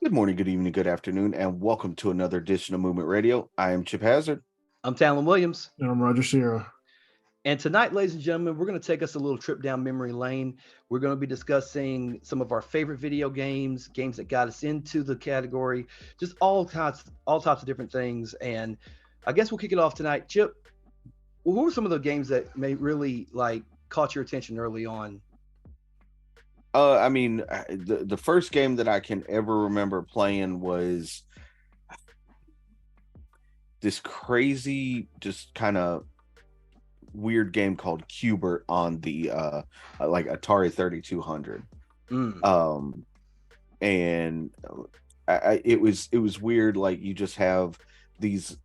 Good morning, good evening, good afternoon, and welcome to another edition of Movement Radio. I am Chip Hazard. I'm Talon Williams. And I'm Roger Sierra. And tonight, ladies and gentlemen, we're going to take us a little trip down memory lane. We're going to be discussing some of our favorite video games, games that got us into the category, just all types of different things. And I guess we'll kick it off tonight. Chip, what were some of the games that may really caught your attention early on? The first game that I can ever remember playing was this crazy, just kind of weird game called Cubert on the Atari 3200. Mm, And it was weird. Like, you just have these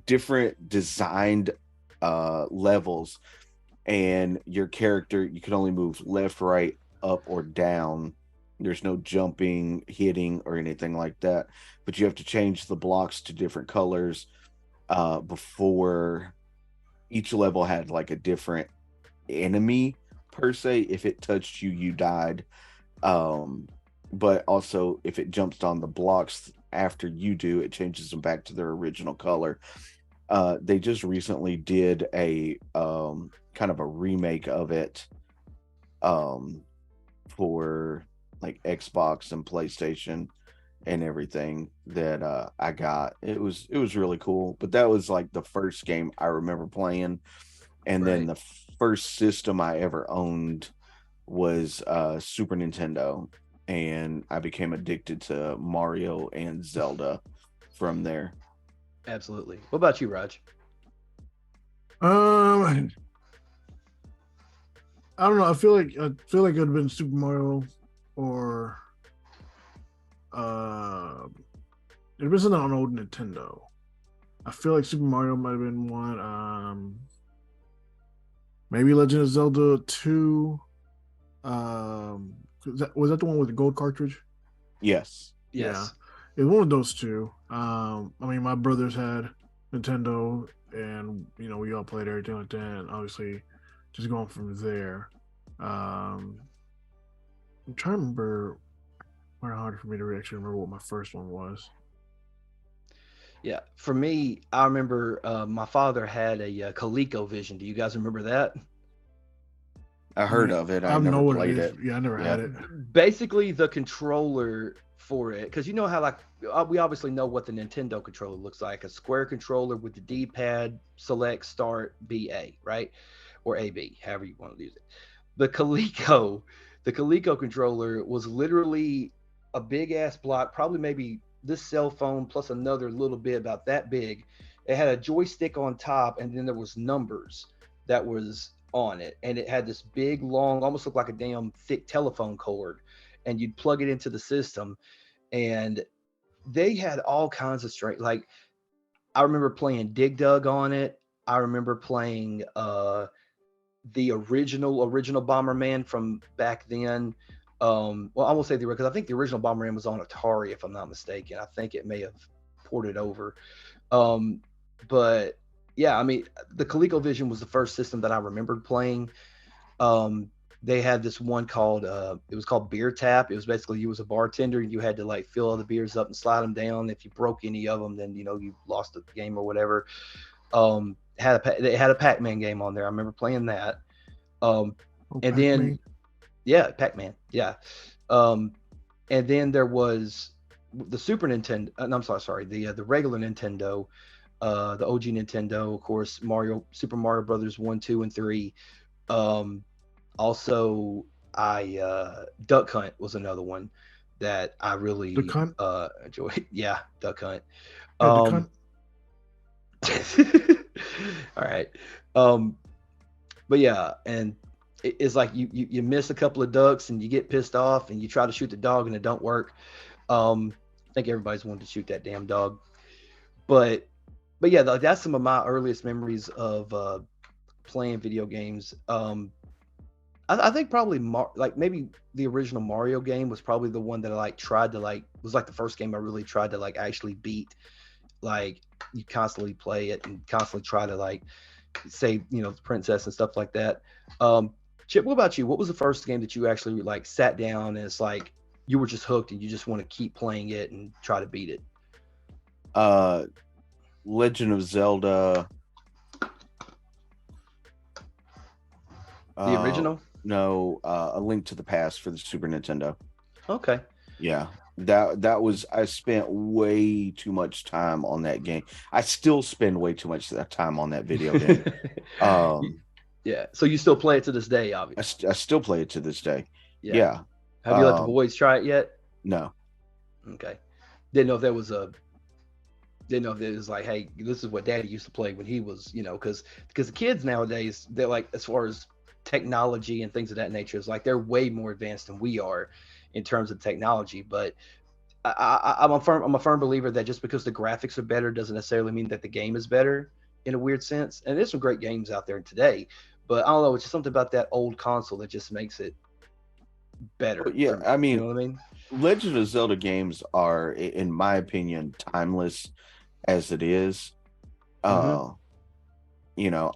different designed levels, and your character, you can only move left, right, up, or down. There's no jumping, hitting, or anything like that, but you have to change the blocks to different colors before each level had like a different enemy per se. If it touched you, you died. But also, if it jumps on the blocks after you do, it changes them back to their original color. They just recently did a kind of a remake of it for like Xbox and PlayStation and everything that I got. It was really cool. But that was like the first game I remember playing. And then right. the first system I ever owned was Super Nintendo, and I became addicted to Mario and Zelda from there. Absolutely. What about you, Raj? Um, I don't know. I feel like it would have been Super Mario, or it wasn't on old Nintendo. I feel like Super Mario might have been one. Maybe Legend of Zelda 2. Was that the one with the gold cartridge? Yes. Yeah, Yes. it was one of those two. I mean, my brothers had Nintendo, and we all played everything like that. And obviously, just going from there. Um, I'm trying to remember. Very hard for me to actually remember what my first one was. Yeah. For me, I remember my father had a ColecoVision. Do you guys remember that? I I heard mean, of it. I I know never what it played is. it. Yeah, I never Yeah. had it. Basically the controller for it, because you know how we obviously know what the Nintendo controller looks like, a square controller with the D-pad, select, start, BA, right? Or AB, however you want to use it. the Coleco the Coleco controller was literally a big ass block, probably maybe this cell phone plus another little bit about that big. It had a joystick on top, and then there was numbers that was on it, and it had this big long, almost looked like a damn thick telephone cord, and you'd plug it into the system, and they had all kinds of straight. Like, I remember playing Dig Dug on it. I remember playing the original Bomberman from back then. Well, I won't say the, because I think the original Bomberman was on Atari, if I'm not mistaken. I think it may have ported over. Um, but yeah, I mean, the ColecoVision was the first system that I remembered playing. Um, they had this one called it was called Beer Tap. It was basically, you was a bartender and you had to like fill all the beers up and slide them down. If you broke any of them, then you lost the game or whatever. They had a Pac-Man game on there. I remember playing that. Um, Oh, and Pac-Man. then yeah, Pac-Man, yeah. Um, and then there was the Super Nintendo. No, I'm sorry, the regular Nintendo, the OG Nintendo, of course, Super Mario Brothers 1, 2, and 3. Um, Also, I Duck Hunt was another one that I The really cunt. enjoyed. Yeah, Duck Hunt. Yeah, the Um, cunt. all right. Um, but yeah, and it's like you miss a couple of ducks and you get pissed off and you try to shoot the dog and it don't work. I think everybody's wanted to shoot that damn dog, but yeah, that's some of my earliest memories of playing video games. I think probably like maybe the original Mario game was probably the one that I like tried to like, was like the first game I really tried to like actually beat. Like, you constantly play it and constantly try to like save, the princess and stuff like that. Um, Chip, what about you? What was the first game that you actually like sat down and it's like you were just hooked and you just want to keep playing it and try to beat it? Legend of Zelda. The original? No, A Link to the Past for the Super Nintendo. Okay. Yeah, that was, I spent way too much time on that game. I still spend way too much time on that video game. Yeah. So you still play it to this day, I obviously. still play it to this day. Yeah. Yeah. Have you let the boys try it yet? No. Okay. Didn't know if there was a. Didn't know if it was like, hey, this is what Daddy used to play when he was, because the kids nowadays, they're like, as far as technology and things of that nature, is like they're way more advanced than we are in terms of technology. But I'm a firm believer that just because the graphics are better doesn't necessarily mean that the game is better, in a weird sense. And there's some great games out there today, but I don't know, it's just something about that old console that just makes it better. Yeah, For me. I mean, You know what I mean? Legend of Zelda games are, in my opinion, timeless as it is. Mm-hmm.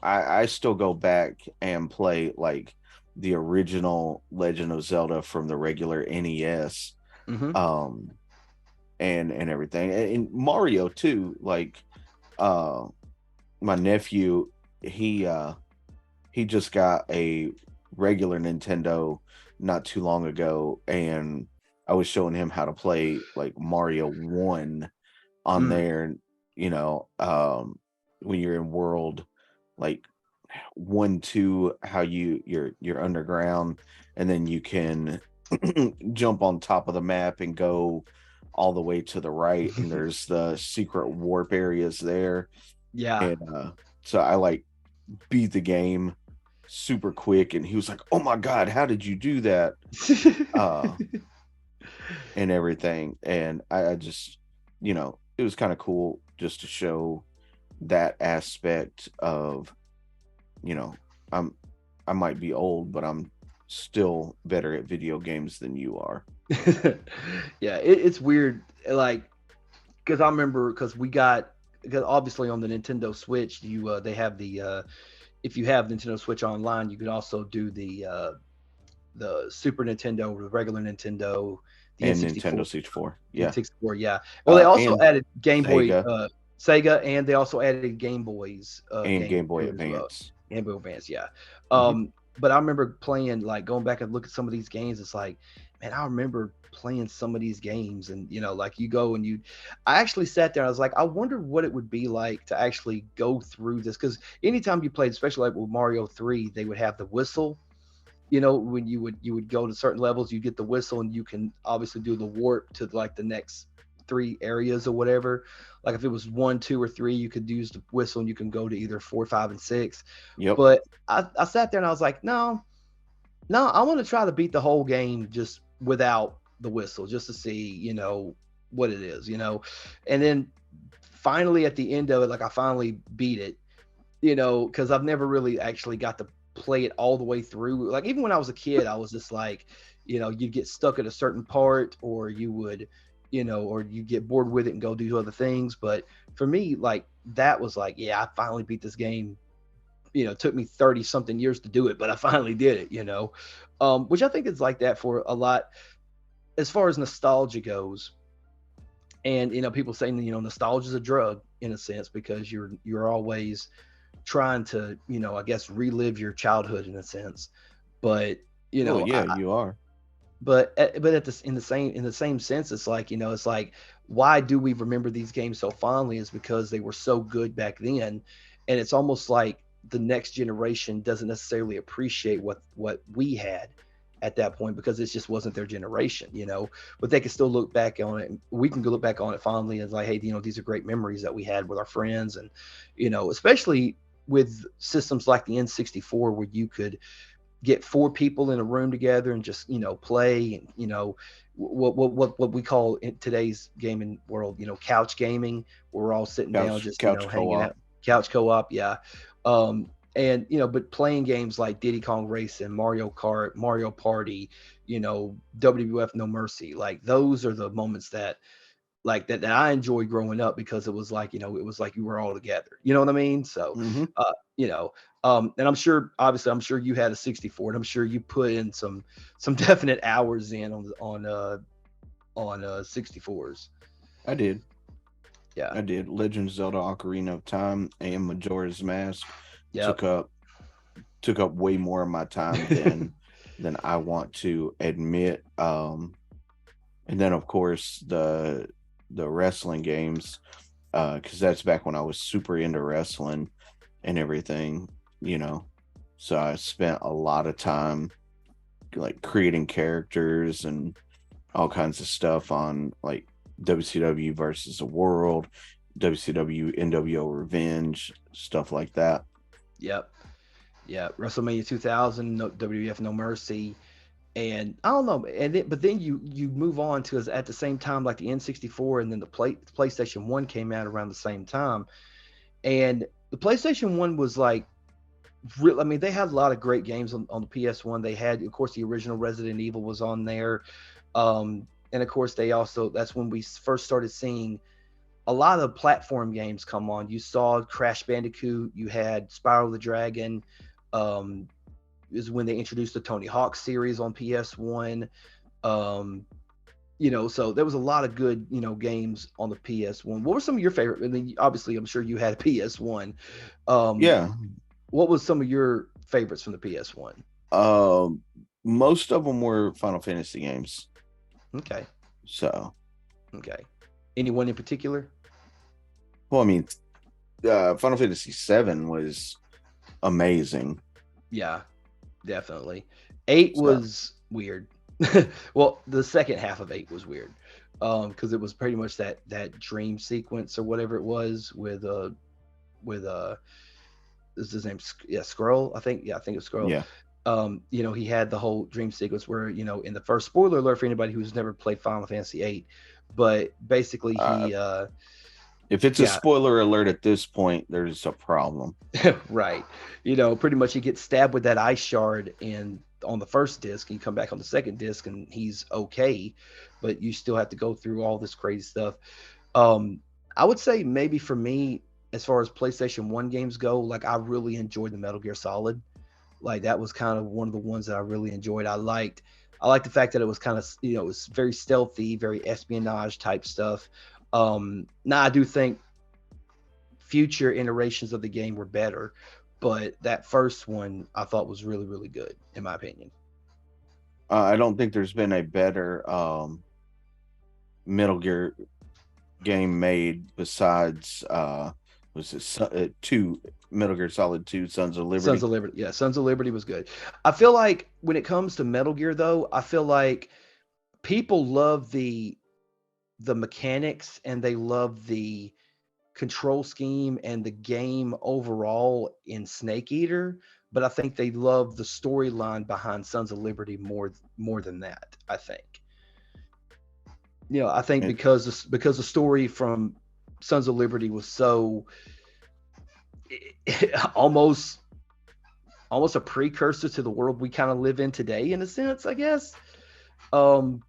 I still go back and play like the original Legend of Zelda from the regular NES, Mm-hmm. um, and everything, and Mario too. Like, uh, my nephew, he just got a regular Nintendo not too long ago, and I was showing him how to play like Mario 1 on Mm. there. When you're in world like 1, 2, how you're underground, and then you can jump on top of the map and go all the way to the right, and there's the secret warp areas there. Yeah. And so I like beat the game super quick, and he was like, "Oh my god, how did you do that?" uh and everything. And I just, it was kind of cool just to show that aspect of, you know I'm I might be old, but I'm still better at video games than you are. Yeah, it's weird. Like, because I remember, because obviously on the Nintendo Switch, they have if you have Nintendo Switch Online, you can also do the Super Nintendo or the regular Nintendo, the And N64, Nintendo 64, yeah. N64. Yeah. Well, they also And added Game Boy, Sega, Sega, and they also added Game Boys, and game Game Boy there as well. Advance. Game Boy Advance, yeah. Mhm. But I remember playing, like, going back and look at some of these games. It's like, man, I remember playing some of these games, and like you go and I actually sat there. And I was like, I wonder what it would be like to actually go through this, because anytime you played, especially like with Mario 3, they would have the whistle. When you would go to certain levels, you get the whistle, and you can obviously do the warp to like the next three areas or whatever. Like if it was 1, 2, or 3, you could use the whistle and you can go to either 4, 5, and 6. Yep. But I sat there and I was like, no, no, I want to try to beat the whole game just without the whistle, just to see, what it is. And then finally at the end of it, like I finally beat it, because I've never really actually got to play it all the way through. Like even when I was a kid, I was just like, you'd get stuck at a certain part, or you would, or you get bored with it and go do other things. But for me, like that was like, yeah, I finally beat this game. It took me 30 something years to do it, but I finally did it, which I think is like that for a lot as far as nostalgia goes. And, people saying, nostalgia is a drug in a sense, because you're always trying to, I guess, relive your childhood in a sense. But, Well, yeah, you are. but at this in the same sense, it's like, it's like, why do we remember these games so fondly? Is because they were so good back then. And it's almost like the next generation doesn't necessarily appreciate what we had at that point, because it just wasn't their generation. But they can still look back on it. We can go look back on it fondly as like, hey, these are great memories that we had with our friends. And especially with systems like the N64, where you could get 4 people in a room together and just play. And what we call in today's gaming world, couch gaming, where we're all sitting down just Couch hanging co-op. out. Couch co-op, yeah. And but playing games like Diddy Kong Racing, Mario Kart, Mario Party, WWF No Mercy, like those are the moments that that I enjoyed growing up, because it was like, it was like you were all together. You know what I mean? So, Hmm. uh, and I'm sure you had a 64, and I'm sure you put in some definite hours in on on 64s. I did. Yeah. I did. Legend of Zelda: Ocarina of Time and Majora's Mask Yep. took up way more of my time than I want to admit. And then of course the wrestling games, because that's back when I was super into wrestling and everything, you know. So I spent a lot of time like creating characters and all kinds of stuff on like WCW versus the World, WCW NWO Revenge, stuff like that. Yep. Yeah. WrestleMania 2000, no, WWF No Mercy. And I don't know, but then you move on to at the same time like the N64 and then the PlayStation 1 came out around the same time. And the PlayStation 1 was like real. I mean, they had a lot of great games on the PS1. They had, of course, the original Resident Evil was on there. And of course, that's when we first started seeing a lot of platform games come on. You saw Crash Bandicoot, you had Spyro the Dragon. Um, is when they introduced the Tony Hawk series on PS1. So there was a lot of good, games on the PS1. What were some of your favorite? I mean, obviously, I'm sure you had a PS1. Yeah. What was some of your favorites from the PS1? Most of them were Final Fantasy games. Okay. So. Okay. Anyone in particular? Well, I mean, Final Fantasy VII was amazing. Yeah, definitely. 8 was weird. Well, the second half of 8 was weird. Because it was pretty much that dream sequence or whatever it was with is his name? Yeah, Skrull, I think. Yeah, I think it was Skrull. Yeah. He had the whole dream sequence where, in the first, spoiler alert for anybody who's never played Final Fantasy VIII, but basically he if it's a spoiler alert at this point, there's a problem. Right. Pretty much he gets stabbed with that ice shard on the first disc, and you come back on the second disc and he's okay, but you still have to go through all this crazy stuff. I would say maybe for me, as far as PlayStation 1 games go, like I really enjoyed the Metal Gear Solid. Like that was kind of one of the ones that I really enjoyed. I liked the fact that it was kind of, it was very stealthy, very espionage type stuff. Now I do think future iterations of the game were better, but that first one I thought was really, really good in my opinion. I don't think there's been a better Metal Gear game made besides was it 2 Metal Gear Solid 2 Sons of Liberty. Sons of Liberty. Yeah, Sons of Liberty was good. I feel like when it comes to Metal Gear though, I feel like people love the mechanics and they love the control scheme and the game overall in Snake Eater, but I think they love the storyline behind Sons of Liberty more than that. I think. I think because the story from Sons of Liberty was so almost a precursor to the world we kind of live in today, in a sense, I guess. But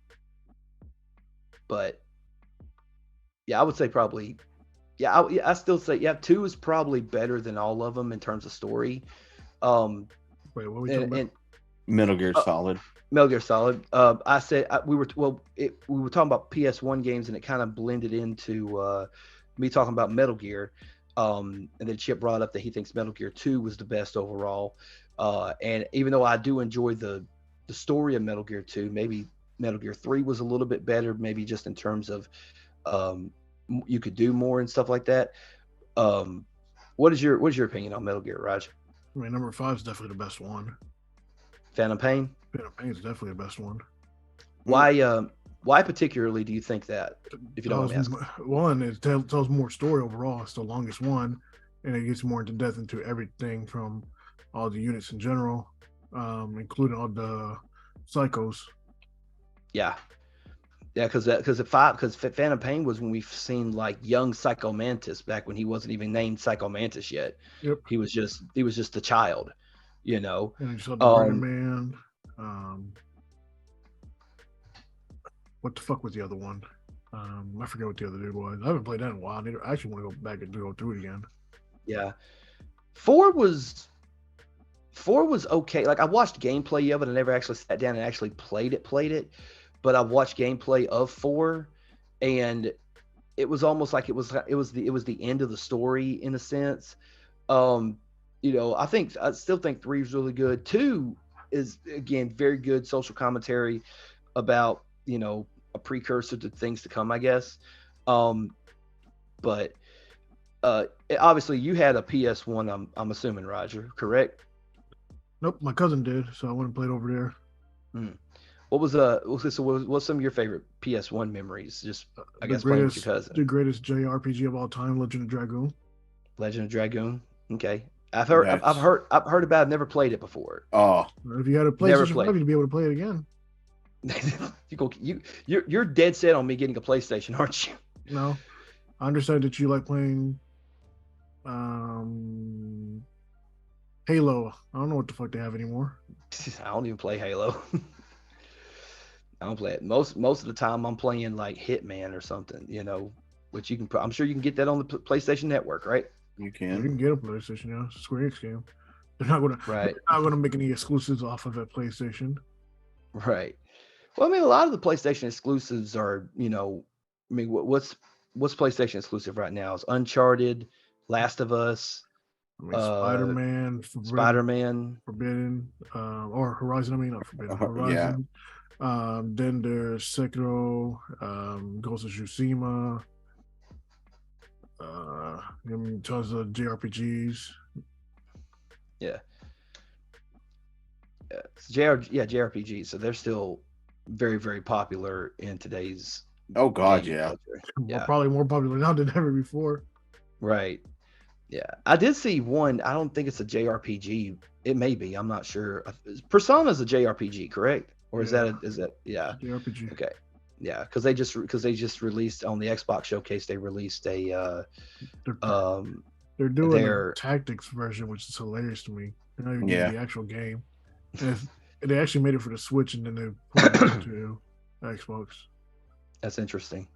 yeah, I would say probably. Yeah, I still say 2 is probably better than all of them in terms of story. Wait, what are we talking about? Metal Gear Solid. Metal Gear Solid. I said we were talking about PS1 games, and it kind of blended into me talking about Metal Gear. And then Chip brought up that he thinks Metal Gear 2 was the best overall. And even though I do enjoy the story of Metal Gear 2, maybe Metal Gear 3 was a little bit better, maybe just in terms of you could do more and stuff like that. What is your opinion on Metal Gear, Raj? I mean, number 5 is definitely the best one. Phantom Pain? Phantom Pain is definitely the best one. Why particularly do you think that, if you don't mind me asking? One, it tells more story overall. It's the longest one, and it gets more into depth into everything from all the units in general, including all the psychos. Yeah, because Phantom Pain was when we've seen like young Psycho Mantis back when he wasn't even named Psycho Mantis yet. Yep. He was just a child, And you saw the Burning Man. What the fuck was the other one? I forget what the other dude was. I haven't played that in a while. I actually want to go back and go through it again. Yeah. 4 was okay. Like I watched gameplay of it. I never actually sat down and actually played it. but I watched gameplay of 4, and it was almost like it was the end of the story in a sense. I still think 3 is really good. 2 is again very good social commentary about a precursor to things to come, I guess. But obviously you had a PS1. I'm assuming, Roger, correct? Nope, my cousin did, so I went and played over there. What's some of your favorite PS1 memories? Just I guess playing with your cousin. The greatest JRPG of all time, Legend of Dragoon. Legend of Dragoon. Okay, I've heard about it. I've never played it before. Oh, if you had a PlayStation 5, you'd be able to play it again. You're dead set on me getting a PlayStation, aren't you? No, I understand that you like playing Halo. I don't know what the fuck they have anymore. I don't even play Halo. I don't play it. Most of the time I'm playing like Hitman or something, which you can. I'm sure you can get that on the PlayStation Network, right? You can get a PlayStation, yeah. It's a Square Enix game. They're not gonna make any exclusives off of that PlayStation. Right. Well, I mean, a lot of the PlayStation exclusives are, what's PlayStation exclusive right now? Is Uncharted, Last of Us, Spider-Man, Forbidden, or Horizon. I mean, not Forbidden, Horizon. Yeah. Then there's Sekiro, Ghost of Tsushima, tons of JRPGs. Yeah. JRPGs. So they're still very, very popular in today's. Oh God, yeah. Probably more popular now than ever before. Right. Yeah, I did see one. I don't think it's a JRPG. It may be. I'm not sure. Persona's a JRPG, correct? Or is that yeah? JRPG. Okay. Yeah, because they just released on the Xbox showcase. They released a. They're doing a tactics version, which is hilarious to me. They're not even getting the actual game. And they actually made it for the Switch, and then they put it into Xbox. That's interesting.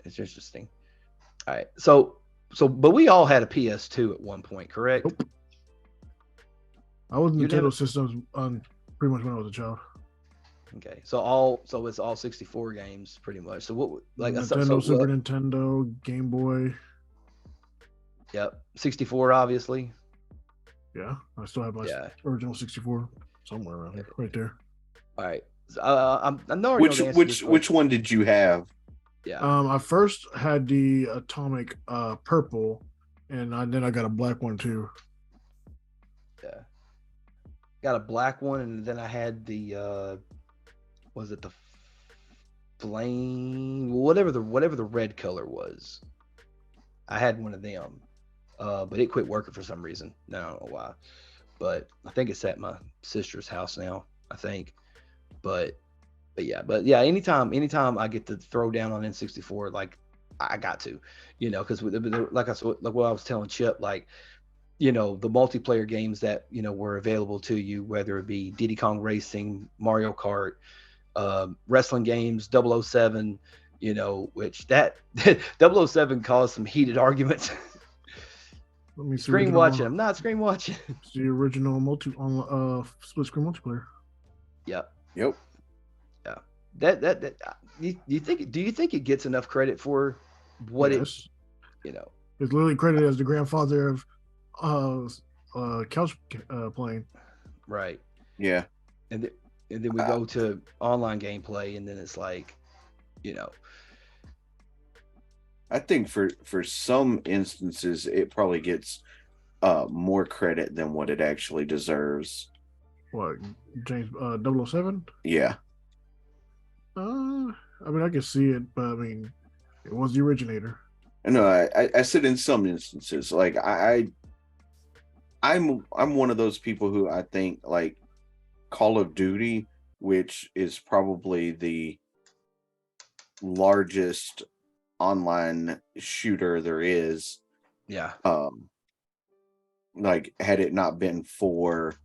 It's interesting. All right, so but we all had a PS2 at one point, correct? Nope. I was Nintendo systems on pretty much when I was a child. Okay, so it's all 64 games pretty much. So what like Nintendo, Super Nintendo, Game Boy. Yep, 64 obviously. Yeah, I still have my original 64 somewhere around here, right there. All right, I know which one did you have? Yeah. I first had the atomic purple, and then I got a black one too. Yeah. Got a black one, and then I had the was it the flame, whatever the red color was. I had one of them, but it quit working for some reason. No, I don't know why, but I think it's at my sister's house now, I think. But yeah, anytime I get to throw down on N64, like I got to, because like what I was telling Chip, like, the multiplayer games that, were available to you, whether it be Diddy Kong Racing, Mario Kart, wrestling games, 007, which that 007 caused some heated arguments. Let me see. Screen watching. I'm not screen watching. It's the original split screen multiplayer. Yep. Yeah. That do you think it gets enough credit for what it's literally credited as the grandfather of couch playing. Right. Yeah. And then we go to online gameplay, and then it's like, I think for some instances it probably gets more credit than what it actually deserves. What, James 007? Yeah. I mean, I can see it, but I mean, it was the originator. No, I said in some instances, like I'm one of those people who I think like Call of Duty, which is probably the largest online shooter there is. Yeah. Like had it not been for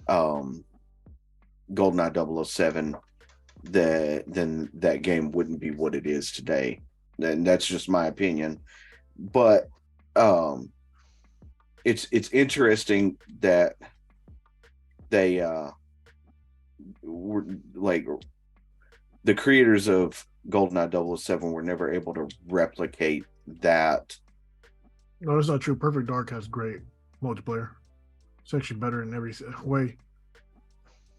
GoldenEye 007, then that game wouldn't be what it is today. And that's just my opinion. But it's interesting that they were like the creators of GoldenEye 007 were never able to replicate that. No, that's not true. Perfect Dark has great multiplayer. It's actually better in every way.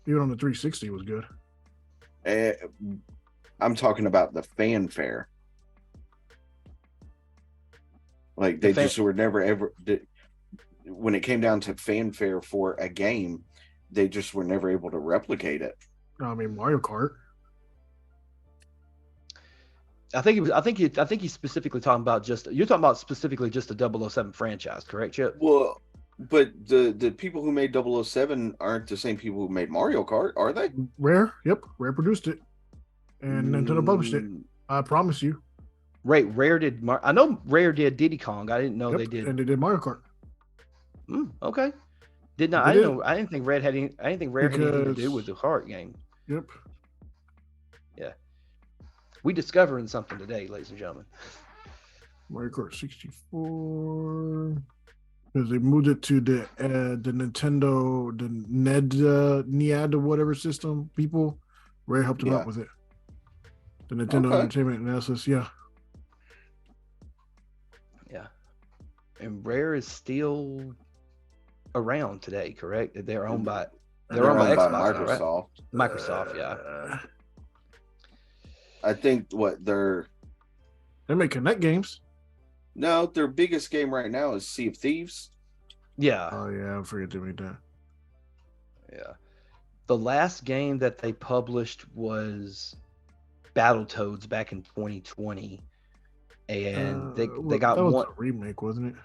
Even on the 360 was good. I'm talking about the fanfare. Like they just were never ever. When it came down to fanfare for a game, they just were never able to replicate it. I mean, Mario Kart. I think he's specifically talking about you're talking about specifically just the 007 franchise, correct, Chip? Well, but the people who made 007 aren't the same people who made Mario Kart, are they? Rare, yep. Rare produced it, and Nintendo published it. I promise you. Rare did. I know Rare did Diddy Kong. I didn't know they did. And they did Mario Kart. Okay. Did not. I didn't know. I didn't think Rare had anything to do with the Kart game. Yep. Yeah. We discovering something today, ladies and gentlemen. Mario Kart 64. Because they moved it to the Nintendo, the NED or whatever system. People, Rare helped them out with it. The Nintendo Entertainment Analysis, yeah. Yeah. And Rare is still around today, correct? They're owned by Xbox, Microsoft. Right? Microsoft, yeah. I think they make Kinect games. No, their biggest game right now is Sea of Thieves. Yeah. Oh yeah, I forget to make that. Yeah. The last game that they published was Battletoads back in 2020, and they got that was one a remake, wasn't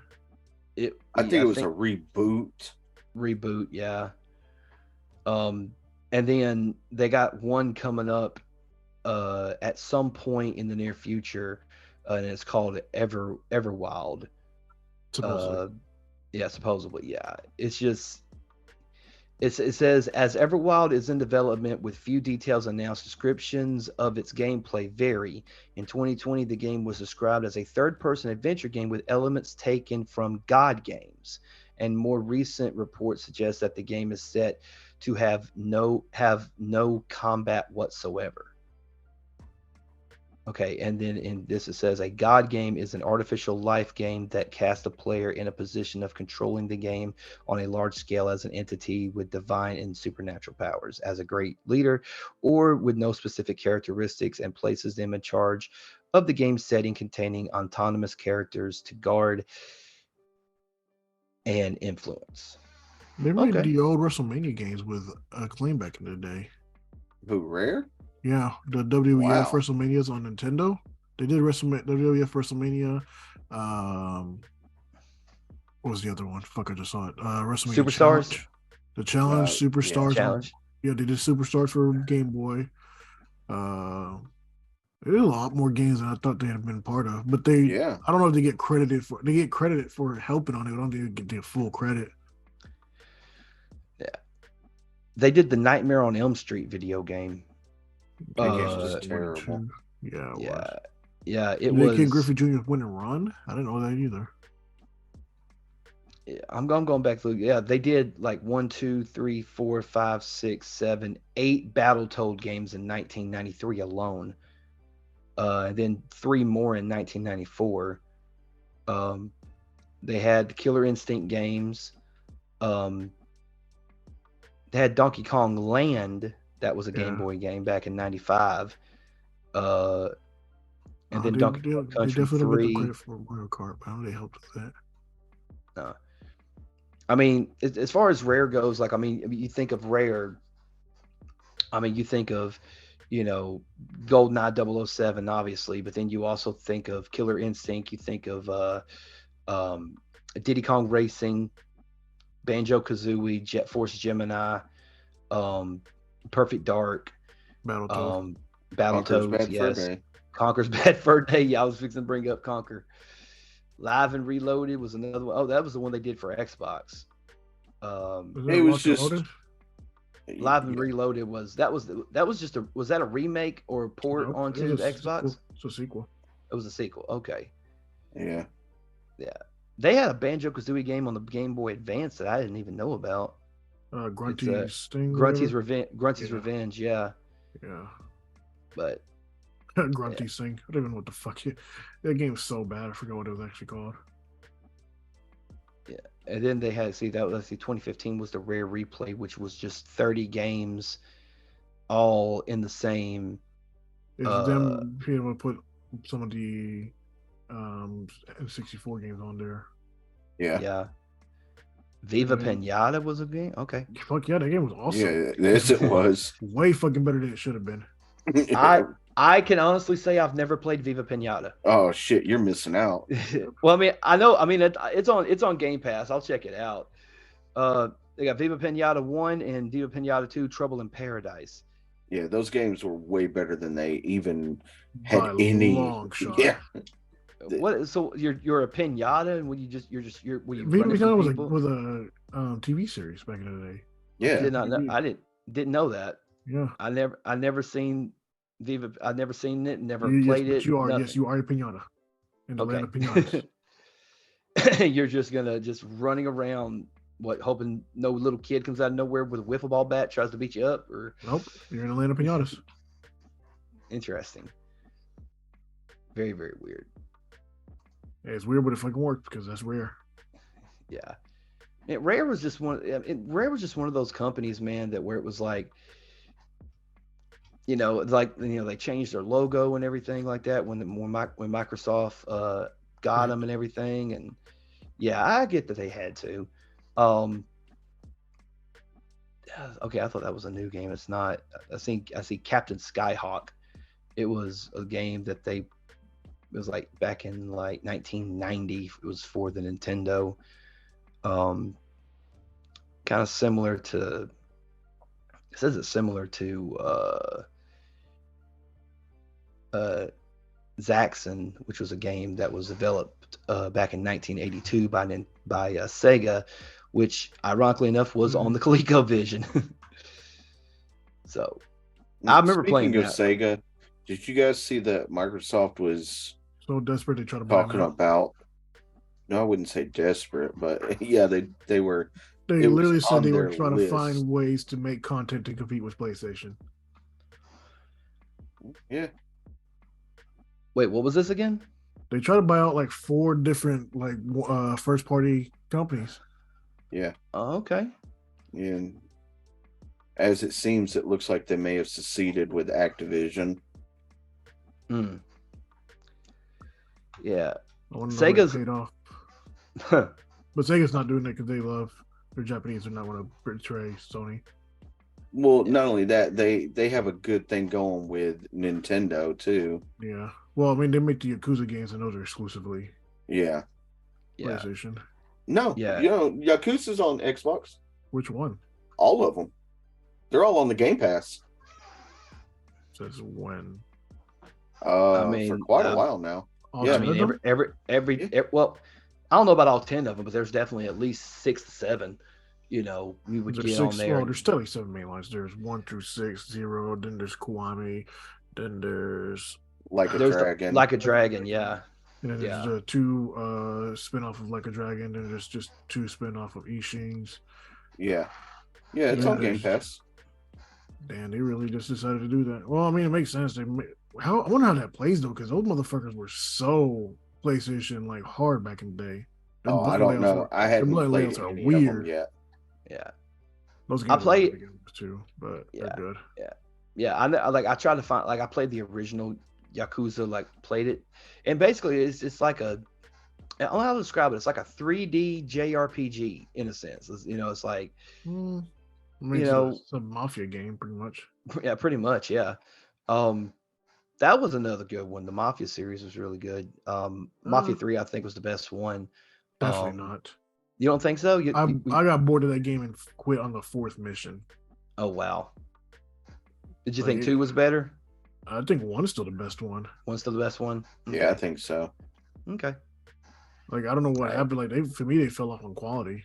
it? I think it was a reboot. Reboot, yeah. And then they got one coming up at some point in the near future, and it's called Everwild. Supposedly. Supposedly, yeah. It's just it says as Everwild is in development with few details announced, descriptions of its gameplay vary. In 2020, the game was described as a third-person adventure game with elements taken from God games, and more recent reports suggest that the game is set to have no combat whatsoever. Okay, and then in this it says a God game is an artificial life game that casts a player in a position of controlling the game on a large scale as an entity with divine and supernatural powers, as a great leader, or with no specific characteristics, and places them in charge of the game setting containing autonomous characters to guard and influence. They made the old WrestleMania games with Acclaim back in the day. Who, Rare? Yeah, the WWF WrestleManias on Nintendo. They did WWF WrestleMania. What was the other one? Fuck, I just saw it. WrestleMania Superstars. Challenge. The Challenge, Superstars. Challenge. Yeah, they did Superstars for Game Boy. They did a lot more games than I thought they had been part of. But I don't know if they get credited for. They get credited for helping on it. I don't think they get the full credit. Yeah, they did the Nightmare on Elm Street video game. It was terrible. Yeah, it was. Ken Griffey Jr. win and run? I didn't know that either. I'm going back through. Yeah, they did like 1, 2, 3, 4, 5, 6, 7, 8 Battletoad games in 1993 alone. And then 3 more in 1994. They had Killer Instinct games. They had Donkey Kong Land. That was a Game Boy game back in 95. And then Donkey Kong Country 3. Credit for Mario Kart, but how they helped with that? I mean, as far as Rare goes, like, I mean, you think of Rare. I mean, you think of, GoldenEye 007, obviously, but then you also think of Killer Instinct. You think of Diddy Kong Racing, Banjo-Kazooie, Jet Force Gemini, Perfect Dark, Battletoads, yes. Conker's Bad Fur Day. Yeah, I was fixing to bring up Conker. Live and Reloaded was another one. Oh, that was the one they did for Xbox. It was just Live and Reloaded was that a remake or a port onto Xbox? It's a sequel. It was a sequel. Okay. Yeah. They had a Banjo-Kazooie game on the Game Boy Advance that I didn't even know about. Grunty's Revenge. Yeah. But Grunty Sing. I don't even know what the fuck. That game was so bad. I forgot what it was actually called. yeah, and then they had 2015 was the Rare Replay, which was just 30 games, all in the same. It's them being able to put some of the N64 games on there. Yeah. Viva Pinata was a game. Okay. Fuck yeah, that game was awesome. Yeah, yes, it was way fucking better than it should have been. I can honestly say I've never played Viva Pinata. Oh shit, you're missing out. Well, I mean, I know. I mean, it's on Game Pass. I'll check it out. They got Viva Pinata 1 and Viva Pinata 2, Trouble in Paradise. Yeah, those games were way better than they even By had any. long shot. Yeah. What? So you're a pinata, and when you Viva Pinata was a TV series back in the day. Yeah. I didn't know that. Yeah. I never seen Viva. I've never seen it. Never Yes, played it. You are. Nothing. Yes, you are a pinata. In the land of Okay. pinatas. You're just running around, hoping no little kid comes out of nowhere with a wiffle ball bat, tries to beat you up, or Nope. You're in the land of pinatas. Interesting. Very, very weird. Yeah, it's weird, but it fucking worked because that's Rare. Yeah. And Rare was just one of those companies, man, that where it was like, they changed their logo and everything like that when Microsoft got them and everything. And yeah, I get that they had to. Okay, I thought that was a new game. It's not. I see Captain Skyhawk. It was a game that it was like back in like 1990. It was for the Nintendo. Kind of similar to. It says it's similar to Zaxxon, which was a game that was developed back in 1982 by Sega, which ironically enough was on the ColecoVision. So I remember playing that. Speaking of Sega, did you guys see that Microsoft was so desperate they try to buy talking about? No, I wouldn't say desperate, but yeah, they were. They literally said they were trying to find ways to make content to compete with PlayStation. Yeah. Wait, what was this again? They try to buy out like 4 different first party companies. Yeah. Oh, okay. And as it seems, it looks like they may have seceded with Activision. Yeah. Sega's paid off. But Sega's not doing it because they love their Japanese are not want to betray Sony. Well, not only that, they have a good thing going with Nintendo too. Yeah. Well, I mean, they make the Yakuza games and those are exclusively PlayStation. No. Yeah. Yakuza's on Xbox. Which one? All of them. They're all on the Game Pass. Says when? For quite a while now. Yeah, I mean, every well, I don't know about all 10 of them, but there's definitely at least 6 to 7. We would get on there. Well, there's still 7 main lines. There's 1 through 6, 0. Then there's Kiwami. Then there's Like a Dragon. Like a Dragon, yeah. And then there's 2 spin-off of Like a Dragon. Then there's just 2 spin-off of Ishings. Yeah. Yeah, it's on Game Pass. Damn, they really just decided to do that. Well, I mean, it makes sense. I wonder how that plays though, because those motherfuckers were so PlayStation like hard back in the day. I don't know. I haven't played any of them yet. Yeah. Those games I played too, but they're good. Yeah. I tried to find I played the original Yakuza, played it, and basically it's like I don't know how to describe it. It's like a 3D JRPG in a sense. It's like. It's a mafia game, pretty much. Yeah, pretty much. Yeah. That was another good one. The Mafia series was really good. Mafia 3, I think, was the best one. Definitely not. You don't think so? I got bored of that game and quit on the 4th mission. Oh wow! Did you think 2 was better? I think 1 is still the best one. 1's still the best one. Okay. Yeah, I think so. Okay. I don't know what happened. For me, they fell off on quality.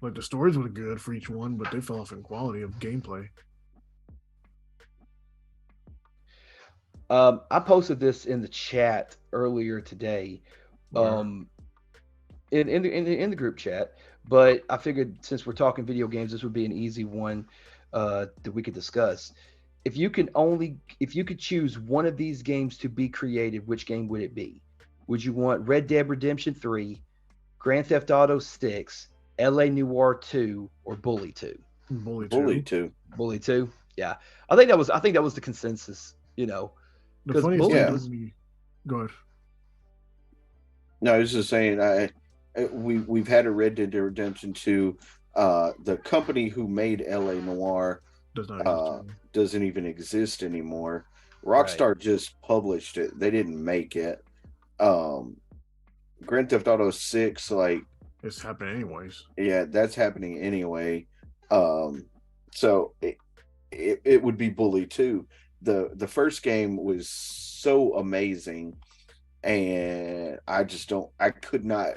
The stories were good for each one, but they fell off in quality of gameplay. I posted this in the chat earlier today, in the group chat. But I figured since we're talking video games, this would be an easy one that we could discuss. if you could choose one of these games to be created, which game would it be? Would you want Red Dead Redemption 3, Grand Theft Auto 6, LA Noire 2, or Bully 2? Bully Bully 2. too. Bully 2. Yeah. I think that was the consensus, The because funniest Bully thing Yeah. to was me, go ahead. No, I was just saying, we've had a Red Dead Redemption 2. The company who made LA Noire Does not exist uh, anymore. doesn't even exist anymore. right. Rockstar just published it. They didn't make it. Um, Grand Theft Auto 6, like, It's happening anyways. yeah, that's happening anyway. Um, so it would be Bully 2. The first game was so amazing, and I could not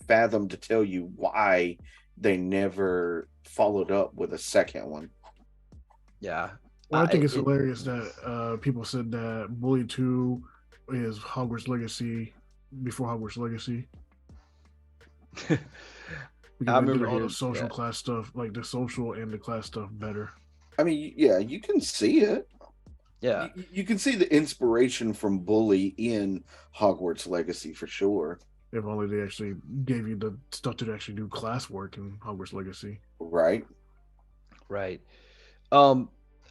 fathom to tell you why they never followed up with a second one. Yeah. Well, I think it's It, hilarious that people said that Bully 2 is Hogwarts Legacy before Hogwarts Legacy I because they did remember all the hearing social that. class stuff, like the social and the class stuff better. I mean, yeah, you can see it. Yeah. You can see the inspiration from Bully in Hogwarts Legacy for sure. If only they actually gave you the stuff to actually do classwork in Hogwarts Legacy. Right? Right.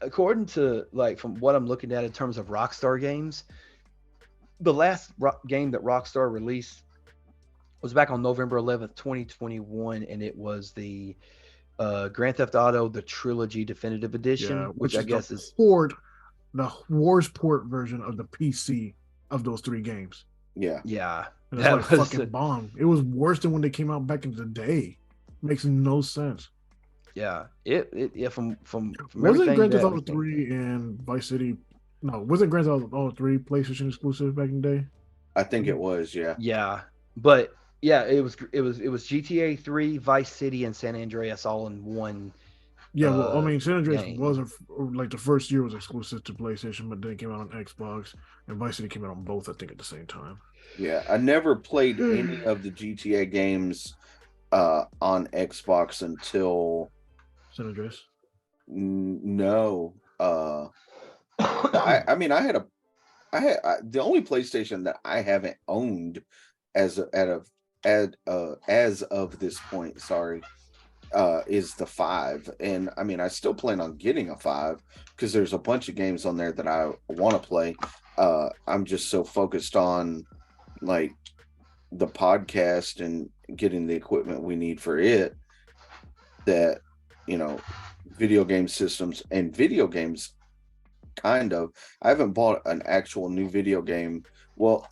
According to like from what I'm looking at in terms of Rockstar games, the last game that Rockstar released was back on November 11th, 2021, and it was the Grand Theft Auto the Trilogy Definitive Edition, Yeah, which which I is guess is the Wars port version of the PC of those three games. Yeah. yeah. And it's like That was fucking bomb. It was worse than when they came out back in the day. Makes no sense. yeah. It yeah from Wasn't everything Grand Theft that Auto 3 and Vice City? No, wasn't Grand Theft Auto 3 PlayStation exclusive back in the day? I think it was, yeah. yeah, but yeah, it was GTA 3, Vice City, and San Andreas all in one. Yeah, well, I mean, San Andreas game. wasn't like the first year was exclusive to PlayStation, but then it came out on Xbox, and Vice City came out on both, I think, at the same time. Yeah. I never played any of the GTA games on Xbox until San Andreas. no. I mean, I had the only PlayStation that I haven't owned as of this point, sorry, is the 5. And I mean, I still plan on getting a 5 because there's a bunch of games on there that I want to play. I'm just so focused on like the podcast and getting the equipment we need for it that, video game systems and video games kind of. I haven't bought an actual new video game. Well,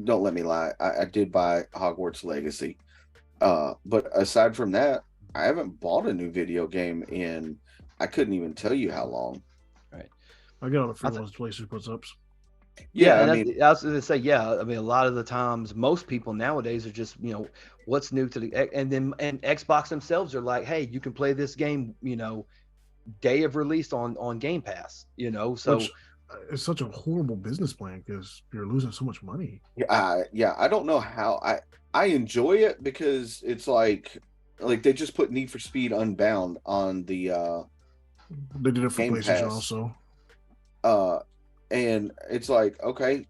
don't let me lie. I did buy Hogwarts Legacy. But aside from that, I haven't bought a new video game in, I couldn't even tell you how long. Right. I get all the free ones PlayStation puts up. Yeah, and I mean, I was going to say, yeah. I mean, a lot of the times, most people nowadays are just, what's new to and Xbox themselves are like, hey, you can play this game, day of release on Game Pass, so. Which, it's such a horrible business plan because you're losing so much money. yeah, I don't know how I enjoy it because it's like they just put Need for Speed Unbound on the They did it for Game PlayStation Pass. also. And it's like, okay,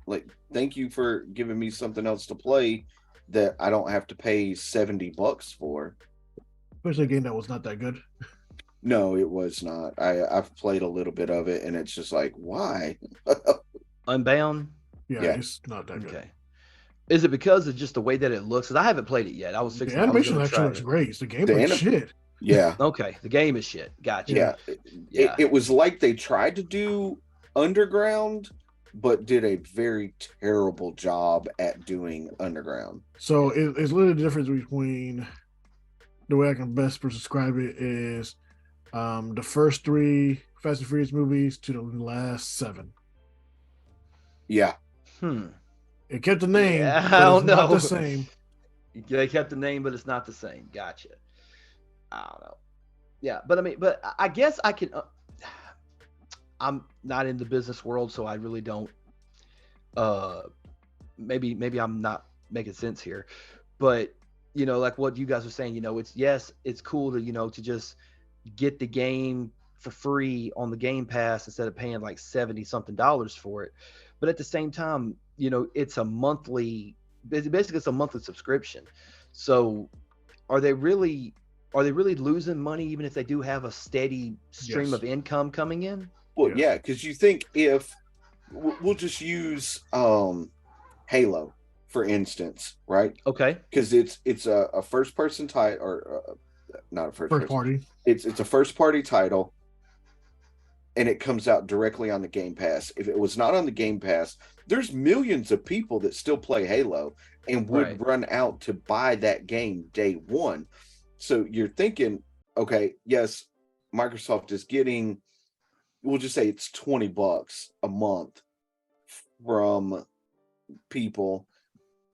like, thank you for giving me something else to play that I don't have to pay $70 for. Especially a game that was not that good. No, it was not. I've played a little bit of it, and it's just like, why? Unbound. Yeah, Yeah. it's not that good. Okay. Is it because of just the way that it looks? Because I haven't played it yet. I was The fixing. I was animation gonna actually try looks it. great. The gameplay shit. Yeah, Okay, the game is shit. Gotcha. yeah. Yeah. It was like they tried to do Underground, but did a very terrible job at doing Underground. So it's literally the difference between the way I can best describe it is the first 3 Fast and Furious movies to the last 7. Yeah, It kept the name, Yeah, but I don't it's not know. the same. They kept the name, but it's not the same. Gotcha. I don't know. Yeah, but I mean, but I guess I can. I'm not in the business world, so I really don't. Maybe I'm not making sense here, but like what you guys are saying, it's cool to to just get the game for free on the Game Pass instead of paying like 70 something dollars for it. But at the same time, it's a monthly, basically it's a monthly subscription. So are they really losing money even if they do have a steady stream Yes. of income coming in? Well, Yes. yeah, because you think if we'll just use Halo for instance, right? Okay. Because it's a first person title, or not a first party. It's a first party title, and it comes out directly on the Game Pass. If it was not on the Game Pass, there's millions of people that still play Halo and would Right. run out to buy that game day one. So you're thinking, okay, yes, Microsoft is getting, we'll just say it's $20 a month from people,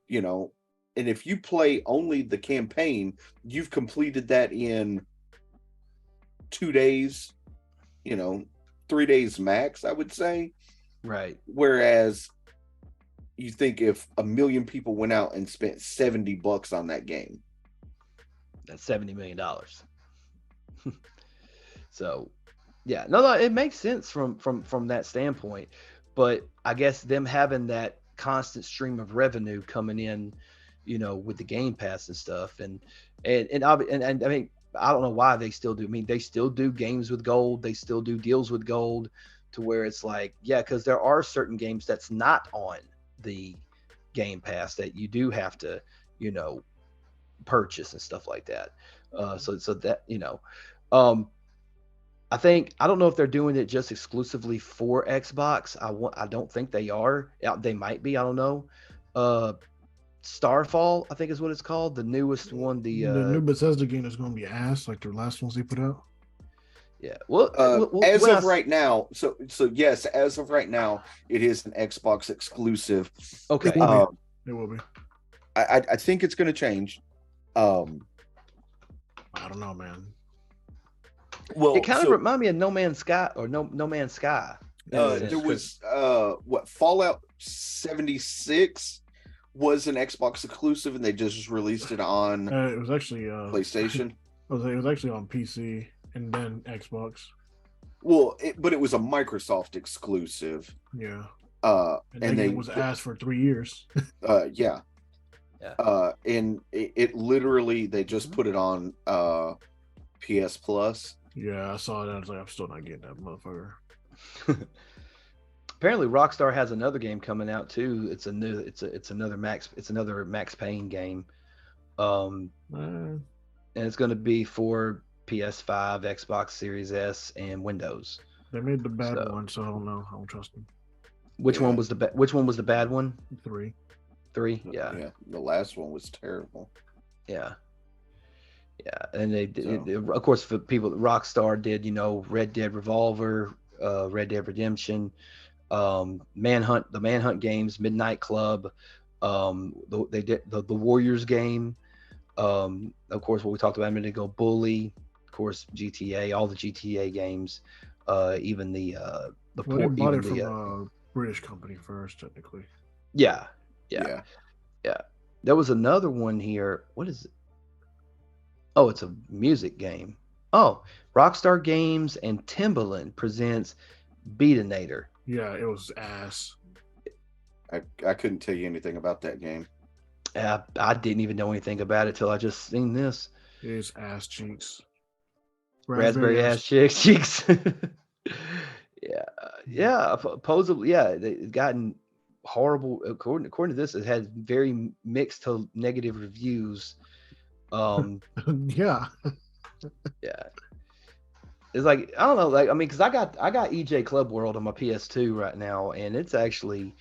and if you play only the campaign, you've completed that in 2 days, 3 days max, I would say. Right. Whereas you think if 1 million people went out and spent $70 on that game, That's $70 million. So yeah, no, it makes sense from that standpoint. But I guess them having that constant stream of revenue coming in, with the Game Pass and stuff, and I mean, I don't know why they still do. I mean, they still do games with gold. They still do deals with gold, to where it's like, yeah, because there are certain games that's not on the Game Pass that you do have to, purchase and stuff like that. So that, I don't know if they're doing it just exclusively for Xbox. I don't think they are. Yeah, they might be. I don't know. Starfall, I think is what it's called, the newest one. The new Bethesda game is going to be ass, like the last ones they put out. Yeah. Well, as of right now, so yes, as of right now, it is an Xbox exclusive. Okay. It will be. I think it's going to change. I don't know, man. Well, it kind of reminds me of No Man's Sky or No Man's Sky. There was Fallout 76 was an Xbox exclusive, and they just released it on it was actually PlayStation. It was actually on PC and then Xbox. Well, but it was a Microsoft exclusive. Yeah. And they was asked for 3 years. Yeah. Yeah. And it literally, they just put it on PS Plus. Yeah, I saw that. I was like, I'm still not getting that motherfucker. Apparently, Rockstar has another game coming out too. It's another Max Payne game, and it's going to be for PS5, Xbox Series S, and Windows. They made the bad one, so I don't know. I don't trust them. Which one was the bad one? 3. Yeah. Yeah. The last one was terrible. Yeah. Yeah, and they of course, for people, Rockstar did, Red Dead Revolver, Red Dead Redemption, the Manhunt games, Midnight Club, they did the Warriors game, of course, what we talked about a minute ago, Bully, of course, GTA, all the GTA games, even the they bought it from a British company first, technically. Yeah. There was another one here. What is it? Oh, it's a music game. Oh, Rockstar Games and Timbaland presents Beatinator. Yeah, it was ass. I couldn't tell you anything about that game. I didn't even know anything about it till I just seen this. It's ass cheeks. Raspberry ass cheeks. Yeah. Supposedly, they've gotten horrible. According to this, it had very mixed to negative reviews. Yeah. It's like, I don't know, like, I mean, because I got EJ Club World on my PS2 right now, and it's actually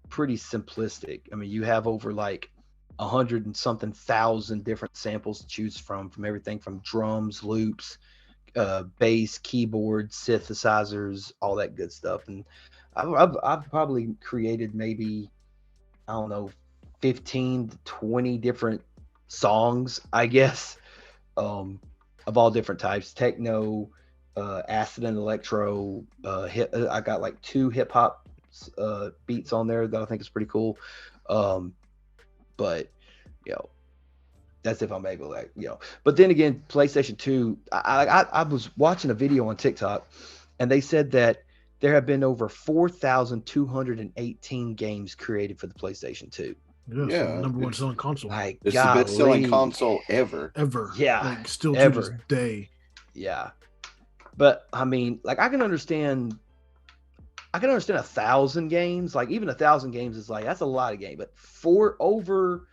pretty simplistic. I mean, you have over like 100 and something thousand different samples to choose from everything from drums, loops, bass, keyboard, synthesizers, all that good stuff. And I've probably created maybe, I don't know, 15 to 20 different songs, I guess, of all different types: techno, acid and electro. I got like 2 hip hop beats on there that I think is pretty cool. But That's if I'm able, like, But then again, PlayStation 2, I was watching a video on TikTok, and they said that there have been over 4,218 games created for the PlayStation 2. Yeah, so the Yeah, number one selling console Like, it's the best selling golly. console ever. ever. Yeah, Like still to this ever. day. Yeah. But I mean, like, I can understand 1,000 games. Like, even 1,000 games is like, that's a lot of games. But over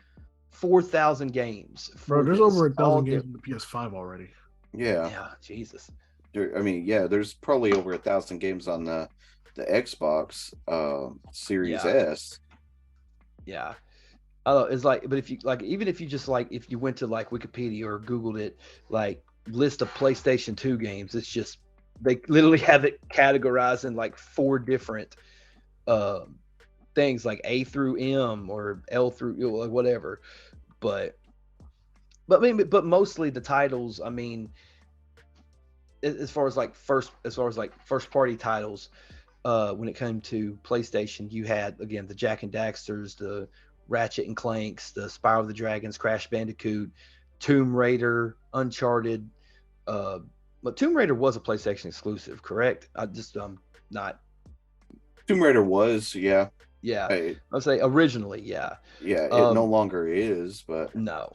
4,000 games Bro, for there's this, over 1,000 all games on the PS5 already. Yeah. yeah, Jesus. I mean, yeah, there's probably over 1,000 games on the Xbox Series Yeah. S. Yeah. Oh, it's like, but if you like, even if you just like, if you went to like Wikipedia or Googled it, like list of PlayStation 2 games, it's just, they literally have it categorized in like 4 different uh, things, like A through M or L through, like whatever. But I mean, but mostly the titles. I mean, as far as like first party titles, when it came to PlayStation, you had, again, the Jack and Daxters, the Ratchet and Clanks, the Spyro the Dragons, Crash Bandicoot, Tomb Raider, Uncharted. But Tomb Raider was a PlayStation exclusive, correct? I just not. Tomb Raider was, yeah. Yeah, Hey, I'll say originally, yeah. yeah, it no longer is, but No,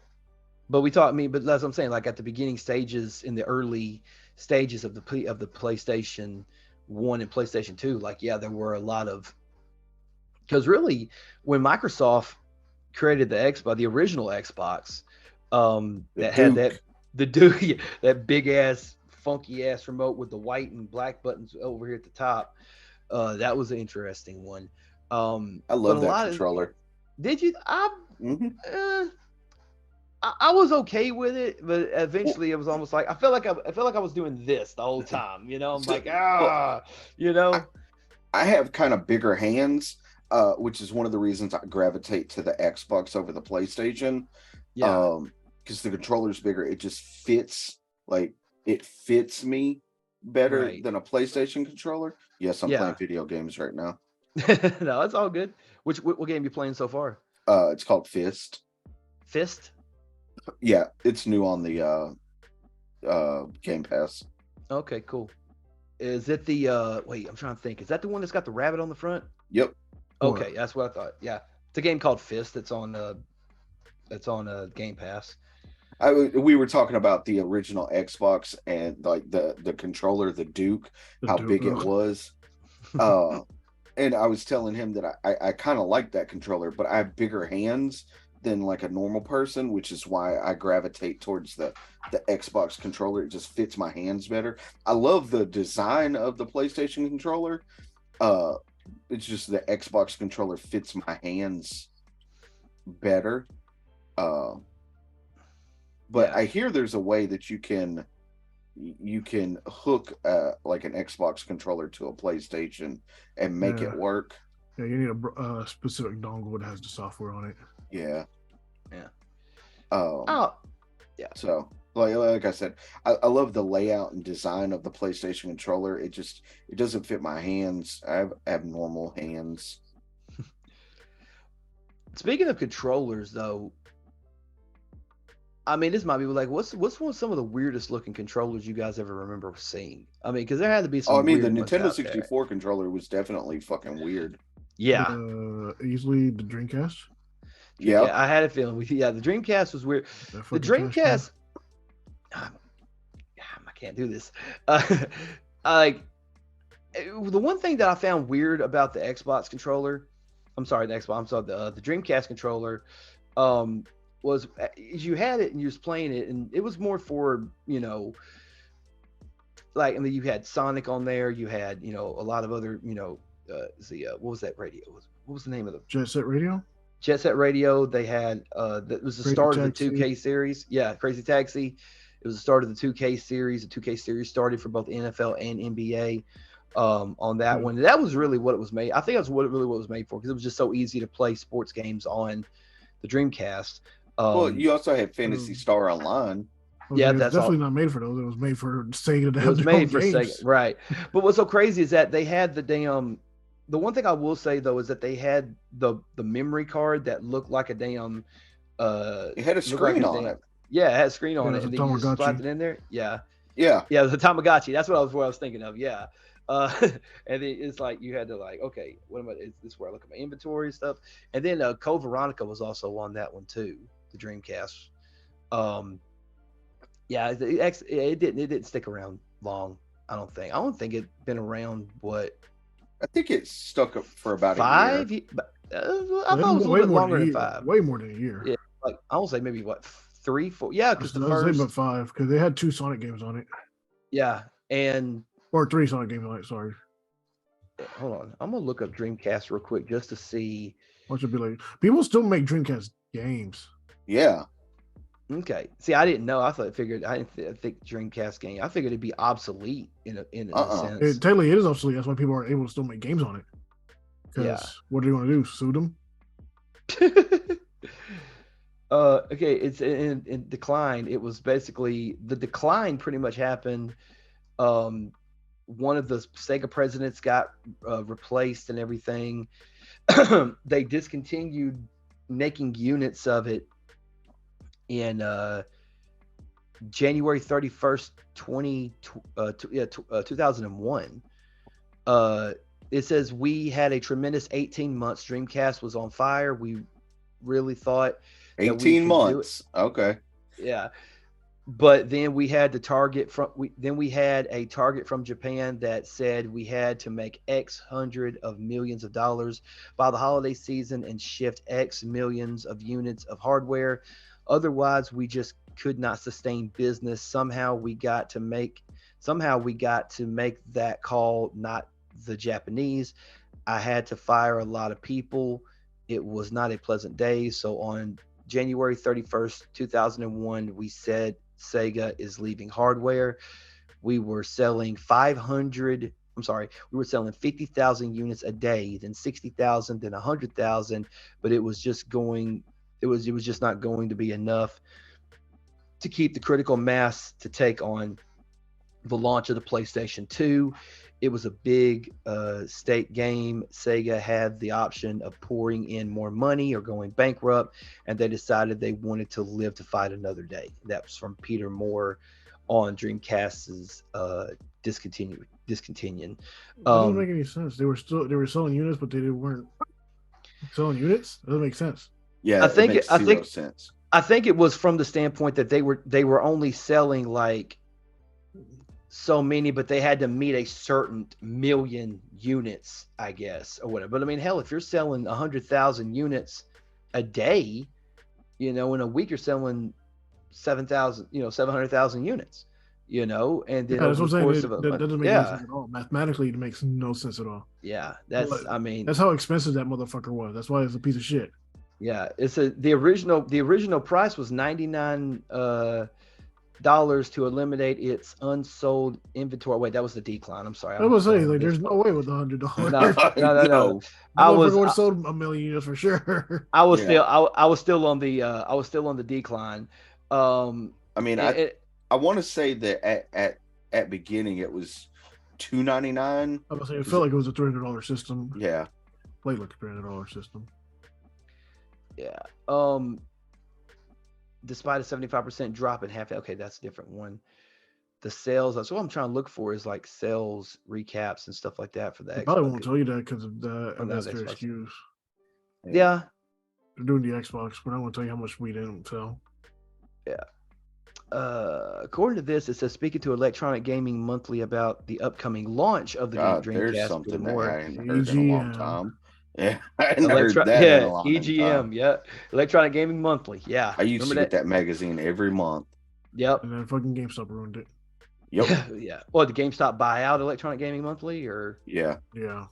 but we thought. I mean, but that's what I'm saying. Like, at the beginning stages, in the early stages of the PlayStation 1 and PlayStation 2, like, yeah, there were a lot of, because really, when Microsoft created the original Xbox, that had Duke. the Duke, that big ass funky ass remote with the white and black buttons over here at the top. That was an interesting one. I But love a that lot controller. did you? Hmm. I was okay with it, but eventually it was almost like I felt like I was doing this the whole time. I'm So, like, well, you know. I have kind of bigger hands, which is one of the reasons I gravitate to the Xbox over the PlayStation. Yeah, Because the controller's bigger, it just fits, like, it fits me better right. than a PlayStation controller. Yes, I'm playing Yeah. video games right now. No, it's all good. What game you playing so far? It's called Fist. Fist? Yeah, it's new on the Game Pass. Okay, cool. Is it the wait, I'm trying to think. Is that the one that's got the rabbit on the front? Yep. Okay, that's what I thought. Yeah. It's a game called Fist. It's on Game Pass. We were talking about the original Xbox and like the controller, the Duke, The how Duke, big it ugh. was. And I was telling him that I kind of like that controller, but I have bigger hands than like a normal person, which is why I gravitate towards the Xbox controller. It just fits my hands better. I love the design of the PlayStation controller. Uh, it's just the Xbox controller fits my hands better. Uh, but Yeah. I hear there's a way that you can hook like an Xbox controller to a PlayStation and make Yeah. it work. Yeah, you need a specific dongle that has the software on it. Yeah. Yeah. Um, Oh, yeah. so like I said, I love the layout and design of the PlayStation controller. It doesn't fit my hands. I have abnormal hands. Speaking of controllers, though, I mean, this might be like, what's some of the weirdest looking controllers you guys ever remember seeing? I mean, because there had to be some Oh, I mean, the weird ones Nintendo out there. 64 controller was definitely fucking weird. Yeah. Easily the Dreamcast. Yeah. I had a feeling. The Dreamcast was weird. That The fucking Dreamcast, I can't do this. Like, the one thing that I found weird about the Xbox controller, I'm sorry, the Dreamcast controller, was you had it and you was playing it, and it was more for, like, I mean, you had Sonic on there, you had, a lot of other, what was that radio? What was the name of the Jet Set Radio? Jet Set Radio? They had that was the Crazy start of the Taxi. 2K series. Yeah, Crazy Taxi. It was the start of the 2K series. The 2K series started for both NFL and NBA. On that one, that was really what it was made. I think that's what it was made for, because it was just so easy to play sports games on the Dreamcast. Well, you also had Phantasy Star Online. Yeah, it's that's definitely all. not made for those. It was made for Sega to It have was their made own for games. Sega, right? But what's so crazy is that they had the damn. The one thing I will say, though, is that they had the memory card that looked like a damn It had a looked like screen a on damn, it. yeah, it had a screen on Yeah, it, it's and a then you just slapped Tamagotchi. it in there. Yeah, Yeah. yeah, it was a Tamagotchi. That's what I was thinking of. Yeah, and then it's like you had to like, okay, what am I? Is this where I look at my inventory and stuff? And then Code Veronica was also on that one too, the Dreamcast. Um, yeah, it didn't stick around long. I don't think it been around what I think it stuck up for about a year. 5. I Well, thought it was a way little bit more than longer a than year. 5. Way more than a year. Yeah, like I will say maybe what 3, 4. Yeah, I because was the saying first, about 5 because they had 2 Sonic games on it, yeah, and or 3 Sonic games on it. Sorry, hold on, I'm gonna look up Dreamcast real quick just to see. or should be like people still make Dreamcast games. Yeah. Okay, see, I didn't know. I figured I didn't think Dreamcast game. I figured it'd be obsolete in a sense. Technically, it is obsolete. That's why people are able to still make games on it. Because Yeah. what are they going to do? Sue them? Okay, it's in decline. It was basically the decline pretty much happened. One of the Sega presidents got replaced and everything. They discontinued making units of it in January 31st, 2001. It says we had a tremendous 18 months. Dreamcast was on fire. We really thought 18 months. Okay. Yeah. But then we had the target from we had a target from Japan that said we had to make X hundred of millions of dollars by the holiday season and shift X millions of units of hardware. Otherwise, we just could not sustain business. Somehow we got to make that call, not the Japanese. I had to fire a lot of people. It was not a pleasant day. So on January 31st, 2001, we said Sega is leaving hardware. We were selling 50,000 units a day, then 60,000, then 100,000, but it was just not going to be enough to keep the critical mass to take on the launch of the PlayStation 2. It was a big state game. Sega had the option of pouring in more money or going bankrupt, and they decided they wanted to live to fight another day. That was from Peter Moore on Dreamcast's discontinuing. That doesn't make any sense. They were selling units, but they weren't selling units. That doesn't make sense. Yeah, it makes zero sense. I think it was from the standpoint that they were only selling like so many, but they had to meet a certain million units, I guess, or whatever. But I mean, hell, if you're selling 100,000 units a day, in a week you're selling 700,000 units, and then that's what I'm saying. That doesn't make any sense at all. Mathematically, it makes no sense at all. Yeah, that's how expensive that motherfucker was. That's why it's a piece of shit. Yeah, the original price was $99 to eliminate its unsold inventory. Wait, that was the decline. I'm sorry. I was saying, like, there's no way with $100. No. I would have sold a million units for sure. I was still on the decline. I mean, I want to say that at beginning it was $299. I was saying it felt like it was a $300 system. Yeah, played like a $300 system. Yeah. Despite a 75% drop in half. Okay, that's a different one. The sales. That's what I'm trying to look for is like sales recaps and stuff like that for the Xbox. Probably won't tell you that because of that's their excuse. Yeah. They're doing the Xbox, but I won't tell you how much we didn't sell. Yeah. According to this, it says speaking to Electronic Gaming Monthly about the upcoming launch of the new Dreamcast. There's something that I hadn't heard EGM. in a long time. Yeah, I hadn't heard that in a long EGM, time. yeah. Electronic Gaming Monthly, yeah. I used to get that magazine every month. Yep. And then fucking GameStop ruined it. Yep. Yeah. Well, did GameStop buy out Electronic Gaming Monthly, or? Yeah.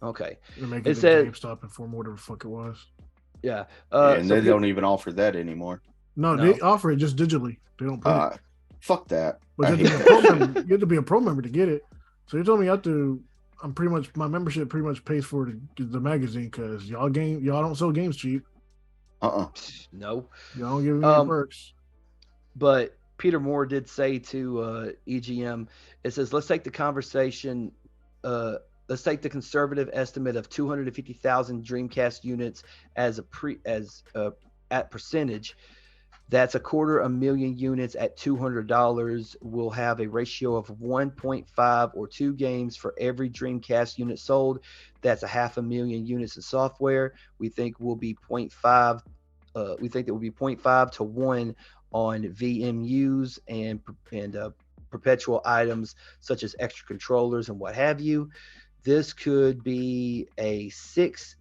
Okay. They're making GameStop inform whatever the fuck it was. Yeah. And they don't even offer that anymore. No, they offer it just digitally. They don't print it. Fuck that. But you have to be a pro member to get it. So you told me my membership pretty much pays for the magazine because y'all don't sell games cheap. No. Y'all don't give me any perks. But Peter Moore did say to EGM, it says, let's take the conversation. Let's take the conservative estimate of 250,000 Dreamcast units at percentage. That's 250,000 units at $200. We'll have a ratio of 1.5 or 2 games for every Dreamcast unit sold. That's 500,000 units of software. We think will be 0.5. We think that will be 0.5 to 1 on VMUs and perpetual items such as extra controllers and what have you. This could be a $60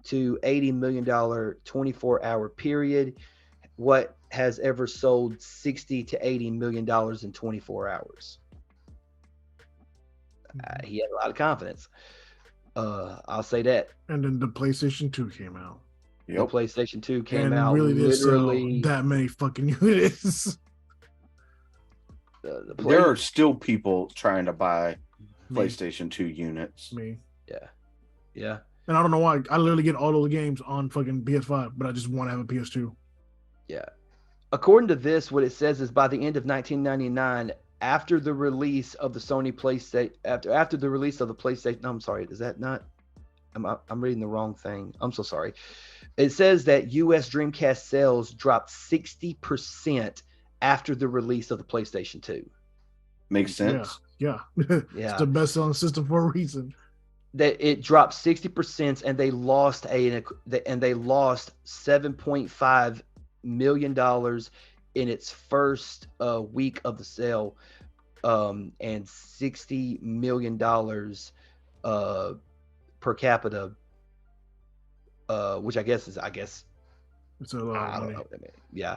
to $80 million 24-hour period. What has ever sold $60 to $80 million in 24 hours? He had a lot of confidence. I'll say that. And then the PlayStation 2 came out. Yep. The PlayStation 2 came and out. Really did literally sell that many fucking units. There are still people trying to buy PlayStation 2 units. Me. Yeah. And I don't know why. I literally get all those games on fucking PS5, but I just want to have a PS2. Yeah. According to this, what it says is by the end of 1999, after the release of the Sony PlayStation, after the release of the PlayStation, no, I'm sorry, is that not? I'm reading the wrong thing. I'm so sorry. It says that U.S. Dreamcast sales dropped 60% after the release of the PlayStation 2. Makes sense. Yeah. It's the best-selling system for a reason. That it dropped 60%, and they lost $7.5 million in its first week of the sale, and $60 million per capita, which I guess it's a lot. I don't know. Yeah,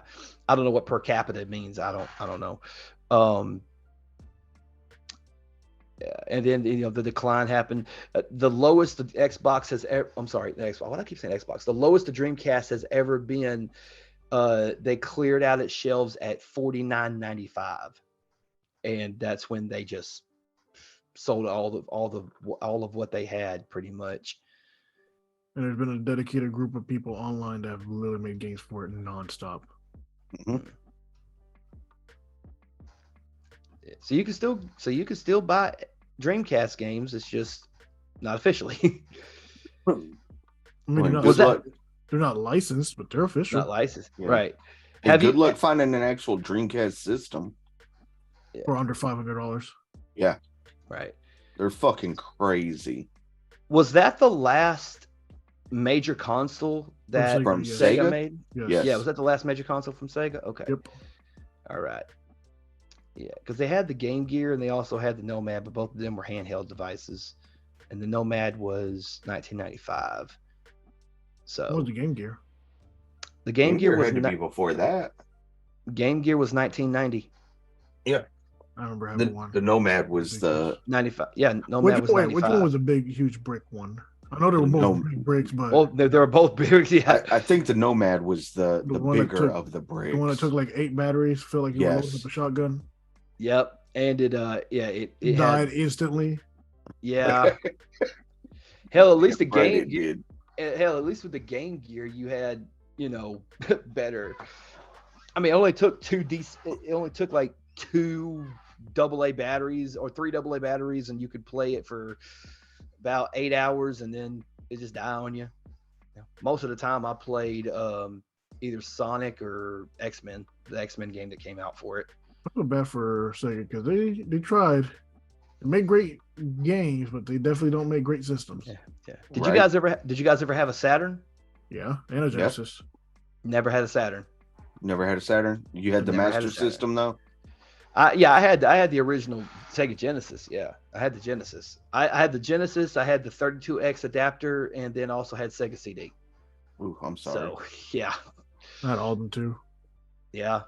I don't know what per capita means. I don't know. And then the decline happened. The lowest the Xbox has ever. I'm sorry, the Xbox. Why do I keep saying Xbox? The lowest the Dreamcast has ever been. They cleared out its shelves at $49.95, and that's when they just sold all of what they had, pretty much. And there's been a dedicated group of people online that have literally made games for it nonstop. Mm-hmm. So you can still buy Dreamcast games. It's just not officially. I mean, they're not licensed, but they're official. Not licensed, yeah. Right? And good luck finding an actual Dreamcast system for under $500. Yeah, right. They're fucking crazy. Was that the last major console that from Sega Sega made? Yes. Yeah, was that the last major console from Sega? Okay. Yep. All right. Yeah, because they had the Game Gear and they also had the Nomad, but both of them were handheld devices. And the Nomad was 1995. So what was the Game Gear? The Game Gear was had to be before that. Game Gear was 1990. Yeah. I remember having one. The Nomad was the 95. Yeah, Nomad was 95. Which one was a big, huge brick one? I know they were both big bricks, but they were both big. Yeah, I think the Nomad was the bigger of the bricks. The one that took like 8 batteries, felt like you were loading up a shotgun. Yep, and it died instantly. Yeah. Hell, at least the Game Gear. Hell, at least with the Game Gear, you had better. I mean, it only took like 2 AA batteries or 3 AA batteries, and you could play it for about 8 hours, and then it just die on you. Most of the time, I played either Sonic or X-Men, the X-Men game that came out for it. I feel bad for Sega because they tried. They make great games, but they definitely don't make great systems. Yeah. Did you guys ever have a Saturn? Yeah, and a Genesis. Never had a Saturn. Never had a Saturn. You had the Master System though. I had the original Sega Genesis. Yeah, I had the Genesis. I had the Genesis. I had the 32X adapter, and then also had Sega CD. Ooh, I'm sorry. So yeah, I had all of them too. Yeah.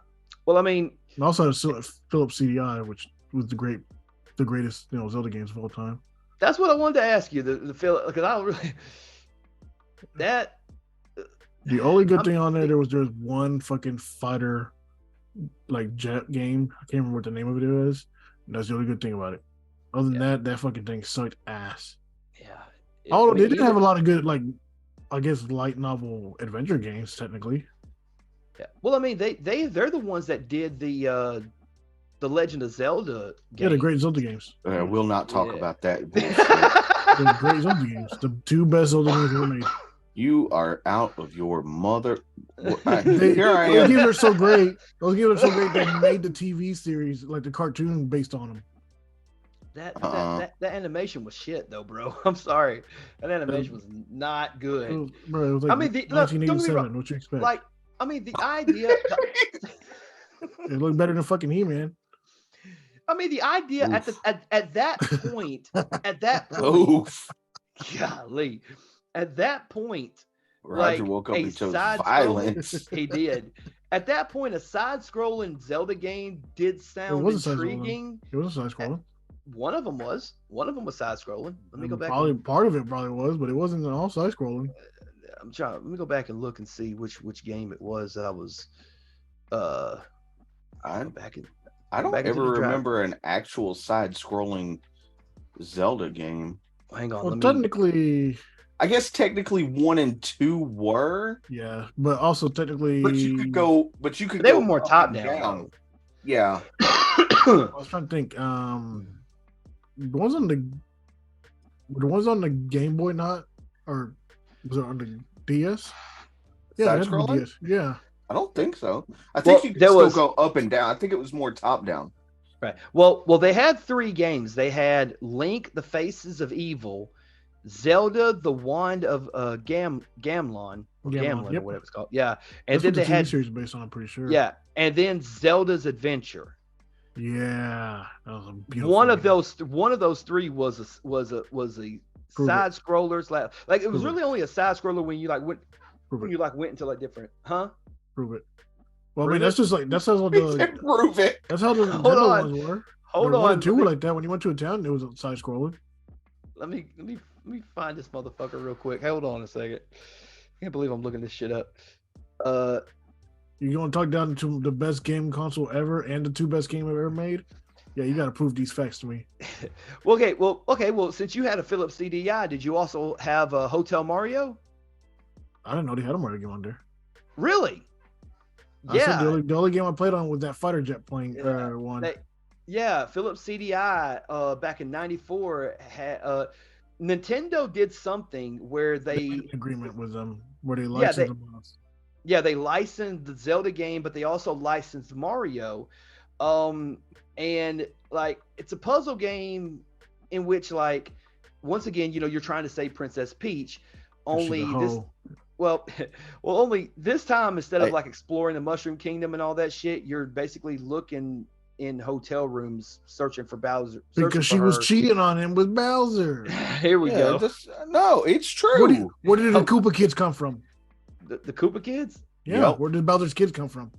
Well, I mean, I also had a Philips CDI, which was the greatest Zelda games of all time. That's what I wanted to ask you. The Philips, because I don't really that. The only good thing on there was one fucking fighter like jet game. I can't remember what the name of it is. That's the only good thing about it. Other than that fucking thing sucked ass. Yeah. Although they did have a lot of good, like, I guess, light novel adventure games technically. Yeah. Well, I mean, they're the ones that did the Legend of Zelda game. Yeah, the great Zelda games. We'll not talk about that. The great Zelda games. The 2 best Zelda games ever made. You are out of your mother. They, Here I those am. games are so great. Those games are so great. They made the TV series, like the cartoon, based on them. That animation was shit though, bro. I'm sorry. That animation was not good. Bro, it was I like mean, look, don't get me 1987. wrong. What you expect? Like, I mean, the idea. It looked better than fucking He-Man. I mean, the idea Oof. at that point, Oof. golly, at that point, Roger like woke up a and chose side-scrolling, violence. he did. At that point, a side-scrolling Zelda game did sound intriguing. It was a side scrolling. One of them was side-scrolling. Let me go back. Probably part of it probably was, but it wasn't all side scrolling. I'm trying. Let me go back and look and see which game it was that I was. I Back in. I don't back into ever the drive. remember an actual side-scrolling Zelda game. Hang on. Well, let me. technically, I guess technically 1 and 2 were, yeah, but also technically, but you could go. But you could. They go were more up top and down. Yeah. I was trying to think. The ones on the Game Boy, not, or was it on the DS? Yeah, that's the Side-scrolling? DS. Yeah, I don't think so. I think Well, you could there still was- go up and down. I think it was more top down. Right. Well, they had 3 games. They had Link: The Faces of Evil, Zelda: The Wand of Gamlon, or Gamlin, yep. or whatever it's called. Yeah, and that's then what the they TV had series is based on. I'm pretty sure. yeah, and then Zelda's Adventure. Yeah, that was a beautiful. One of game. those 3 was a Prove it. side scrollers. Like it was Prove it. really only a side scroller when you like went Prove when it. you like went into like different, huh? Prove it. Well, I Prove mean, it? that's just like that's how He said, the prove it. that's how the Hold Nintendo on. ones were. Hold 1 on. and 2 were like that. When you went to a town, it was a side scroller. Let me find this motherfucker real quick. Hold on a second. I can't believe I'm looking this shit up. You going to talk down to the best game console ever and the 2 best game I've ever made? Yeah, you got to prove these facts to me. Okay. Well, since you had a Philips CDI, did you also have a Hotel Mario? I didn't know they had a Mario game on there. Really? I said the only game I played on was that fighter jet plane one. Philips CDI back in '94 had Nintendo did something where they had an agreement with them where they licensed them. They licensed the Zelda game, but they also licensed Mario. And like it's a puzzle game in which, like, once again, you're trying to save Princess Peach. Only this time, instead of like exploring the Mushroom Kingdom and all that shit, you're basically looking in hotel rooms searching for Bowser. Because she was cheating on him with Bowser. Here we go. No, it's true. Where did the Koopa kids come from? The Koopa kids? Yeah, Yep. where did Bowser's kids come from?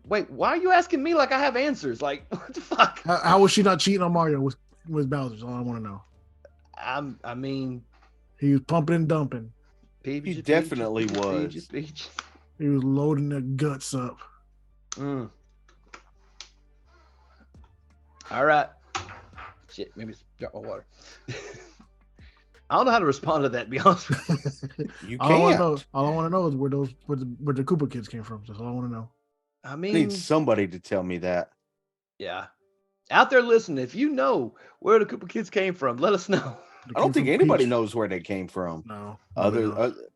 Wait, why are you asking me like I have answers? Like, what the fuck? How was she not cheating on Mario with Bowser? That's all I want to know. I mean, he was pumping and dumping. He definitely was. He was loading the guts up. All right. Shit, maybe drop my water. I don't know how to respond to that, to be honest with you. You all can't. I want to know is where the Koopa kids came from. That's all I want to know. I I mean, need somebody to tell me that. yeah. Out there listening, if you know where the Koopa kids came from, let us know. They I don't came think from anybody Peach. knows where they came from. No. Other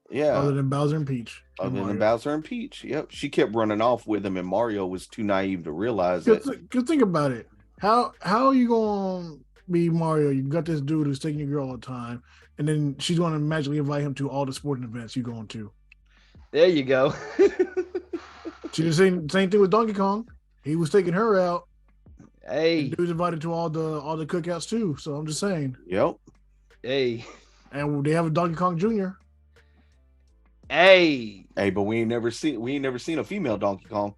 than Bowser and Peach. Other than Bowser and Peach. Yep. She kept running off with him, and Mario was too naive to realize it. Because think about it. How are you going to be Mario? You got this dude who's taking your girl all the time, and then she's going to magically invite him to all the sporting events you're going to. There you go. She did the same thing with Donkey Kong. He was taking her out. Hey. Dude's invited to all the cookouts too. So I'm just saying. Yep. Hey. And they have a Donkey Kong Jr. Hey. Hey, but we ain't never seen a female Donkey Kong.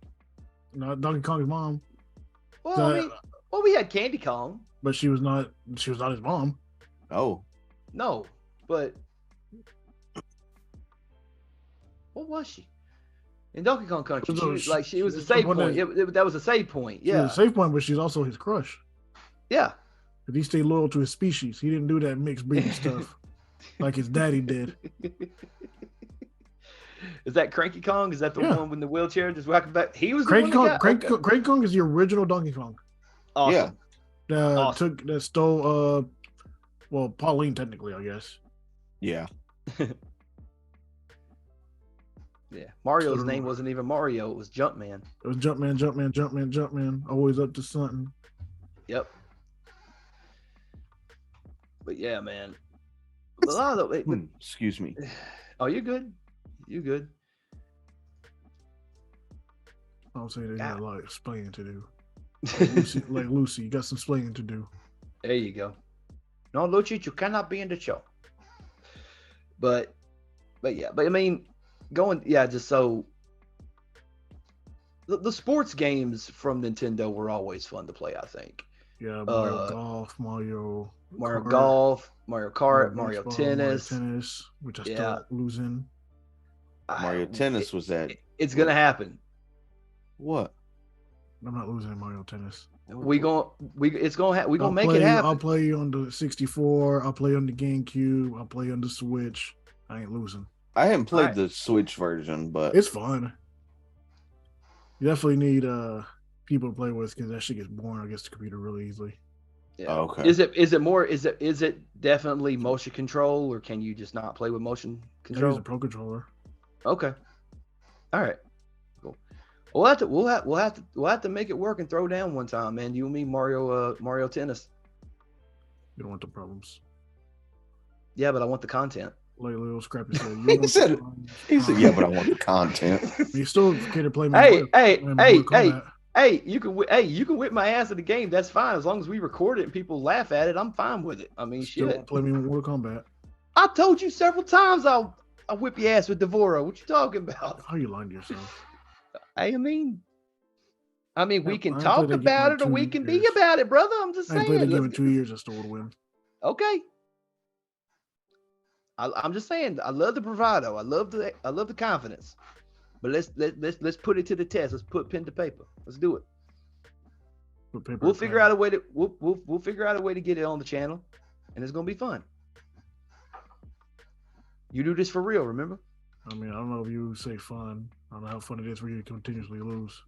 Not Donkey Kong's mom. Well, we had Candy Kong. But she was not his mom. Oh. No, but what was she? In Donkey Kong Country, she was a save point. That was a save point. Yeah, she was a save point, but she's also his crush. Yeah, but he stayed loyal to his species. He didn't do that mixed breeding stuff like his daddy did. Is that Cranky Kong? Is that the one with the wheelchair just walking back? He was Cranky the one Kong. Cranky Kong is the original Donkey Kong. Awesome. Yeah. That stole Pauline technically, I guess. Yeah. Yeah, Mario's name wasn't even Mario; it was Jumpman. It was Jumpman, always up to something. Yep. But yeah, man. A lot of excuse me. Oh, you're good. You good? I'll say they got a lot of explaining to do. Like Lucy, you got some explaining to do. There you go. No, Lucy, you cannot be in the show. But I mean, just so the sports games from Nintendo were always fun to play, I think. Yeah, Mario Golf, Mario Kart, Mario Tennis, which I still losing. Mario Tennis was that. It's gonna happen. What? I'm not losing Mario Tennis. We're gonna make it happen. I'll play on the 64. I'll play on the GameCube. I'll play on the Switch. I ain't losing. I haven't played the Switch version, but it's fun. You definitely need people to play with because that shit gets boring against the computer really easily. Yeah. Oh, okay. Is it definitely motion control, or can you just not play with motion control? I use a Pro Controller. Okay. All right. Cool. We'll have to make it work and throw down one time, man. You and me, Mario Tennis. You don't want the problems. Yeah, but I want the content. Like little Scrappy said. He said, yeah, but I want the content. You still can't play me. Hey, you can whip my ass in the game. That's fine as long as we record it and people laugh at it. I'm fine with it. I mean, still shit. Play me in Mortal Kombat. I told you several times I'll whip your ass with Devora. What you talking about? How you lying to yourself? I mean, we can talk about it or we can be about it, brother. I'm just saying. I played the game in 2 years. I still would win. Okay. I'm just saying. I love the bravado. I love the confidence. But let's put it to the test. Let's put pen to paper. Let's do it. We'll figure out a way to we'll figure out a way to get it on the channel, and it's gonna be fun. You do this for real, remember? I mean, I don't know if you say fun. I don't know how fun it is for you to continuously lose.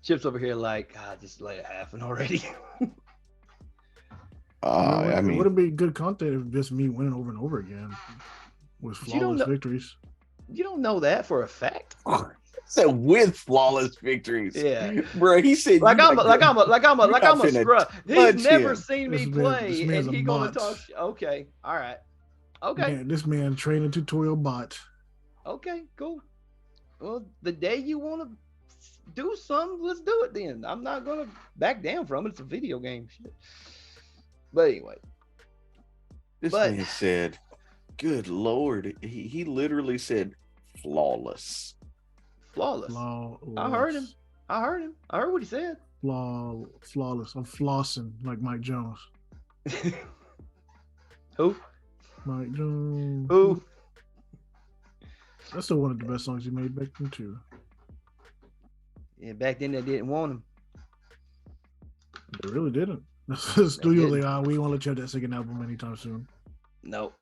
Chip's over here like, just let it happen already. I mean, it wouldn't be good content if just me winning over and over again with flawless victories. You don't know that for a fact. Said with flawless victories. Yeah, bro. He said like I'm a scrub. He's never seen me play, and he gonna talk. Okay, all right, okay. Man, this man training tutorial bot. Okay, cool. Well, the day you want to do something, let's do it then. I'm not gonna back down from it. It's a video game, shit. But anyway, this man said, "Good Lord," he literally said, "Flawless." Flawless. I heard him. I heard what he said. Flawless. I'm flossing like Mike Jones. Who? Mike Jones. Who? That's still one of the best songs he made back then too. Yeah, back then they didn't want him. They really didn't. Studio, we won't let you have that second album anytime soon. Nope.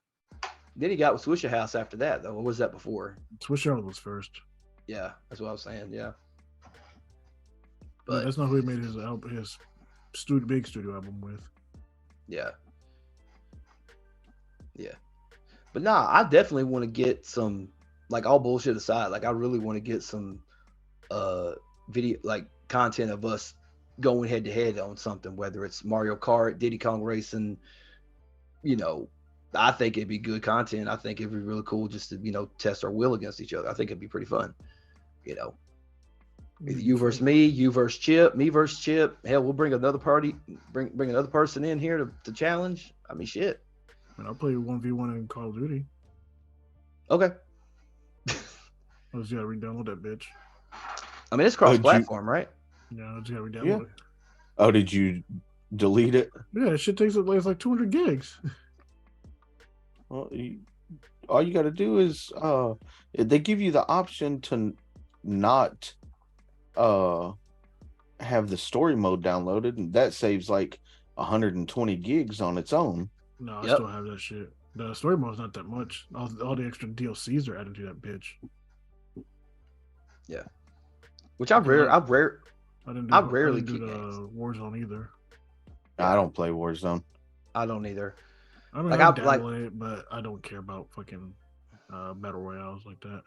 Then he got with Swisher House after that, though. What was that before? Swisher House was first. Yeah, that's what I was saying. Yeah. But that's not who he made his big studio album with. Yeah. Yeah. But nah, I definitely want to get some, like, all bullshit aside, like I really want to get some video, like content of us going head to head on something, whether it's Mario Kart, Diddy Kong Racing. I think it'd be good content. I think it'd be really cool just to, test our will against each other. I think it'd be pretty fun. Either you versus me, you versus Chip, me versus Chip. Hell, we'll bring another party, bring another person in here to challenge. I mean, shit. And I'll play 1v1 in Call of Duty. Okay. I just gotta re-download that bitch. I mean, it's cross-platform, right? Yeah, I just gotta re-download it. Oh, did you delete it? Yeah, that shit takes it's like 200 gigs. Well, all you got to do is they give you the option to not have the story mode downloaded, and that saves like 120 gigs on its own. No, I still have that shit. The story mode's not that much. All the extra DLCs are added to that bitch. Yeah, which I rarely do the Warzone either. I don't play Warzone. I don't either. I mean, Like I I like dabble in it, but I don't care about fucking battle royales like that.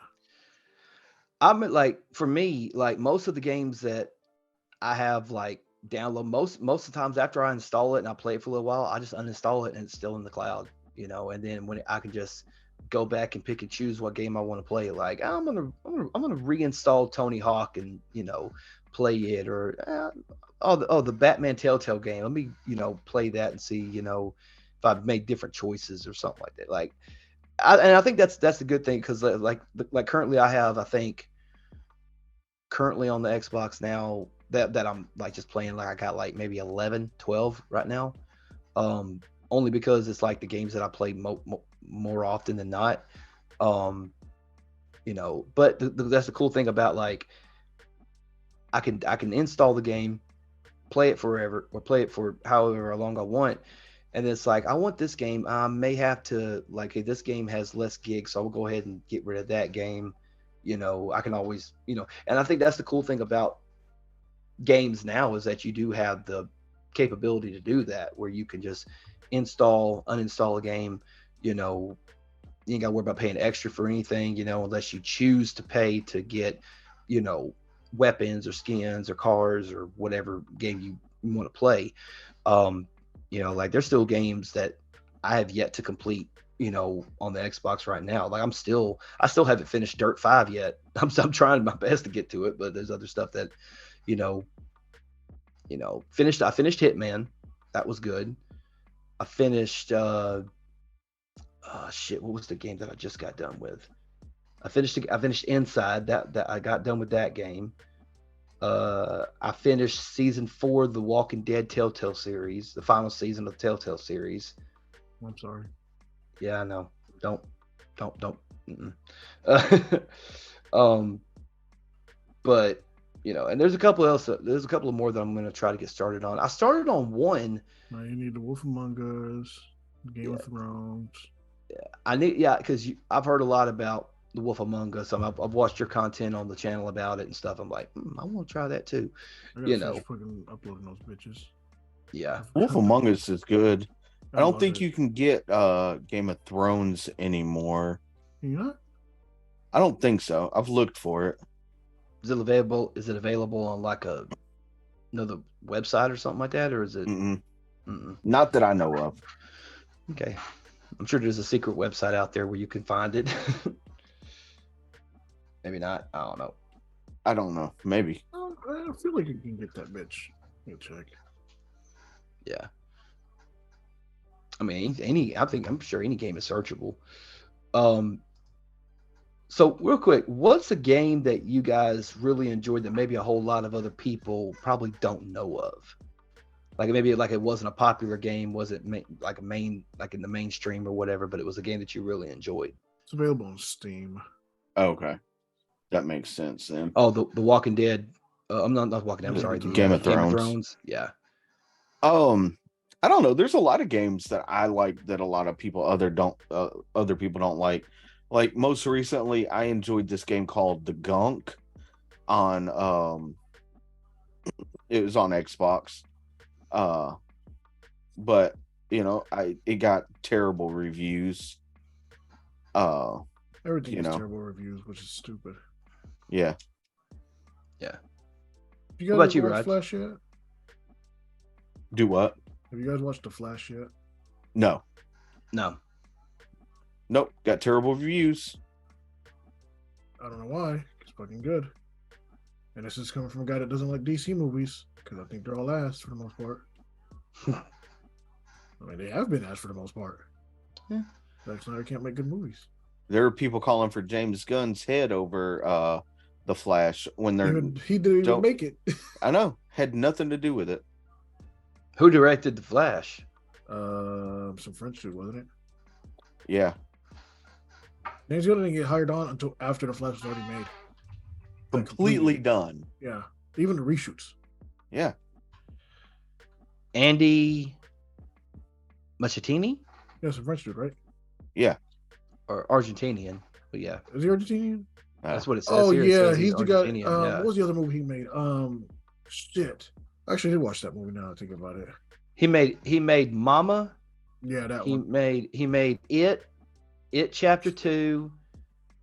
I'm like for me, like most of the games that I have like download most of the times after I install it and I play it for a little while, I just uninstall it and it's still in the cloud, and then when I can just go back and pick and choose what game I want to play. Like I'm gonna reinstall Tony Hawk and play it or the Batman Telltale game. Let me play that and see if I've made different choices or something like that. Like and I think that's the good thing because like currently I think currently on the Xbox now that I'm like just playing like I got like maybe 11, 12 right now. Only because it's like the games that I play more often than not. But that's the cool thing about like I can install the game, play it forever or play it for however long I want. And it's like I want this game. I may have to like, hey, this game has less gigs, so I'll go ahead and get rid of that game. I can always, and I think that's the cool thing about games now is that you do have the capability to do that where you can just uninstall a game. You ain't got to worry about paying extra for anything, unless you choose to pay to get, weapons or skins or cars or whatever game you want to play. Like there's still games that I have yet to complete, on the Xbox right now. Like I still haven't finished Dirt 5 yet. I'm trying my best to get to it, but there's other stuff that, you know, I finished Hitman. That was good. I finished what was the game that I just got done with? I finished Inside. That I got done with that game. I finished season 4 of the Walking Dead Telltale series, the final season of the Telltale series. I'm sorry. Yeah, I know. Don't. But and there's a couple of more that I'm going to try to get started on. I started on one. Now you need The Wolf Among Us, Game of Thrones. Yeah, because I've heard a lot about The Wolf Among Us. I've watched your content on the channel about it and stuff. I'm like, I want to try that too. I gotta finish fucking uploading those bitches. Yeah. Wolf Among Us is good. I don't think it. you can get Game of Thrones anymore. Can you not? I don't think so. I've looked for it. Is it available? Is it available on like another website or something like that, or is it? Not that I know of. Okay, I'm sure there's a secret website out there where you can find it. Maybe not. I don't know. I don't know. Maybe. I feel like you can get that bitch. Let me check. Yeah. I mean, I'm sure any game is searchable. So real quick, what's a game that you guys really enjoyed that maybe a whole lot of other people probably don't know of? Like maybe like it wasn't a popular game, wasn't like in the mainstream or whatever, but it was a game that you really enjoyed. It's available on Steam. Okay, that makes sense then. Oh, the Walking Dead. I'm not Walking Dead. I'm sorry, the Game of Thrones. Yeah. I don't know. There's a lot of games that I like that a lot of people other people don't like. Like most recently, I enjoyed this game called The Gunk on it was on Xbox. But it got terrible reviews. Everything is terrible reviews, which is stupid. Yeah. Yeah. You guys watch Flash yet? Do what? Have you guys watched The Flash yet? No. Nope. Got terrible reviews. I don't know why. It's fucking good. And this is coming from a guy that doesn't like DC movies, because I think they're all ass for the most part. I mean, they have been ass for the most part. Yeah. Zack Snyder can't make good movies. There are people calling for James Gunn's head over The Flash when he didn't even make it. I know. Had nothing to do with it. Who directed The Flash? Some French dude, wasn't it? Yeah. James Gunn didn't get hired on until after The Flash was already made. Completely done. Yeah. Even the reshoots. Yeah. Andy Muschietti? Yeah, some French dude, right? Yeah. Or Argentinian. But yeah. Is he Argentinian? That's what it says. Oh, here. yeah. He's the guy. What was the other movie he made? Shit. Actually, I did watch that movie now I think about it. He made Mama, Yeah, that He one. made It Chapter 2,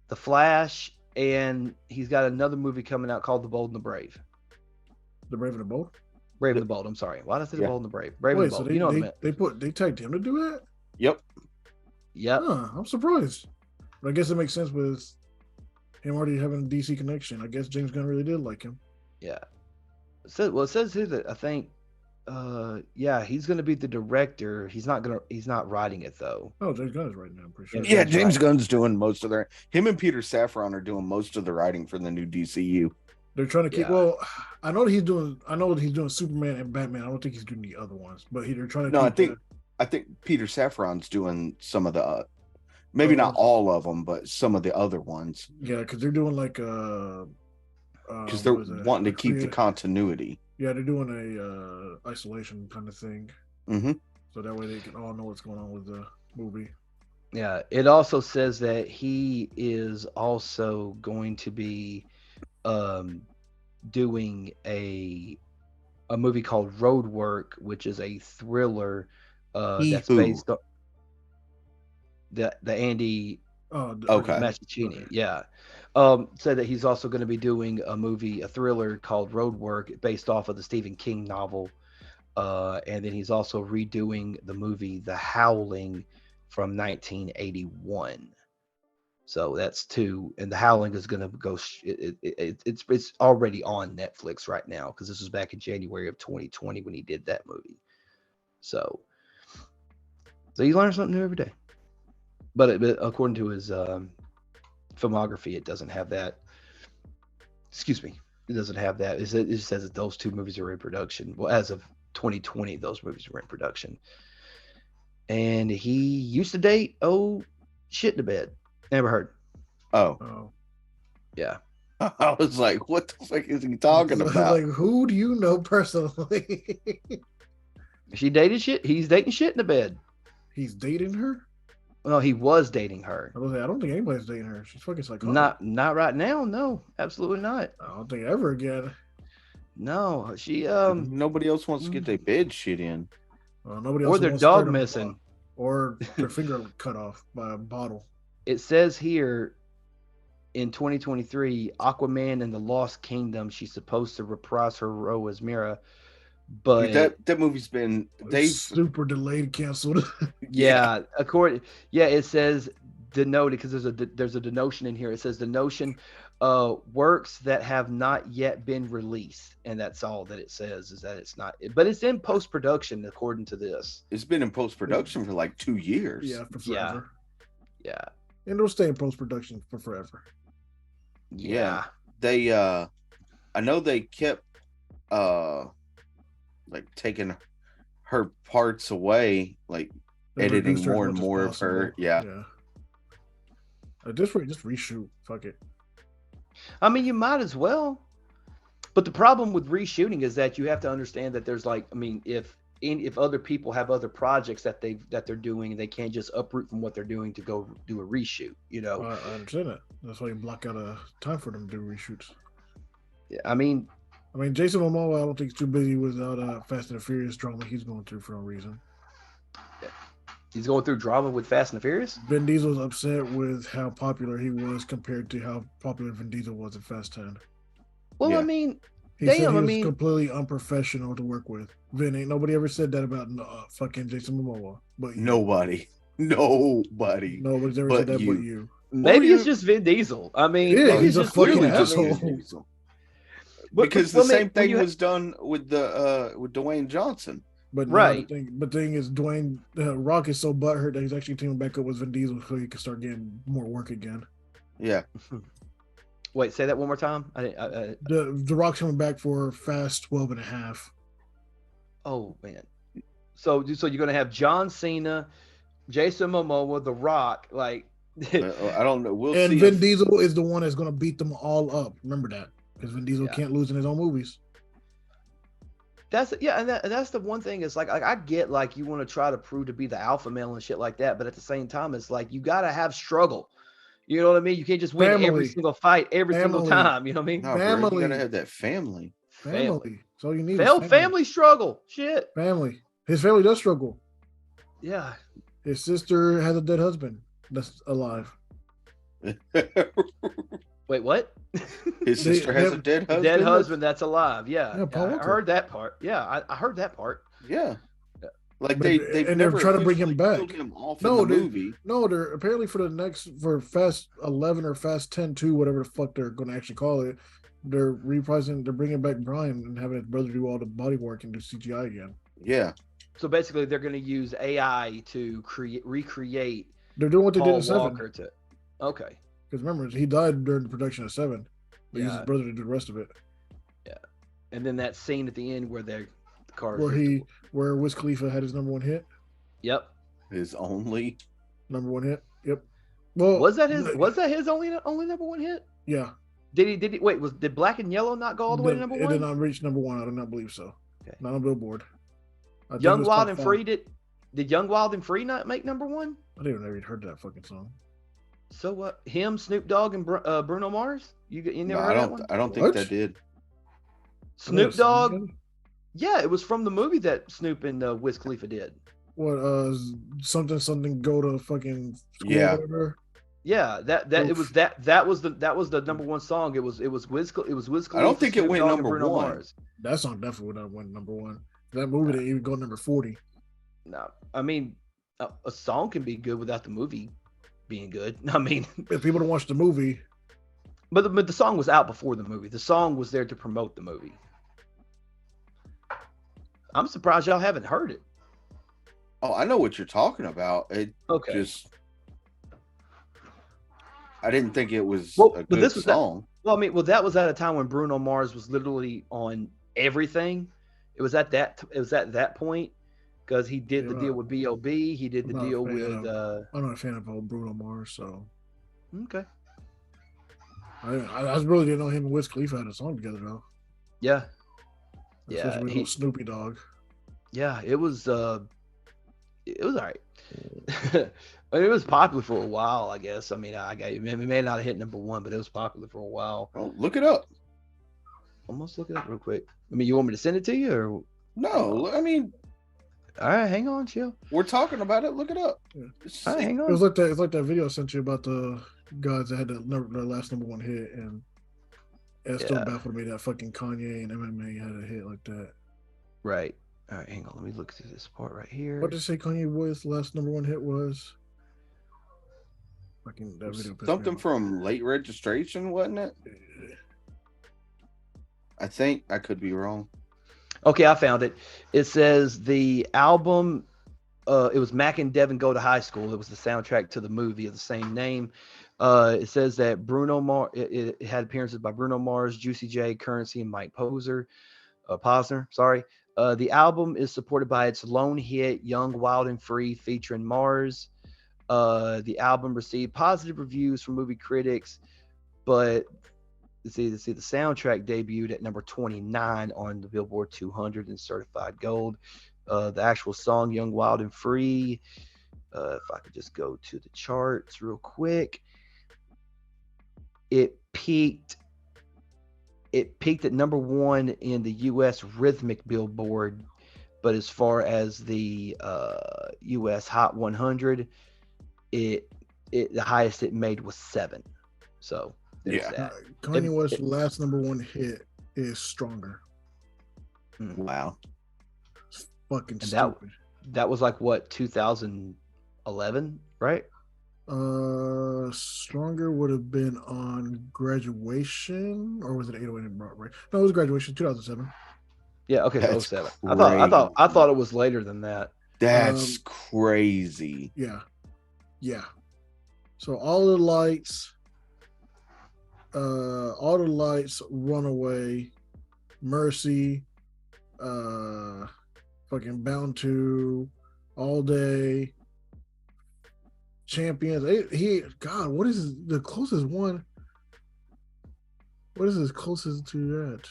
The Flash, and he's got another movie coming out called The Bold and the Brave. The Brave and the Bold. Brave and the Bold. I'm sorry. Why did I say The Yeah. Bold and the Brave? Brave and Wait, the so Bold. You know what I meant. they tagged him to do that? Yep. Yep. Huh, I'm surprised. But I guess it makes sense with him already having a DC connection. I guess James Gunn really did like him. Yeah. It says here that I think he's gonna be the director. He's not writing it though. Oh, James Gunn is right now. I'm pretty sure. Yeah, That's James right. Gunn's doing most of their. Him and Peter Safran are doing most of the writing for the new DCU. They're trying to keep. Yeah. Well, I know that he's doing Superman and Batman. I don't think he's doing the other ones, but they're trying to. No, keep I think Peter Safran's doing some of the. Maybe not all of them, but some of the other ones. Yeah, because they're doing like because they're wanting to keep the continuity. Yeah, they're doing a isolation kind of thing. Mm-hmm. So that way they can all know what's going on with the movie. Yeah. It also says that he is also going to be doing a movie called Roadwork, which is a thriller that's based on the Andy Masticini. Okay. Yeah. Said that he's also going to be doing a thriller called Roadwork based off of the Stephen King novel. And then he's also redoing the movie The Howling from 1981. So that's two, and The Howling is going to go. It's already on Netflix right now because this was back in January of 2020 when he did that movie. So you learn something new every day. But according to his filmography, it doesn't have that. Excuse me, it doesn't have that. It just says that those two movies are in production. Well, as of 2020, those movies were in production. And he used to date shit in the bed. Never heard. Oh. Yeah. I was like, what the fuck is he talking about? Like, who do you know personally? She dated shit. He's dating shit in the bed. He's dating her? Well, he was dating her. I don't think anybody's dating her. She's fucking psychotic. Not right now. No, absolutely not. I don't think ever again. No, she nobody else wants to get their bed shit in. Nobody else. Or their dog missing. Or their finger cut off by a bottle. It says here in 2023, Aquaman and the Lost Kingdom, she's supposed to reprise her role as Mira. But that movie's been super delayed, canceled. Yeah, it says denoted because there's a denotion in here. It says denotion works that have not yet been released, and that's all that it says is that it's not. But it's in post production according to this. It's been in post production for like 2 years. Yeah, for forever. Yeah. And it'll stay in post production for forever. Yeah. They I know they kept like taking her parts away, like editing more and more of her. Yeah. Just reshoot. Fuck it. I mean, you might as well. But the problem with reshooting is that you have to understand that there's if other people have other projects that they're doing, they can't just uproot from what they're doing to go do a reshoot. You know. I understand that. That's why you block out a time for them to do reshoots. Yeah, I mean, Jason Momoa, I don't think he's too busy without Fast and the Furious drama he's going through for no reason. He's going through drama with Fast and the Furious? Vin Diesel's upset with how popular he was compared to how popular Vin Diesel was in Fast 10. Well, yeah. He said he was completely unprofessional to work with. Vin, ain't nobody ever said that about fucking Jason Momoa. But Nobody's ever said that but you. Maybe it's just Vin Diesel. He's a fucking asshole. Because the same thing was done with Dwayne Johnson. But right. The thing is, Dwayne Rock is so butthurt that he's actually teaming back up with Vin Diesel so he can start getting more work again. Yeah. Wait, say that one more time. The Rock's coming back for Fast 12 and a half. Oh man. So you're gonna have John Cena, Jason Momoa, The Rock, like. I don't know. We'll and see. Vin Diesel is the one that's gonna beat them all up. Remember that, because Vin Diesel can't lose in his own movies. And that's the one thing. It's like I get like you want to try to prove to be the alpha male and shit like that, but at the same time, it's like you gotta have struggle. You know what I mean? You can't just win every single fight every single time. You know what I mean? No, family. Bro, you gotta have that family. Family. So you need family struggle. Shit. Family. His family does struggle. Yeah. His sister has a dead husband that's alive. Wait, what? His sister They has a have dead husband. Dead husband that's alive. Yeah. Yeah, Paul I Walker. heard that part. Yeah, I heard that part. Yeah. Like But they've and they're never trying to bring officially him back. killed him off No, in the movie. No, they're apparently for Fast 11 or Fast 10 2, whatever the fuck they're going to actually call it. They're bringing back Brian and having his brother do all the body work and do CGI again. Yeah. So basically, they're going to use AI to recreate. They're doing what they Paul did in 7. Walker to. Okay. Because remember, he died during the production of 7. They used Yeah. his brother to do the rest of it. Yeah. And then that scene at the end where the car. Where Wiz Khalifa had his number 1 hit. Yep. His only Number 1 hit. Yep. Well, was that his only number 1 hit? Yeah. Did he wait? Did Black and Yellow not go all the way to number 1? It did not reach number 1. I do not believe so. Okay. Not on Billboard. Young, Wild, and Free did Young, Wild, and Free not make number 1? I didn't even heard that fucking song. So what? Him, Snoop Dogg, and Bruno Mars? You never heard that one? I don't think that did. Snoop Dogg. Yeah, it was from the movie that Snoop and Wiz Khalifa did. What something go to fucking school Yeah. or whatever? Yeah, that was the number 1 song. It was Wiz Khalifa. I don't think it Snoop went Dogg, number and Bruno 1. Mars. That song definitely would not win number 1. That movie didn't even go number 40. No, I mean, a song can be good without the movie being good. I mean, If people don't watch the movie, but the song was out before the movie. The song was there to promote the movie. I'm surprised y'all haven't heard it. Oh, I know what you're talking about. Okay. I didn't think it was Well, a but good this was song. that was at a time when Bruno Mars was literally on everything. It was at that point because he did the deal with B.O.B. He did the deal with. I'm not a fan of old Bruno Mars, so Okay. I really didn't know him and Wiz Khalifa had a song together though. Yeah. Especially with Snoopy Dogg. Yeah, it was all right. I mean, it was popular for a while, I guess. I mean, it may not have hit number 1, but it was popular for a while. Oh, look it up. Almost look it up real quick. I mean, you want me to send it to you, or? No, I mean, All right, hang on, chill. we're talking about it. Look it up. Yeah. All right, hang on. It was like that. It's like that video I sent you about the guys that had their last number 1 hit, and it still baffled me that fucking Kanye and MMA had a hit like that. Right. All right, hang on. Let me look through this part right here. What did you say Kanye West's last number 1 hit was? Fucking that video. Something from Late Registration, wasn't it? I think I could be wrong. Okay, I found it. It says the album. It was Mac and Devin Go to High School. It was the soundtrack to the movie of the same name. It says that Bruno Mars. It had appearances by Bruno Mars, Juicy J, Currency, and Mike Posner. Sorry. The album is supported by its lone hit "Young, Wild, and Free" featuring Mars. The album received positive reviews from movie critics, but the soundtrack debuted at number 29 on the Billboard 200 and certified gold. The actual song "Young, Wild, and Free," if I could just go to the charts real quick, it peaked at number 1 in the U.S. Rhythmic Billboard, but as far as the U.S. Hot 100, the highest it made was 7. So there's that. Kanye West's last number 1 hit is "Stronger." Wow. It's fucking And stupid. That was like what, 2011, right? "Stronger" would have been on Graduation, or was it 808 and Broadway? No, it was Graduation, 2007. Yeah, okay, so That's 07. crazy. I thought it was later than that. That's crazy. Yeah. So all the lights, Runaway, Mercy, fucking Bound to, All Day, Champions. God, what is the closest one? What is his closest to that?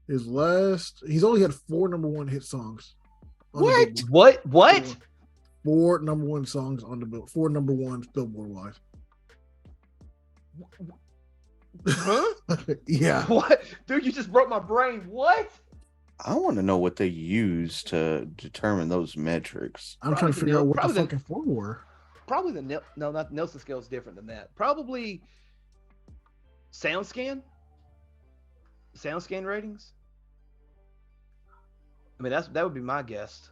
His last, he's only had 4 number 1 hit songs. What? 4 number 1 songs on the bill. 4 number 1s Billboard wise. Huh? Yeah. What? Dude, you just broke my brain. What? I want to know what they use to determine those metrics. I'm trying to figure out what the fucking four were. Probably not Nielsen scale is different than that. Probably SoundScan ratings. I mean, that would be my guess.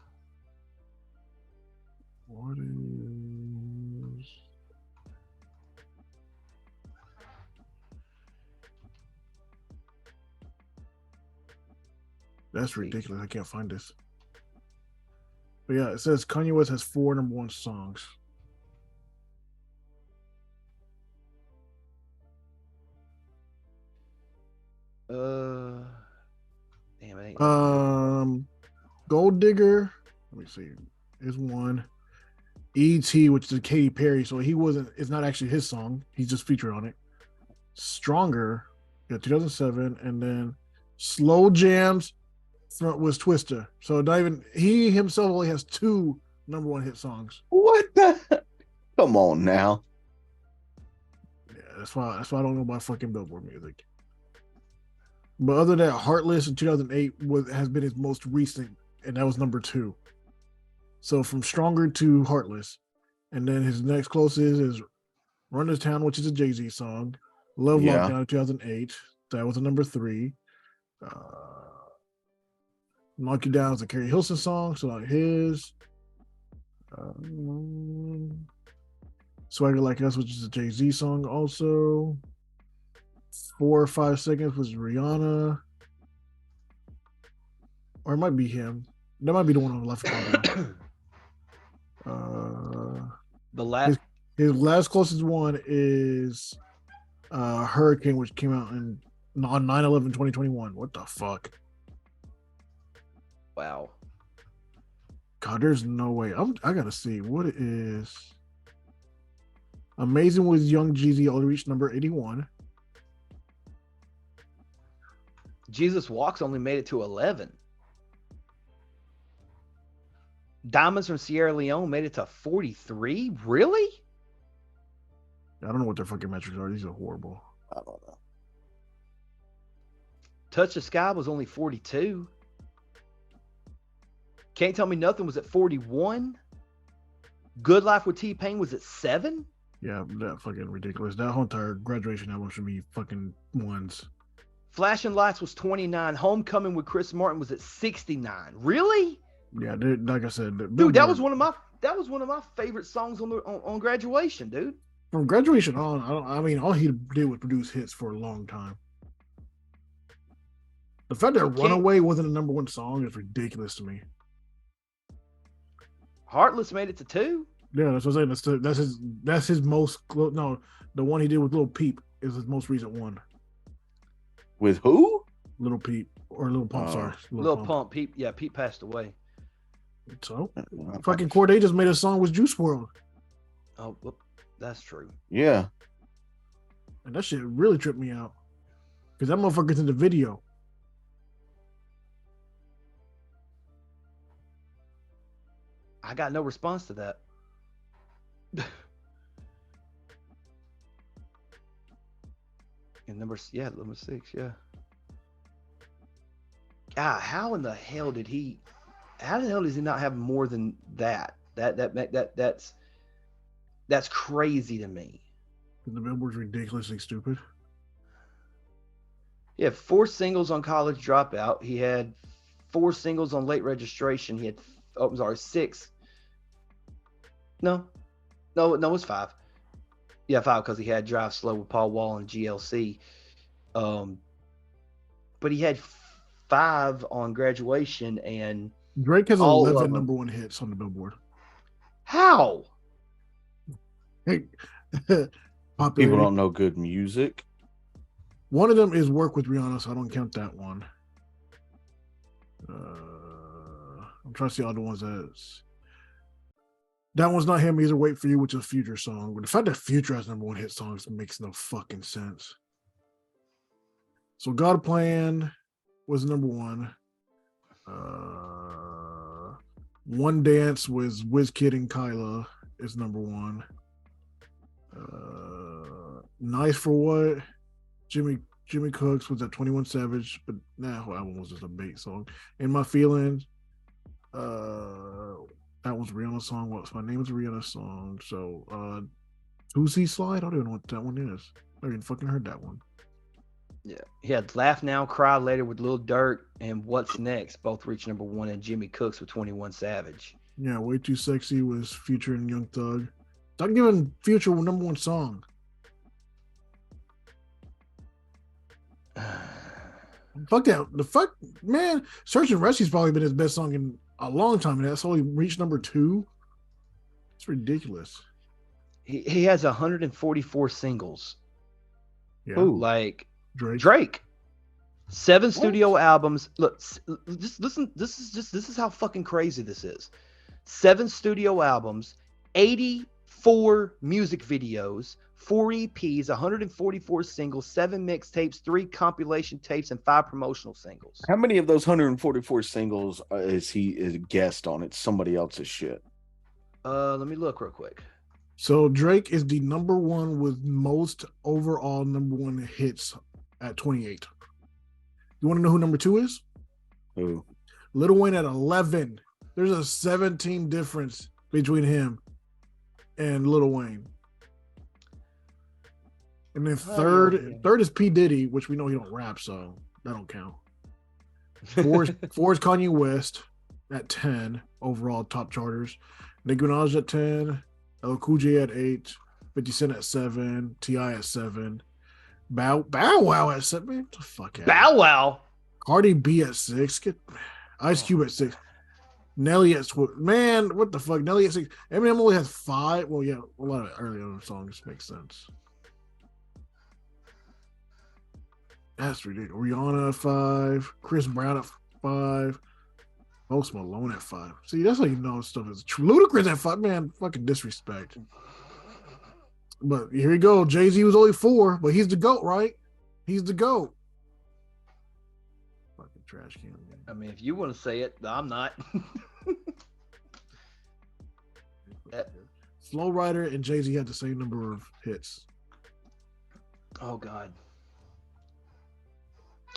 What is? That's ridiculous. I can't find this. But yeah, it says Kanye West has 4 number 1 songs. Damn it. Gold Digger. Let me see. Is one. E.T., which is Katy Perry, so it's not actually his song. He's just featured on it. Stronger, 2007, and then Slow Jams was Twister. So not even he himself only has 2 number 1 hit songs. What the? Come on now. Yeah, that's why I don't know about fucking Billboard music. But other than that, Heartless in 2008 has been his most recent, and that was number 2. So from Stronger to Heartless, and then his next closest is Run This Town, which is a Jay-Z song. Love Lockdown 2008, that was a number 3. Knock You Down is a Carrie Hilson song, so not his. Swagger Like Us, which is a Jay-Z song also. 4 or 5 Seconds was Rihanna. Or it might be him. That might be the one on the left. His last closest one is Hurricane, which came out on 9/11/2021. What the fuck? Wow. God, there's no way. I gotta see what it is. Amazing was Young Jeezy, only reached number 81. Jesus Walks only made it to 11. Diamonds from Sierra Leone made it to 43. Really? I don't know what their fucking metrics are. These are horrible. I don't know. Touch the Sky was only 42. Can't Tell Me Nothing was at 41. Good Life with T-Pain was at 7. Yeah, that fucking ridiculous. That whole entire Graduation album should be fucking ones. Flashing Lights was 29. Homecoming with Chris Martin was at 69. Really? Yeah, like I said, dude, that was one of my favorite songs on Graduation, dude. From Graduation on, all he did was produce hits for a long time. The fact that Runaway wasn't a number 1 song is ridiculous to me. Heartless made it to 2. Yeah, that's what I'm saying. That's his most no. The one he did with Lil Peep is his most recent one. With who? Lil Peep or Lil Pump? Sorry, Lil Pump. Peep. Yeah, Peep passed away. So, fucking Cordae just made a song with Juice WRLD. Oh, that's true. Yeah. And that shit really tripped me out. Because that motherfucker's in the video. I got no response to that. And number 6, yeah. God, how in the hell does he not have more than that? That's crazy to me. The Billboard's ridiculously stupid. He had 4 singles on College Dropout. He had 4 singles on Late Registration. He had 6. No, it's 5. Yeah, 5 because he had Drive Slow with Paul Wall and GLC. But he had 5 on Graduation, and Drake has 11 number 1 hits on the Billboard. How? Hey, people don't know good music. One of them is Work with Rihanna, so I don't count that one. I'm trying to see all the ones that one's not him either. Wait for You, which is a Future song. But the fact that Future has number 1 hit songs makes no fucking sense. So God Plan was number 1. One Dance was Wizkid and Kyla is number 1. Nice for What? Jimmy Jimmy Cooks was at 21 Savage, but that whole album was just a bait song. In My Feelings, that was Rihanna's song. What's My Name is Rihanna's song. So 2C Slide, I don't even know what that one is. I haven't fucking heard that one. Yeah, he had Laugh Now, Cry Later with Lil Durk and What's Next, both reached number one, and Jimmy Cooks with 21 Savage. Yeah, Way Too Sexy was Future and Young Thug. Stop giving Future number one song. Fuck that. The fuck, man. Search and Rescue's probably been his best song in a long time, and that's only reached number 2. It's ridiculous. He has 144 singles. Yeah. Ooh, like Drake. 7 studio albums. Look, just listen. This is how fucking crazy this is. 7 studio albums, 84 music videos, 4 EPs, 144 singles, 7 mixtapes, 3 compilation tapes, and 5 promotional singles. How many of those 144 singles is a guest on? It's somebody else's shit. Let me look real quick. So Drake is the number one with most overall number one hits at 28. You want to know who number 2 is? Who? Lil Wayne at 11. There's a 17 difference between him and Lil Wayne. And then third is P. Diddy, which we know he don't rap, so that don't count. Four is Kanye West at 10 overall top charters. Nicki Minaj at 10. LL Cool J at 8. 50 Cent at 7. T.I. at 7. Bow Wow at 7. Man, what the fuck out. Bow Wow. Cardi B at 6. Ice Cube at 6. Nelly at 12. Man, what the fuck? Nelly at 6. Eminem only has 5. Well, yeah, a lot of early other songs makes sense. That's ridiculous. Rihanna at 5. Chris Brown at 5. Post Malone at 5. See, that's how you know stuff is true. Ludacris at 5. Man, fucking disrespect. But here you go. Jay-Z was only 4, but he's the GOAT, right? He's the GOAT. Fucking trash can. Man. I mean, if you want to say it, I'm not. Flow Rider and Jay-Z had the same number of hits. Oh God.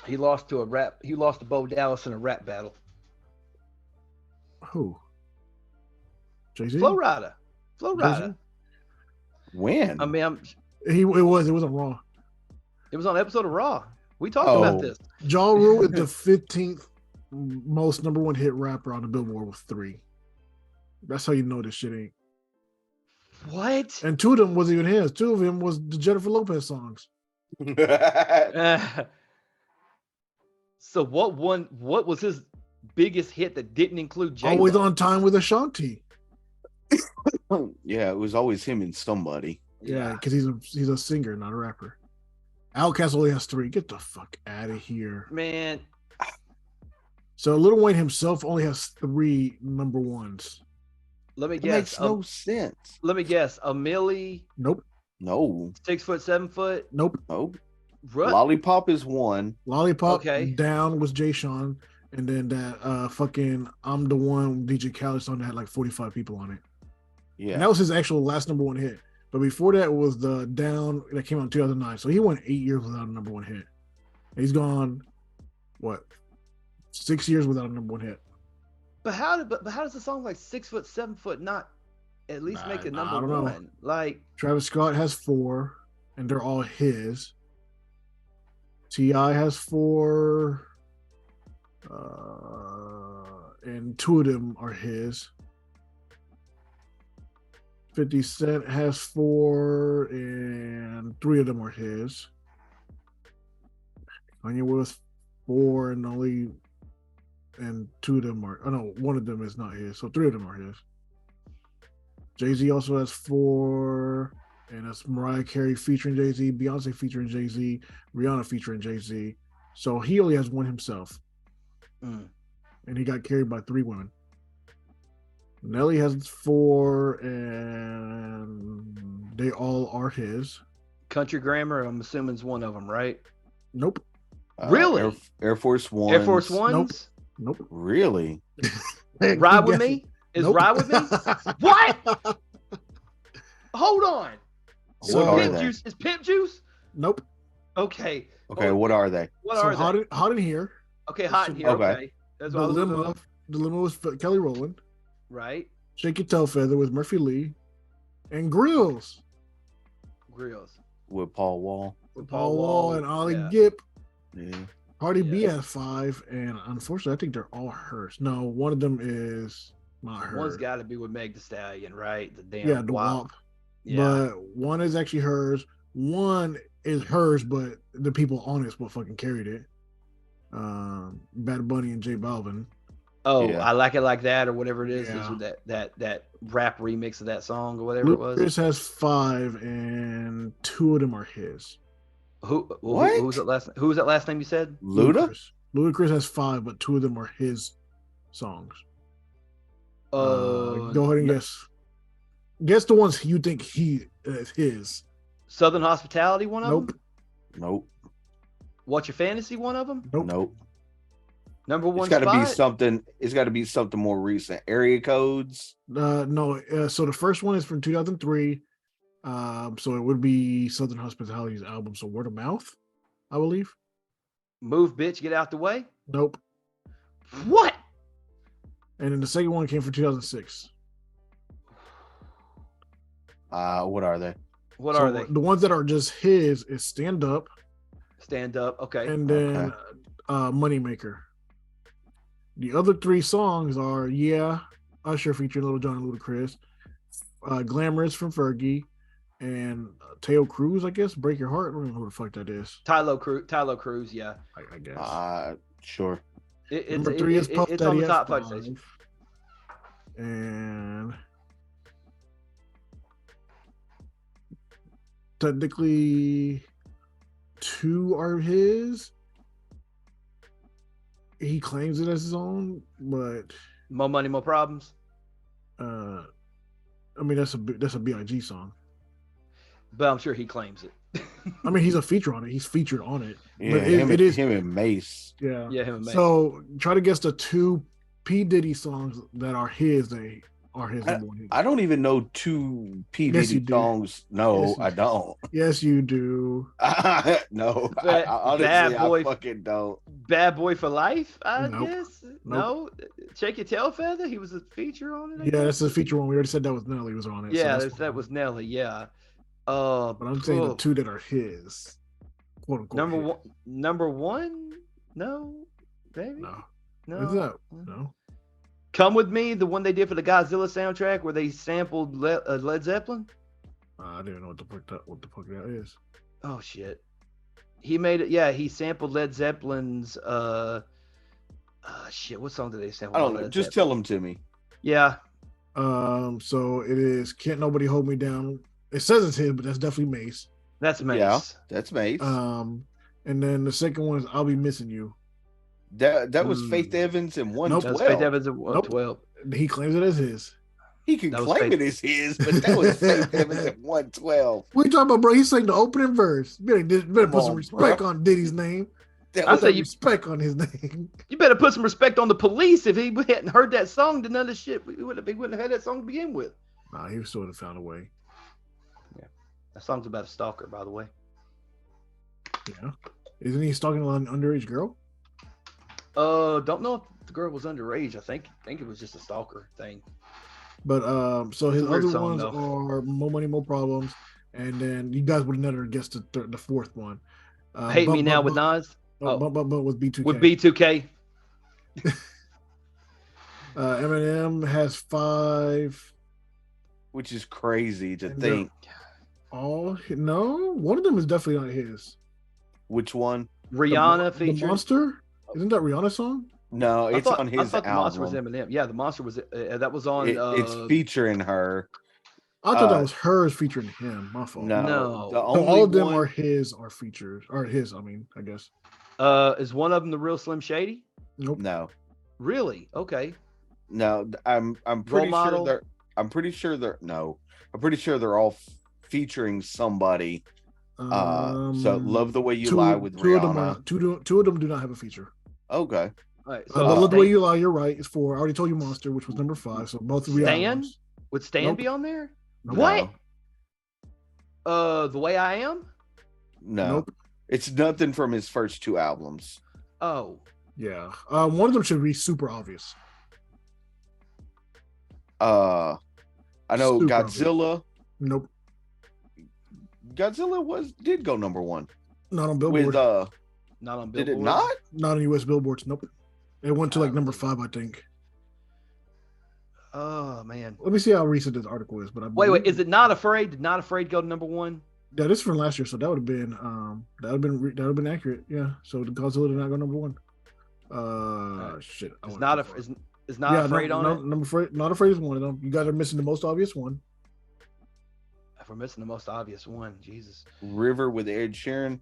He lost to Bo Dallas in a rap battle. Who? Jay-Z? Flow Rider. When? I mean, it wasn't Raw. It was on an episode of Raw. We talked about this. Ja Rule is the 15th most number one hit rapper on the Billboard with 3. That's how you know this shit ain't. What? And 2 of them wasn't even his. 2 of them was the Jennifer Lopez songs. So what was his biggest hit that didn't include J-Lo? Always on Time with Ashanti. Yeah, it was always him and somebody. Yeah, because he's a singer, not a rapper. Outkast only has 3. Get the fuck out of here, man. So Lil Wayne himself only has 3 number ones. Let me That guess. makes no sense. Let me guess. A Millie. Nope. No. 6 foot, 7 foot. Nope. Oh. What? Lollipop is 1. Lollipop. Okay. Down was Jay Sean, and then that fucking I'm the One DJ Khaled song that had like 45 people on it. Yeah. And that was his actual last number one hit. But before that was the Down that came out in 2009. So he went 8 years without a number one hit. He's gone, what, 6 years without a number one hit. But how does a song like 6 foot, 7 foot not at least make a number one? Know. Like Travis Scott has 4, and they're all his. T.I. has 4, and 2 of them are his. 50 Cent has 4, and 3 of them are his. Kanye West 4, and 2 of them are. Oh no, 1 of them is not his. So 3 of them are his. Jay-Z also has 4, and that's Mariah Carey featuring Jay-Z, Beyonce featuring Jay-Z, Rihanna featuring Jay-Z. So he only has 1 himself, and he got carried by 3 women. Nelly has 4, and they all are his. Country Grammar, I'm assuming is one of them, right? Nope. Really? Air Force One. Air Force Ones? Nope. Really? Ride With Me? Is Nope. Ride With Me? What? Hold on. What are Pimp they? Juice is Pimp Juice? Nope. Okay. Okay, what are they? What So are they? hot in here. Okay, hot in here. Okay. Okay. That's what I was Dilemma. Dilemma was Kelly Rowland. right. Shake Your Tail Feather with Murphy Lee, and Grills Grills. With Paul Wall. with Paul Wall and Ollie yeah. Gipp. Yeah. Cardi B Yeah. has 5, and unfortunately, I think they're all hers. No, one of them is not hers. One's got to be with Meg Thee Stallion, right? The damn Yeah, the WAP. WAP. Yeah. But one is actually hers. One is hers, but the people on it what fucking carried it. Bad Bunny and J Balvin. Oh, Yeah. I Like It Like That or whatever it is. Yeah. Is with that rap remix of that song or whatever it was. Chris has 5, and 2 of them are his. Who What? was that last name you said? Luda? Ludacris has 5, but 2 of them are his songs. Go ahead and guess. Guess the ones you think he is his. Southern Hospitality, one of Nope. them. Nope. What's Your Fantasy, one of them. Nope. Nope. Number one. It's got to be spot? something. It's got to be something more recent. Area codes. No. So the first one is from 2003. So it would be Southern Hospitality's album. So Word of Mouth, I believe. Move, bitch, get out the way. Nope. What? And then the second one came from 2006. What are they? What So are they? The ones that are just his is Stand Up, Stand Up. Okay. and then Moneymaker. The other 3 songs are Usher featuring Lil Jon and Ludacris, Glamorous from Fergie, and Teo Cruz, I guess, Break Your Heart. I don't know who the fuck that is. Tylo Cruz. Yeah. I guess. Sure. Number 3 is Puff it's Daddy on the top F5. 5 station. And technically 2 are his. He claims it as his own, but More Money, More Problems. I mean that's a BIG song. But I'm sure he claims it. I mean he's a feature on it. He's featured on it. Yeah, But it is him and Mace. yeah. Yeah, him and Mace. So try to guess the 2 P Diddy songs that are his. They are his number one hit. I don't even know 2 P. Yes, you Diddy do. songs. No, Yes, you I do. don't. Yes, you do. No, Bad- honestly, Bad Boy- I fucking don't. Bad Boy for Life, I Nope. guess. Nope. No. Shake Your Tail Feather. He was a feature on it. I Yeah, guess? that's a feature one. We already said that was Nelly was on it. so Yeah, that's that fine. was Nelly. Yeah. But I'm saying the oh. 2 that are his, quote unquote. Number his. one. Number one. No, baby. No. No. Is that no? Come With Me, the one they did for the Godzilla soundtrack where they sampled Led Zeppelin. I didn't know what the fuck that is. Oh shit. He made it. Yeah, he sampled Led Zeppelin's. Shit. What song did they sample? I don't by know. Led Just Zeppelin? tell them to me. Yeah. So it is Can't Nobody Hold Me Down. It says it's his, but that's definitely Mace. That's Mace. Yeah, that's Mace. And then the second one is I'll Be Missing You. That was Faith Evans and Nope. 112. That's Faith Evans at 112. He claims it as his. He can That was claim Faith- it as his, but that was Faith Evans at 112. What are you talking about, bro? He sang the opening verse. You better Come put some on, respect bro. on Diddy's name. That I was say Put you- respect on his name. You better put some respect on the Police. If he hadn't heard that song, then none of this shit, he wouldn't have had that song to begin with. Nah, he still would have found a way. That song's about a stalker, by the way. Yeah. Isn't he stalking an underage girl? Don't know if the girl was underage. I think it was just a stalker thing. But so his It's a weird other song, ones though. are More Money, More Problems, and then you guys would have never guessed the fourth one. Hate Me Now with Nas. Bump with B2K. With B2K. Eminem has 5. which is crazy to And think. No, one of them is definitely not his. Which one? Rihanna The featured. Monster? Isn't that Rihanna's song? No, it's on I his thought the Monster was album. Eminem. Yeah, the Monster was that was on. It's featuring her. I thought that was hers featuring him. My fault. No, No. the So only all of them one, are his or features or his. I mean, I guess. Is one of them the real Slim Shady? Nope. No, Really? Okay. no. I'm pretty sure model? they're. I'm pretty sure they're. No, I'm pretty sure they're all featuring somebody. So Love the Way You Lie with two of them Rihanna. two of them do not have a feature. Okay. All right. But So Love the Way Stan, You Lie, you're right. It's 4. I already told you Monster, which was number 5. So both of Stan? Rihanna. would Stan Nope. be on there? Nope. What? The Way I Am? No. Nope. It's nothing from his first 2 albums. Oh, Yeah. One of them should be super obvious. I know Super Godzilla. obvious. Nope. Godzilla did go number 1 Not on Billboard. with not on Billboard. Did it not? Not on US Billboards. Nope. It went to like number 5, I think. Oh man. Let me see how recent this article is. But wait, is it Not Afraid? Did Not Afraid go to number 1? Yeah, this is from last year, so that would have been accurate. Yeah. So the Godzilla did not go number 1. Shit. Is Not Afraid on it? Not Afraid is one of them. You guys are missing the most obvious one. If we're missing the most obvious one, Jesus. River with Ed Sheeran.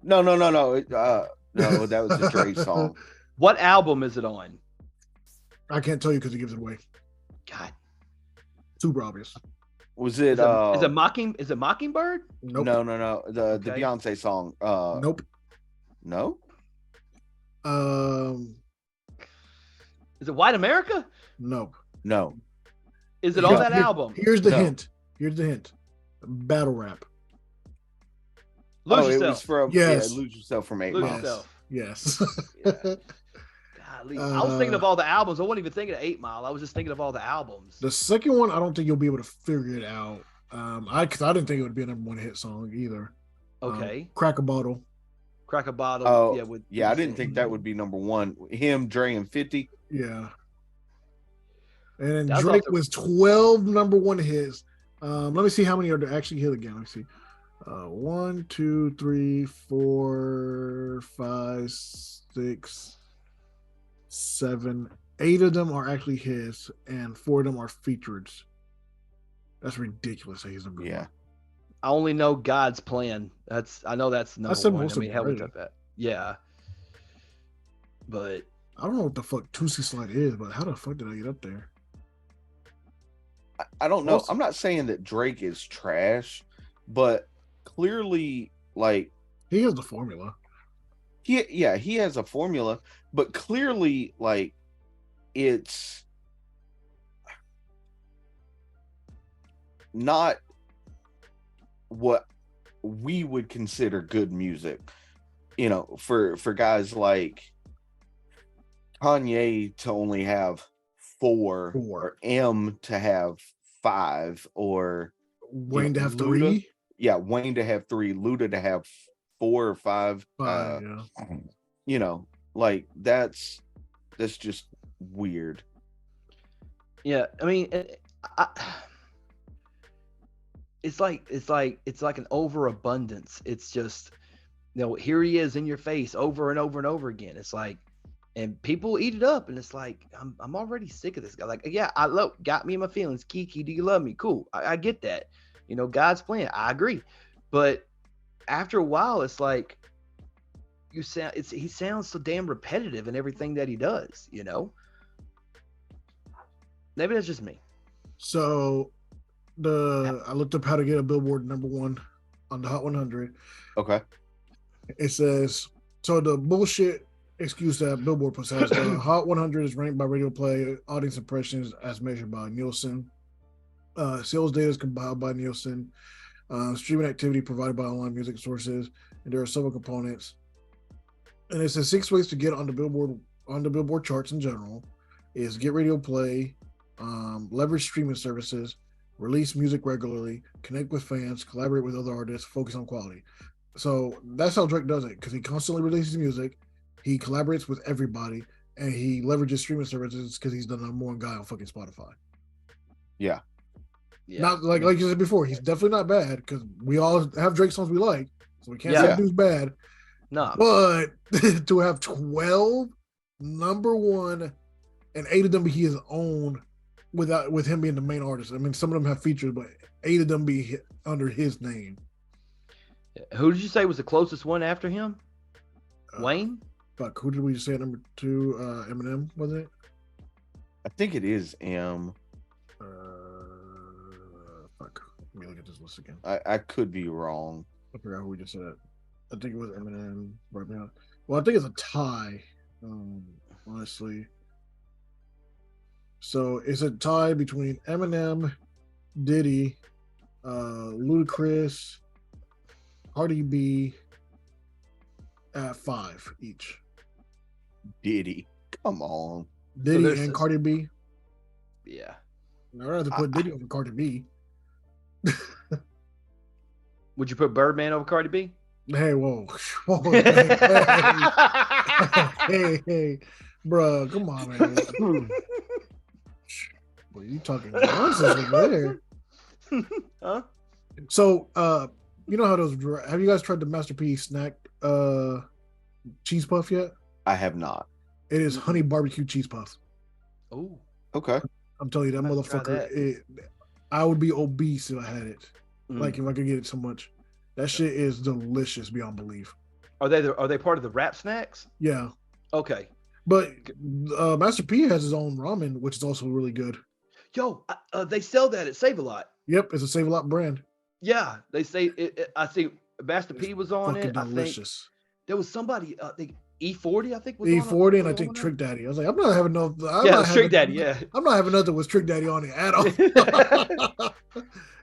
No. No, that was a Drake song. What album is it on? I can't tell you because it gives it away. God. Super obvious. Was it? Is it Mockingbird? Nope. No. The Beyonce song. Nope. No. Is it White America? Nope. No. Is it on that album? Here's the hint. Battle rap. Lose Yourself. It was from Lose Yourself from 8 Lose Mile. Yourself. Yes. Yeah. Golly. I was thinking of all the albums. I wasn't even thinking of 8 Mile. I was just thinking of all the albums. The second one, I don't think you'll be able to figure it out. Because I didn't think it would be a number 1 hit song either. Okay. Crack a Bottle. Crack a Bottle. Oh, I didn't think that would be number 1. Him, Dre, and 50. Yeah. And then Drake was 12 number 1 hits. Let me see how many are actually hit again. Let me see. 1, 2, 3, 4, 5, 6, 7. 8 of them are actually his, and 4 of them are featured. That's ridiculous. He's number 1. I only know God's Plan. I know that's number 1. I mean, hell, we took that. Yeah. But I don't know what the fuck Tootsie Slide is, but how the fuck did I get up there? I don't know. I'm not saying that Drake is trash, but clearly, like, he has the formula. He has a formula, but clearly, like, it's not what we would consider good music. You know, for guys like Kanye to only have 4, or M to have 5, or Wayne to have 3. Yeah, Wayne to have 3, Luda to have 4 or 5. You know, like that's just weird. Yeah, I mean, it's like an overabundance. It's just, here he is in your face over and over and over again. It's like, and people eat it up, and it's like, I'm already sick of this guy. Like, yeah, got me in my feelings. Kiki, do you love me? Cool, I get that. God's plan. I agree, but after a while, it's like he sounds so damn repetitive in everything that he does. Maybe that's just me. So, I looked up how to get a Billboard number 1 on the Hot 100. Okay. It says, so the bullshit excuse that Billboard puts out, the Hot 100 is ranked by radio play, audience impressions as measured by Nielsen. Sales data is compiled by Nielsen. Streaming activity provided by online music sources, and there are several components. And it says 6 ways to get on the Billboard charts in general is get radio play, leverage streaming services, release music regularly, connect with fans, collaborate with other artists, focus on quality. So that's how Drake does it, because he constantly releases music, he collaborates with everybody, and he leverages streaming services because he's the number 1 guy on fucking Spotify. Yeah. Not like you said before, he's definitely not bad, because we all have Drake songs we like, so we can't say dude's bad. No. But to have 12 number 1 and 8 of them be his own with him being the main artist. I mean, some of them have features, but 8 of them be under his name. Who did you say was the closest one after him? Wayne? Fuck, who did we say at number 2? Eminem, wasn't it? I think it is M. Fuck. Let me look at this list again. I could be wrong. I forgot who we just said. I think it was Eminem. Right now. Well, I think it's a tie. Honestly. So it's a tie between Eminem, Diddy, Ludacris, Cardi B at 5 each. Diddy, come on. Diddy and Cardi B. Yeah. I'd rather put Diddy over Cardi B. Would you put Birdman over Cardi B? Hey, whoa. Hey, bro, come on, man. Well, you talking nonsense over there. Huh? So, you know how those? Have you guys tried the Masterpiece snack cheese puff yet? I have not. It is honey barbecue cheese puffs. Oh, Okay. I'm telling you, that motherfucker. I would be obese if I had it. Like if I could get it so much. That shit is delicious beyond belief. Are they part of the Rap Snacks? Yeah. Okay. But Master P has his own ramen, which is also really good. Yo, they sell that at Save a Lot. Yep, it's a Save a Lot brand. Yeah, they say I see Master P was on it. Delicious. I think there was somebody. I think E40. I think was E40 and I think Trick Daddy. I was like, I'm not having no. Trick Daddy. Yeah, I'm not having nothing with Trick Daddy on it at all.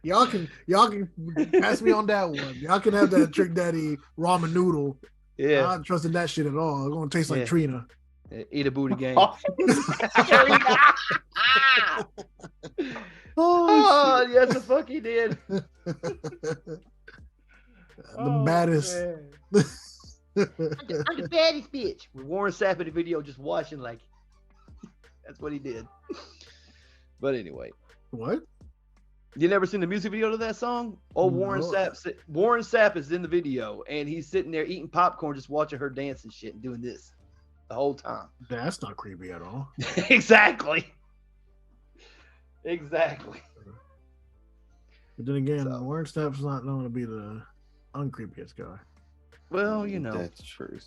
y'all can pass me on that one. Y'all can have that Trick Daddy ramen noodle. Yeah, I'm not trusting that shit at all. It's gonna taste like Trina. Eat a booty game. Oh, yes, the fuck he did. The baddest. I'm the baddest bitch. With Warren Sapp in the video, just watching like that's what he did. But anyway, what? You never seen the music video to that song? Oh, Warren Sapp is in the video, and he's sitting there eating popcorn, just watching her dance and shit, and doing this the whole time. That's not creepy at all. Exactly. But then again, Warren Sapp's not known to be the uncreepiest guy. Well, you know. That's true.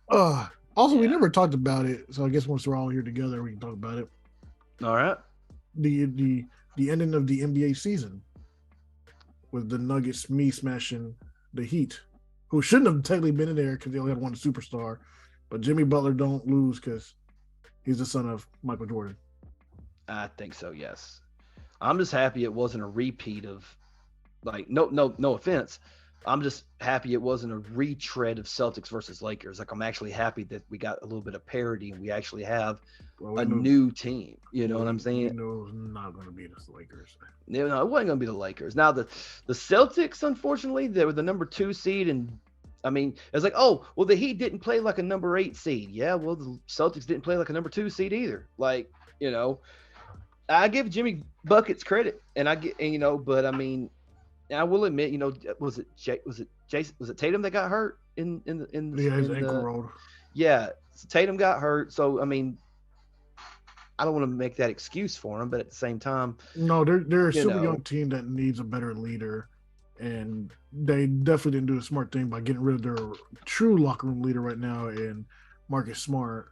Also, we never talked about it, so I guess once we're all here together, we can talk about it. All right. The ending of the NBA season with the Nuggets smashing the Heat, who shouldn't have technically been in there because they only had one superstar, but Jimmy Butler don't lose because he's the son of Michael Jordan. I think so, yes. I'm just happy it wasn't a repeat of, like, no offense. I'm just happy it wasn't a retread of Celtics versus Lakers. Like, I'm actually happy that we got a little bit of parity and we actually have a new team. You know what I'm saying? It was not going to be the Lakers. No, it wasn't going to be the Lakers. Now, the Celtics, unfortunately, they were the number 2 seed. And, I mean, it's like, oh, well, the Heat didn't play like a number 8 seed. Yeah, well, the Celtics didn't play like a number 2 seed either. Like, you know, I give Jimmy buckets credit. But I mean, I will admit, you know, was it Tatum that got hurt in his ankle rolled. Yeah, so Tatum got hurt. So I mean, I don't want to make that excuse for him, but at the same time, no, they're a super young team that needs a better leader, and they definitely didn't do a smart thing by getting rid of their true locker room leader right now in Marcus Smart.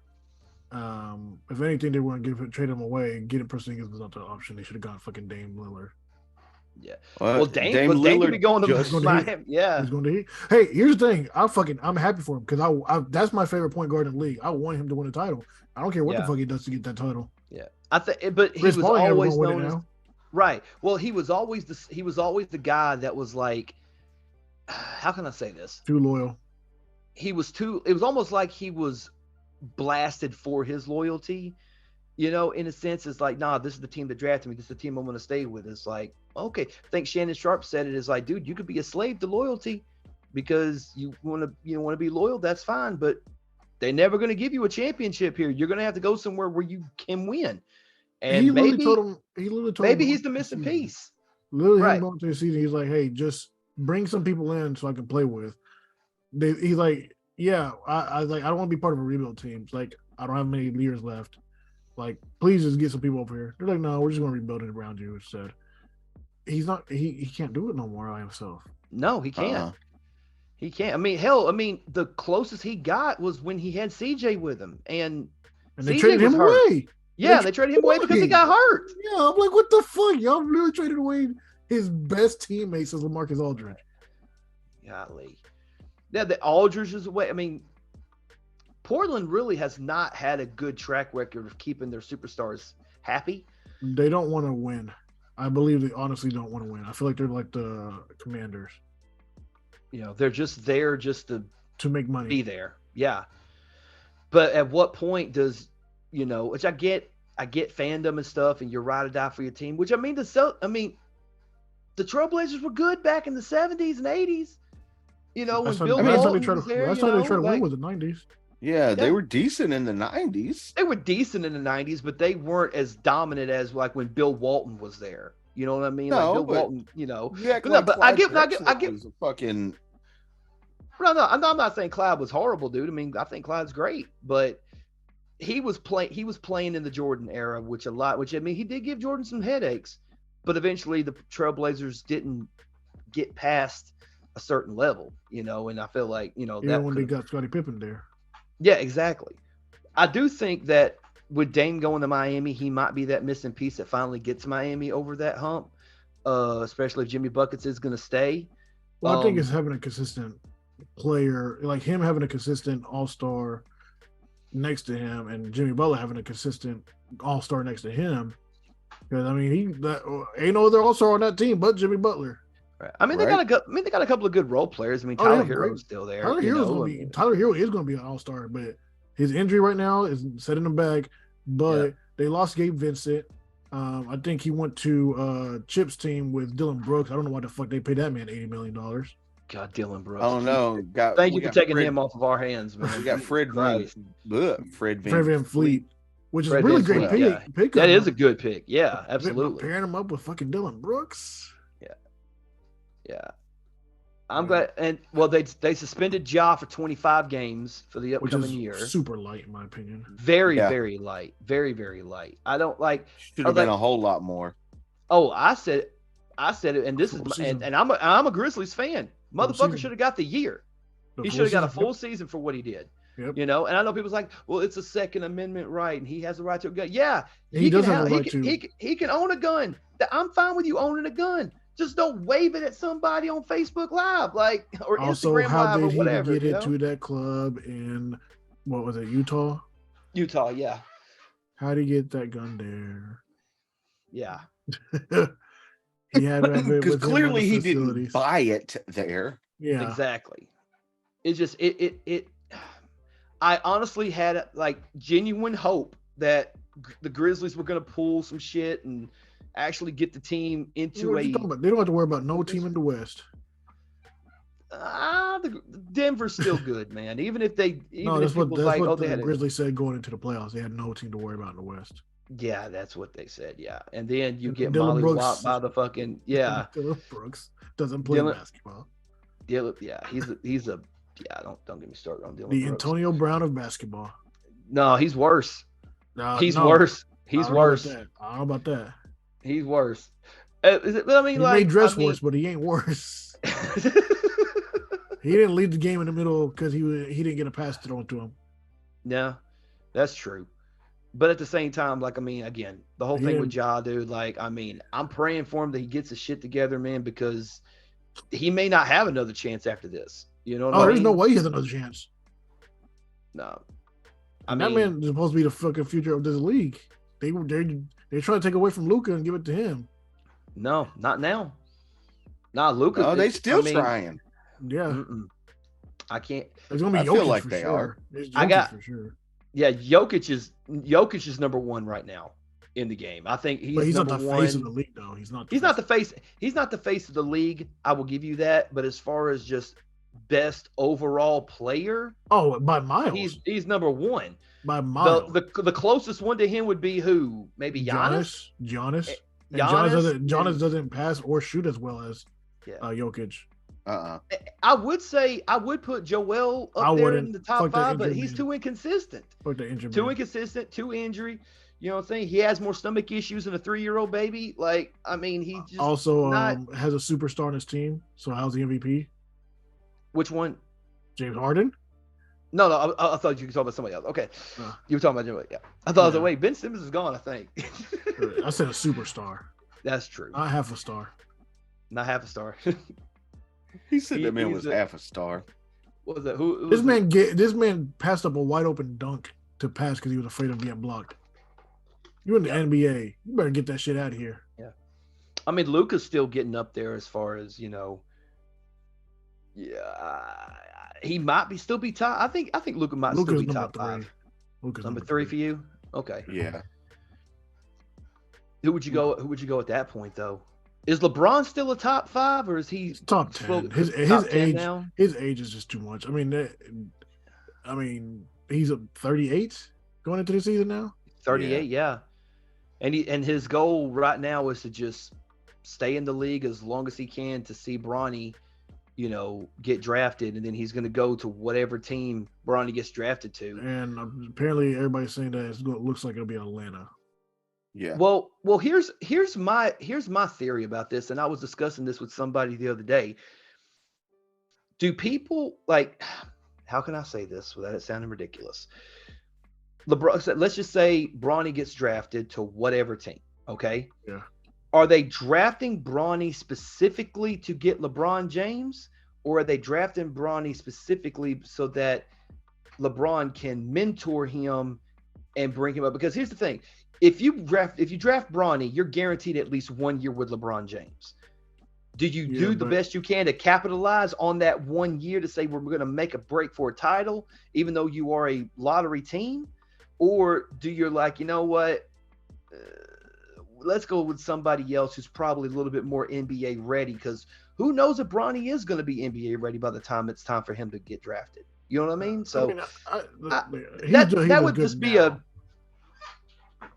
If anything, they want to trade him away and get a person who was not the option. They should have gone fucking Dame Lillard. Yeah. Well, Dame could be going to Miami. Yeah. He's going to Heat. Hey, here's the thing. I'm happy for him because I that's my favorite point guard in the league. I want him to win a title. I don't care what the fuck he does to get that title. Yeah. But he was always known as right. Well, he was always the guy that was like, how can I say this? Too loyal. It was almost like he was blasted for his loyalty. You know, in a sense, it's like, nah, this is the team that drafted me. This is the team I'm going to stay with. It's like, okay. I think Shannon Sharp said it is like, dude, you could be a slave to loyalty because you want to be loyal. That's fine, but they're never going to give you a championship here. You're going to have to go somewhere where you can win. And he maybe told him, maybe he's the missing piece. Literally, right. Going to the season, he's like, hey, just bring some people in so I can play with. He's like, yeah, I don't want to be part of a rebuild team. It's like, I don't have many years left. Like, please just get some people over here. They're like, no, we're just going to rebuild it around you instead. He's not. He can't do it no more by himself. No, he can't. He can't. I mean, the closest he got was when he had CJ with him, and they traded him away. Yeah, they traded him away because he got hurt. Yeah, I'm like, what the fuck? Y'all really traded away his best teammates as LaMarcus Aldridge. Golly. Yeah, the Aldridge is away. I mean, Portland really has not had a good track record of keeping their superstars happy. They don't want to win. I believe they honestly don't want to win. I feel like they're like the Commanders. You know, they're just there just to make money. be there. Yeah. But at what point does, you know, which I get fandom and stuff, and you're ride or die for your team, which I mean, the Trailblazers were good back in the 70s and 80s. You know, when Bill Walton was there. Last time they tried to win was the 90s. Yeah, they were decent in the 90s. They were decent in the 90s, but they weren't as dominant as like when Bill Walton was there. You know what I mean? No, like Bill Walton, you know. But I give fucking. No, I'm not saying Clyde was horrible, dude. I mean, I think Clyde's great, but he was playing in the Jordan era, which I mean, he did give Jordan some headaches, but eventually the Trailblazers didn't get past a certain level, you know, and I feel like, you know, that when they got Scottie Pippen there. Yeah, exactly. I do think that with Dame going to Miami, he might be that missing piece that finally gets Miami over that hump, especially if Jimmy Buckets is going to stay. Well, I think it's having a consistent player, like him having a consistent all-star next to him, and Jimmy Butler having a consistent all-star next to him. Because I mean, ain't no other all-star on that team but Jimmy Butler. Right. I mean, they got a couple of good role players. I mean, Tyler Hero's still there. Tyler Hero is going to be an all-star, but his injury right now is setting him back. But they lost Gabe Vincent. I think he went to Chip's team with Dylan Brooks. I don't know why the fuck they paid that man $80 million. God, Dylan Brooks. I don't know. Thank you for taking him off of our hands, man. We got Fred Van Fleet, which is a really great pick. That is a good pick. Yeah, absolutely. Pairing him up with fucking Dylan Brooks. Yeah. I'm glad. And well, they suspended Ja for 25 games for the upcoming year. Super light, in my opinion. Very light. Very, very light. I don't like. Should have been a whole lot more. Oh, I said it, and this is, and I'm a Grizzlies fan. Motherfucker should have got the year. He should have got a full season for what he did. Yep. You know, and I know people's like, well, it's a Second Amendment right, and he has the right to a gun. Yeah, he does have a right to. He can own a gun. I'm fine with you owning a gun. Just don't wave it at somebody on Facebook Live, like, or also, Instagram Live or whatever. Also, how did he get into that club in, what was it, Utah? Utah, yeah. How did he get that gun there? Yeah. He had because clearly he didn't buy it there. Yeah, exactly. It's just it. I honestly had like genuine hope that the Grizzlies were going to pull some shit and actually get the team into They don't have to worry about no team in the West. Denver's still good, man. Even if they, that's what the Grizzlies said going into the playoffs. They had no team to worry about in the West. Yeah, that's what they said. Yeah, and then you get mollywopped by the fucking Dylan Brooks doesn't play basketball. Don't get me started on Dylan. The Brooks. Antonio Brown of basketball. No, he's worse. He's worse. He's worse. I don't know about that. He's worse. I mean, he may dress worse, but he ain't worse. He didn't lead the game in the middle because he didn't get a pass thrown to him. No, that's true. But at the same time, like, I mean, again, the whole thing with Ja, dude, like, I mean, I'm praying for him that he gets his shit together, man, because he may not have another chance after this. You know what I mean? There's no way he has another chance. No. That man is supposed to be the fucking future of this league. They're trying to take away from Luka and give it to him. No, not now. Nah, Luka. No, they still trying. Yeah. I can't. It's gonna be Jokic. I feel like they are. For sure. Yeah, Jokic is number one right now in the game. I think he's not the face of the league, though. He's not the face. He's not the face of the league. I will give you that. But as far as just best overall player, by miles, he's number one. By miles. The closest one to him would be who? Maybe Giannis. Giannis doesn't pass or shoot as well as Jokic. I would put Joel up there in the top five, but he's too inconsistent. Too injury. You know what I'm saying? He has more stomach issues than a 3-year-old baby. Like, I mean, he just also has a superstar on his team. So how's the MVP? Which one? James Harden? No, I thought you were talking about somebody else. Okay. You were talking about Joel. Yeah. I thought I was like, wait, Ben Simmons is gone, I think. I said a superstar. That's true. Not half a star. Not half a star. He said that man was half a star. What was that? This man passed up a wide open dunk to pass because he was afraid of getting blocked. You in the NBA. You better get that shit out of here. Yeah. I mean, Luka's still getting up there as far as, you know, Yeah, he might still be top. I think Luka might still Luka's be number top 5. 3. Luka's Number 3 for you? Okay. Yeah. Who would you go? Who would you go at that point though? Is LeBron still a top 5, or is he It's top 10. His age now? His age is just too much. I mean, he's a 38 going into the season now. 38, yeah. And his goal right now is to just stay in the league as long as he can to see Bronny, get drafted, and then he's going to go to whatever team Bronny gets drafted to. And apparently, everybody's saying that it looks like it'll be Atlanta. Yeah. Well, here's my theory about this, and I was discussing this with somebody the other day. Do people how can I say this without it sounding ridiculous? LeBron, let's just say Bronny gets drafted to whatever team, okay? Yeah. Are they drafting Bronny specifically to get LeBron James, or are they drafting Bronny specifically so that LeBron can mentor him and bring him up? Because here's the thing. If you draft Bronny, you're guaranteed at least 1 year with LeBron James. Do you do the best you can to capitalize on that 1 year to say we're going to make a break for a title, even though you are a lottery team? Or do you like, you know what? Let's go with somebody else who's probably a little bit more NBA ready, because who knows if Bronny is going to be NBA ready by the time it's time for him to get drafted. You know what I mean? So that would just be a.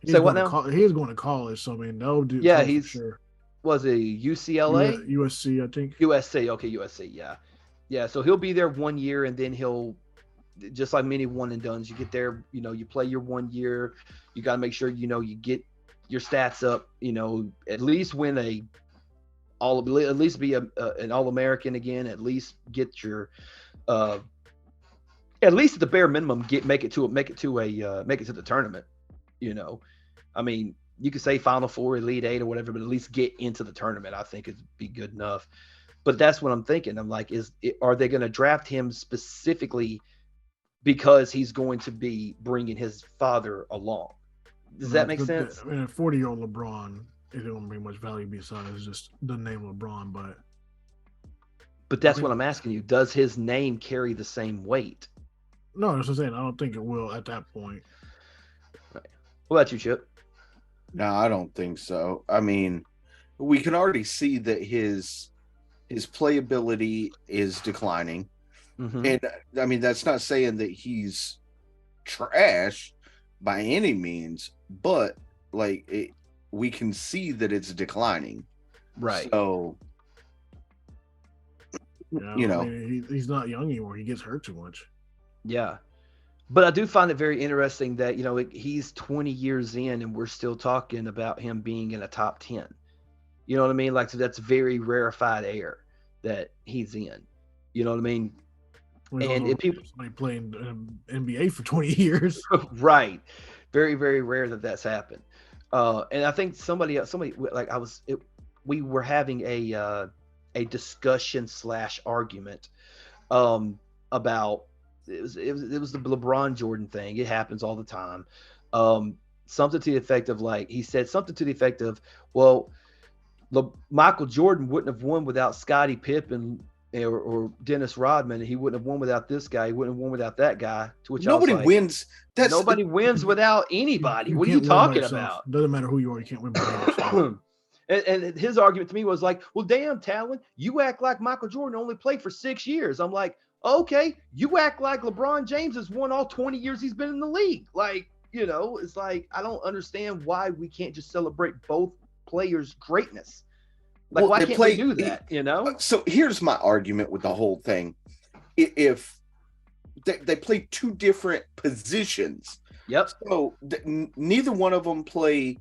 Say what now? He's going to college, so I mean, no, dude. Yeah, he's sure. Was it UCLA? USC, I think. USC, okay, USC, yeah. So he'll be there 1 year, and then he'll, just like many one and dones, you get there, you play your 1 year. You got to make sure you get your stats up. At least win at least be an All-American again. At least get your, at least at the bare minimum, make it to the tournament. I mean, you could say Final Four, Elite Eight, or whatever, but at least get into the tournament. I think it'd be good enough. But that's what I'm thinking. I'm like, are they going to draft him specifically because he's going to be bringing his father along? Does that make sense? I mean, a 40-year-old LeBron, it don't bring much value besides just the name LeBron, But that's what I'm asking you. Does his name carry the same weight? No, that's what I'm saying. I don't think it will at that point. Right. What about you, Chip? No, I don't think so. I mean, we can already see that his playability is declining. Mm-hmm. And I mean, that's not saying that he's trash by any means, but we can see that it's declining. Right. So, I mean, he's not young anymore. He gets hurt too much. Yeah. But I do find it very interesting that, he's 20 years in and we're still talking about him being in a top 10. You know what I mean? So that's very rarefied air that he's in. You know what I mean? And if people playing NBA for 20 years, right? Very, very rare that's happened. And I think we were having a discussion / argument about. It was the LeBron Jordan thing. It happens all the time. Something to the effect of he said something to the effect of, well, Michael Jordan wouldn't have won without Scottie Pippen or Dennis Rodman. He wouldn't have won without this guy. He wouldn't have won without that guy. To which nobody wins. Nobody wins without anybody. What are you talking about? Doesn't matter who you are. You can't win by yourself. And his argument to me was well, damn, Talon, you act like Michael Jordan only played for 6 years. I'm like, okay, you act like LeBron James has won all 20 years he's been in the league. It's I don't understand why we can't just celebrate both players' greatness. Why can't we do that, So here's my argument with the whole thing. If they play two different positions. Yep. So neither one of them play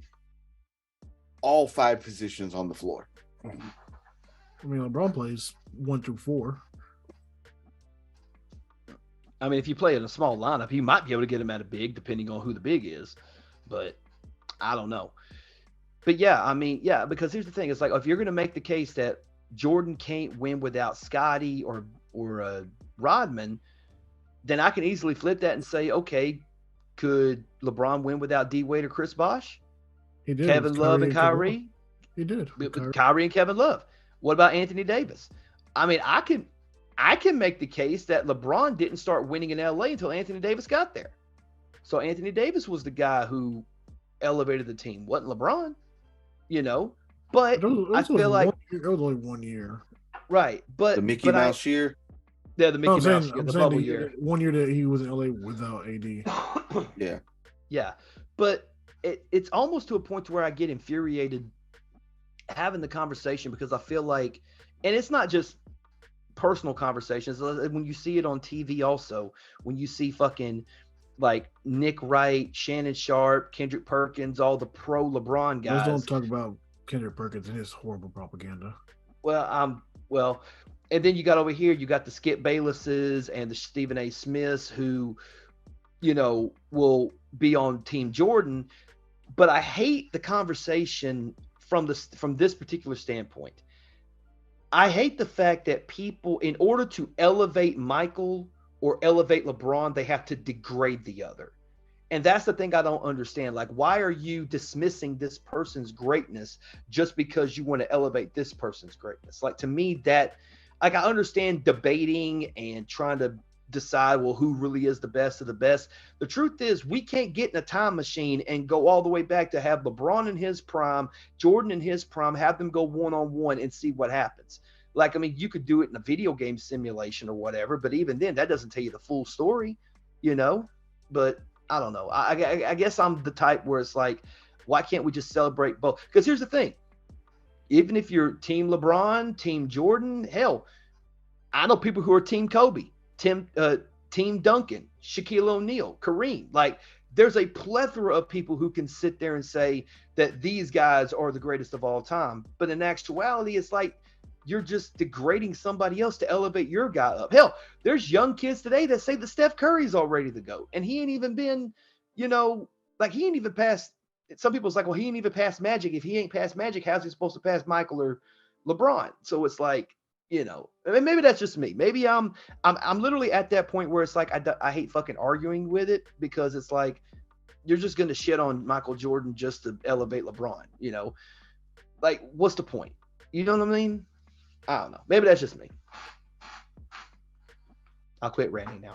all 5 positions on the floor. I mean, LeBron plays 1 through 4. I mean, if you play in a small lineup, you might be able to get him at a big, depending on who the big is. But I don't know. But because here's the thing. It's if you're going to make the case that Jordan can't win without Scottie or Rodman, then I can easily flip that and say, okay, could LeBron win without D Wade or Chris Bosh? He did. Kevin Love and Kyrie? He did. With Kyrie and Kevin Love. What about Anthony Davis? I mean, I I can make the case that LeBron didn't start winning in LA until Anthony Davis got there. So Anthony Davis was the guy who elevated the team, wasn't LeBron, you know. But I feel like it was only 1 year. Right, but the Mickey Mouse year. Yeah, the Mickey Mouse year, I'm the saying bubble year. 1 year that he was in LA without AD. Yeah. Yeah, but it's almost to a point to where I get infuriated having the conversation, because I feel like, and it's not just personal conversations. When you see it on TV, also when you see fucking like Nick Wright, Shannon Sharp, Kendrick Perkins, all the pro LeBron guys. Let's don't talk about Kendrick Perkins and his horrible propaganda. Well, and then you got over here, you got the Skip Baylesses and the Stephen A. Smiths who, you know, will be on Team Jordan. But I hate the conversation from this particular standpoint. I hate the fact that people, in order to elevate Michael or elevate LeBron, they have to degrade the other. And that's the thing I don't understand. Like, why are you dismissing this person's greatness just because you want to elevate this person's greatness? Like, to me, that, like, I understand debating and trying to decide, well, who really is the best of the best. The truth is, we can't get in a time machine and go all the way back to have LeBron in his prime, Jordan in his prime, have them go one-on-one and see what happens. Like, I mean, you could do it in a video game simulation or whatever, but even then, that doesn't tell you the full story, you know? But I don't know. I guess I'm the type where it's like, why can't we just celebrate both? Because here's the thing. Even if you're Team LeBron, Team Jordan, hell, I know people who are Team Kobe, Team Duncan, Shaquille O'Neal, Kareem. Like, there's a plethora of people who can sit there and say that these guys are the greatest of all time. But in actuality, it's like, you're just degrading somebody else to elevate your guy up. Hell, there's young kids today that say that Steph Curry's already the GOAT. And he ain't even been, you know, like, he ain't even passed. Some people's like, well, he ain't even passed Magic. If he ain't passed Magic, how's he supposed to pass Michael or LeBron? So it's like, you know, I mean, maybe that's just me. Maybe I'm literally at that point where it's like, I hate fucking arguing with it, because it's like, you're just going to shit on Michael Jordan just to elevate LeBron, you know? Like, what's the point? You know what I mean? I don't know. Maybe that's just me. I'll quit ranting now.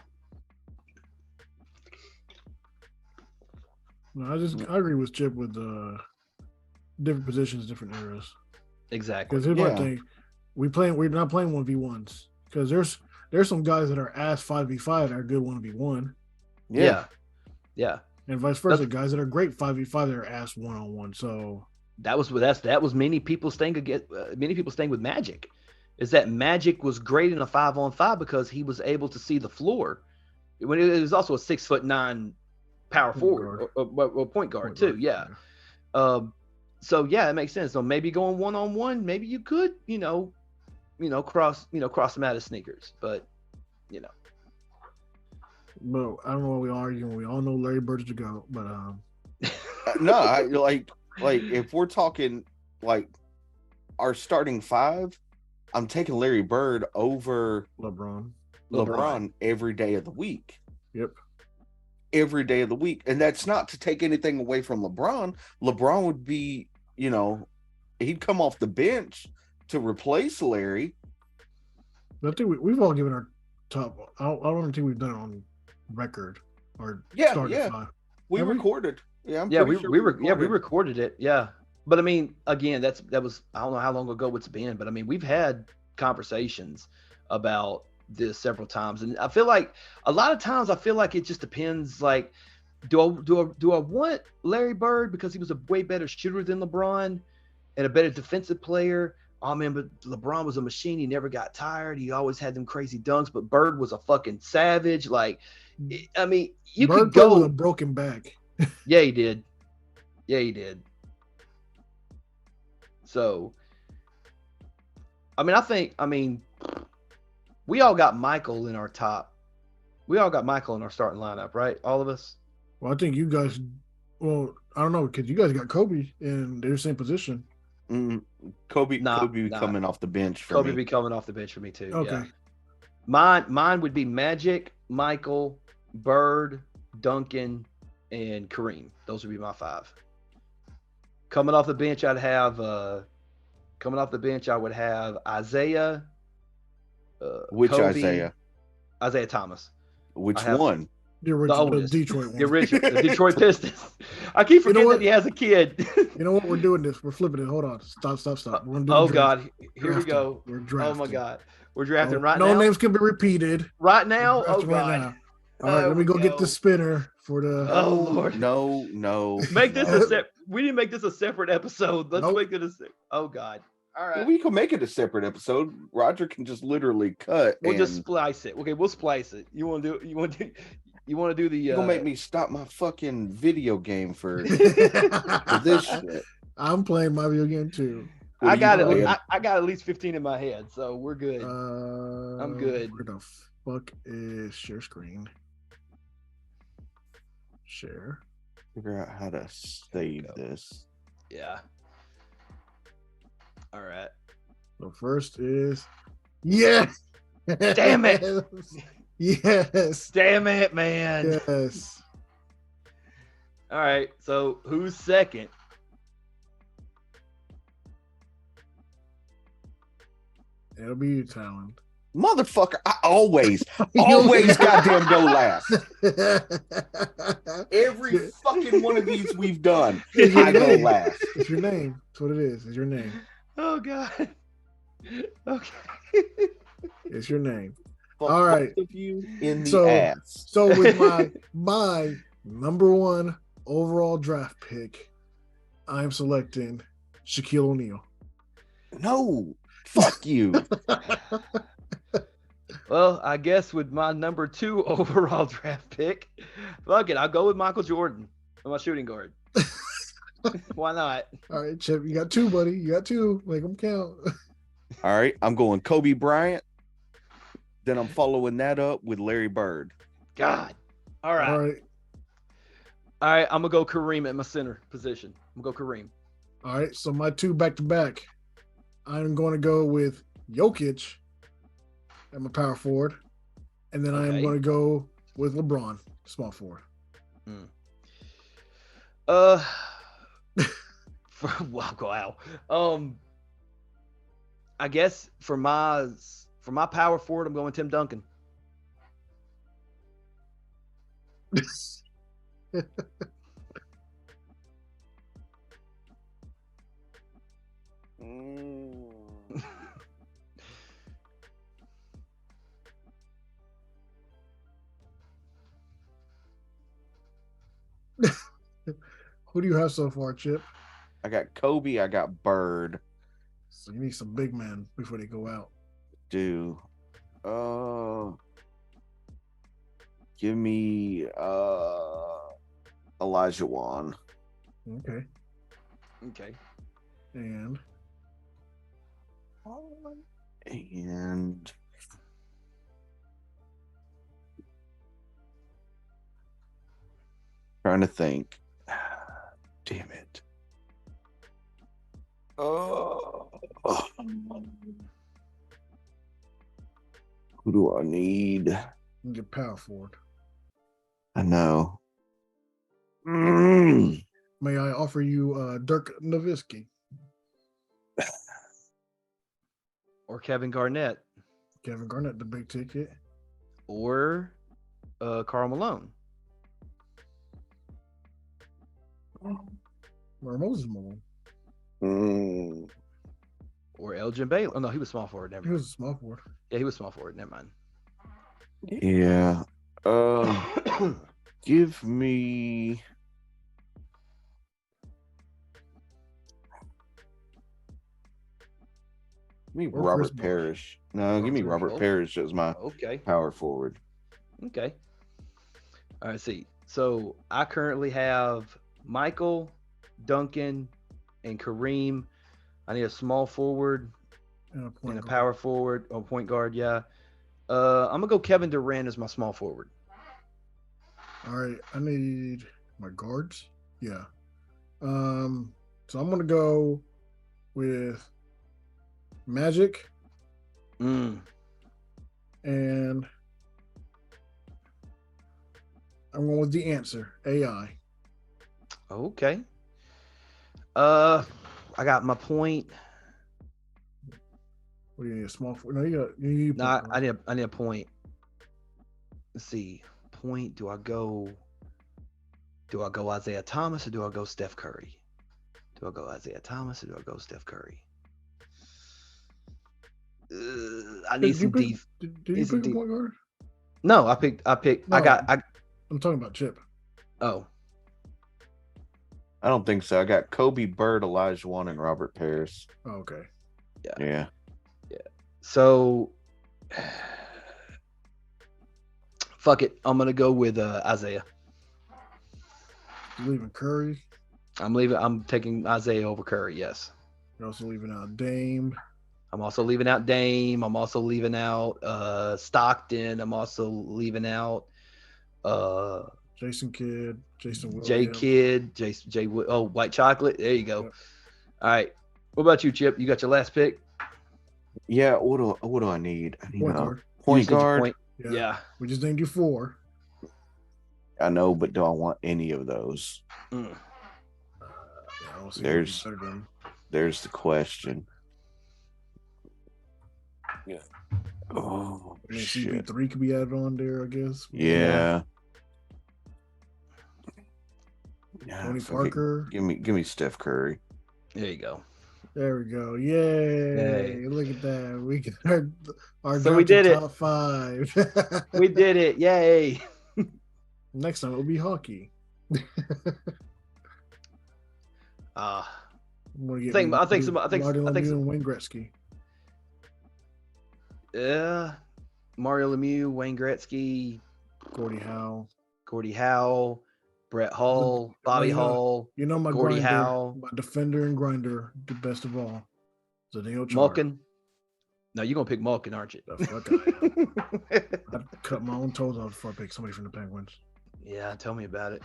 No, I agree with Chip with different positions, different eras. Exactly. Because here's my thing: we're not playing 1v1s, because there's some guys that are ass 5v5 that are good 1v1. Yeah. And vice versa, guys that are great 5v5 that are ass 1-on-1. So that was many people's thing with Magic, is that Magic was great in a 5-on-5 because he was able to see the floor. When it was also a 6'9" power forward or point guard too. Yeah. So yeah, it makes sense. So maybe going 1-on-1, maybe you could, cross them out of sneakers, but But I don't know what we arguing. We all know Larry Bird's to go, but no, I like if we're talking like our starting five, I'm taking Larry Bird over LeBron every day of the week. Yep. Every day of the week. And that's not to take anything away from LeBron. LeBron would be, he'd come off the bench to replace Larry. I think we've all given our top. I don't think we've done it on record or started five. We recorded. Yeah, we recorded it. Yeah. But I mean, again, that was, I don't know how long ago it's been, but I mean, we've had conversations about this several times, and I feel like a lot of times it just depends. Like, do I want Larry Bird because he was a way better shooter than LeBron and a better defensive player? Oh man, but LeBron was a machine. He never got tired. He always had them crazy dunks, but Bird was a fucking savage. Like, I mean, you Bird could go with a broken back. Yeah, he did. So, I mean, we all got Michael in our top. We all got Michael in our starting lineup, right? All of us. Well, I think you guys. Well, I don't know, because you guys got Kobe in their same position. Kobe coming off the bench for Kobe me. be coming off the bench for me too. Okay. Yeah. Mine would be Magic, Michael, Bird, Duncan, and Kareem. Those would be my five. Coming off the bench, I would have Isaiah, Which Kobe, Isaiah? Isaiah Thomas. Which I have one? The the original, the oldest, Detroit one. the original, the Detroit Pistons. I keep forgetting what? that he has a kid. You know what? We're doing this. We're flipping it. Hold on. Stop. We're gonna do Oh the draft. God, here we go. We're Oh drafting. my God, we're drafting So right no now. names can be repeated. Right We're now. Oh drafting God. right now. All right, let me go get the spinner for the. Oh, Lord. No. Make this no. We need to make this a separate episode. Let's Nope. make it a. Oh God. All right. We can make it a separate episode. Roger can just literally cut. We'll just and splice it. Okay, we'll splice it. You want to do? You want to? You want to do the? You're gonna make me stop my fucking video game for this shit. I'm playing my video game too. I got it. I got at least 15 in my head, so we're good. I'm good. Where the fuck is share screen? Share. Figure out how to save this. Yeah. All right. So first is yes. Damn it. Yes. Damn it, man. Yes. All right. So who's second? It'll be you, Talon. Motherfucker, I always goddamn go last. Every fucking one of these we've done, I go last. It's your name. That's what it is. It's your name. Oh God. Okay. It's your name. Fuck all right. Of you in the ass. So with my number one overall draft pick, I'm selecting Shaquille O'Neal. No, fuck you. Well, I guess with my number 2 overall draft pick, fuck it, I'll go with Michael Jordan, my shooting guard. Why not? All right, Chip, you got 2, buddy. You got 2. Make them count. All right, I'm going Kobe Bryant. Then I'm following that up with Larry Bird. God. All right. All right, I'm going to go Kareem at my center position. I'm going to go Kareem. All right, so my 2 back-to-back. I'm going to go with Jokic at my power forward. And then I am going to go with LeBron, small forward. Wow. I guess for my power forward, I'm going Tim Duncan. Who do you have so far, Chip? I got Kobe. I got Bird. So you need some big men before they go out. Give me Elijah Wan. Okay. And trying to think. Damn it. Who do I need? get power forward. I know. May I offer you Dirk Nowitzki? Or Kevin Garnett. Kevin Garnett, the big ticket. Or Karl Malone. Or Moses Malone. Or Elgin Baylor. Oh, no, he was small forward. Never mind. He was a small forward. Yeah, he was small forward. Never mind. Yeah. Give me... Give me Robert Parrish. No, give me Robert Parrish as my power forward. Okay. All right, see. So I currently have Michael, Duncan, and Kareem. I need a small forward and a power forward or point guard. Yeah. I'm going to go Kevin Durant as my small forward. All right. I need my guards. Yeah. So I'm going to go with Magic. And I'm going with the answer, AI. Okay. I got my point. What do you need? A small? No, you need. No, I need a point. Let's see. Point. Do I go Isaiah Thomas or do I go Steph Curry? Do I go Isaiah Thomas or do I go Steph Curry? I need some deep. Did you pick a point guard? No, I picked. No, I'm talking about Chip. Oh. I don't think so. I got Kobe, Bird, Olajuwon, and Robert Paris. Oh, okay. Yeah. So, fuck it. I'm gonna go with Isaiah. You leaving Curry? I'm taking Isaiah over Curry. Yes. You're also leaving out Dame. I'm also leaving out Dame. I'm also leaving out Stockton. I'm also leaving out Jason Kidd, Jason Williams. J Kidd, White Chocolate. There you go. Yep. All right. What about you, Chip? You got your last pick? Yeah. What do I need? I need point guard. Yeah. We just named you 4. I know, but do I want any of those? There's the question. Yeah. Oh, shit. CP3 could be added on there, I guess. Yeah. Tony Parker. Give me Steph Curry. There you go. There we go. Yay. Look at that. We got our so we did top 5. We did it. Yay. Next time it'll be hockey. I think Wayne Gretzky. Yeah. Mario Lemieux, Wayne Gretzky, Gordie Howe, Brett Hull, Bobby Hull. You know my Gordie grinder, Howe, my defender and grinder, the best of all. Malkin. No, you're gonna pick Malkin, aren't you? The fuck I'd cut my own toes off before I pick somebody from the Penguins. Yeah, tell me about it.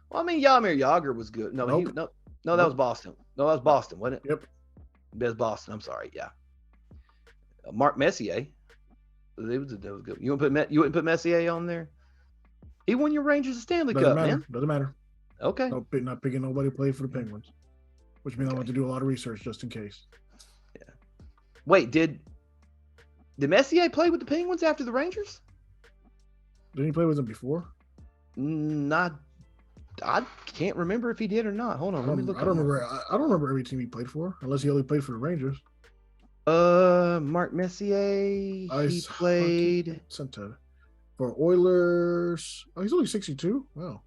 Well, I mean, Jaromir Jagr was good. No, that was Boston. No, that was Boston, wasn't it? Yep. That's Boston. I'm sorry. Yeah. Mark Messier. That was good. You wouldn't put Messier on there? He won your Rangers a Stanley Cup, man. Doesn't matter. Okay. Not picking nobody play for the Penguins, which means I want to do a lot of research just in case. Yeah. Wait, did Messier play with the Penguins after the Rangers? Didn't he play with them before? I can't remember if he did or not. Hold on, let me look. I don't remember every team he played for, unless he only played for the Rangers. Mark Messier. He played for Oilers. Oh, he's only 62. Wow.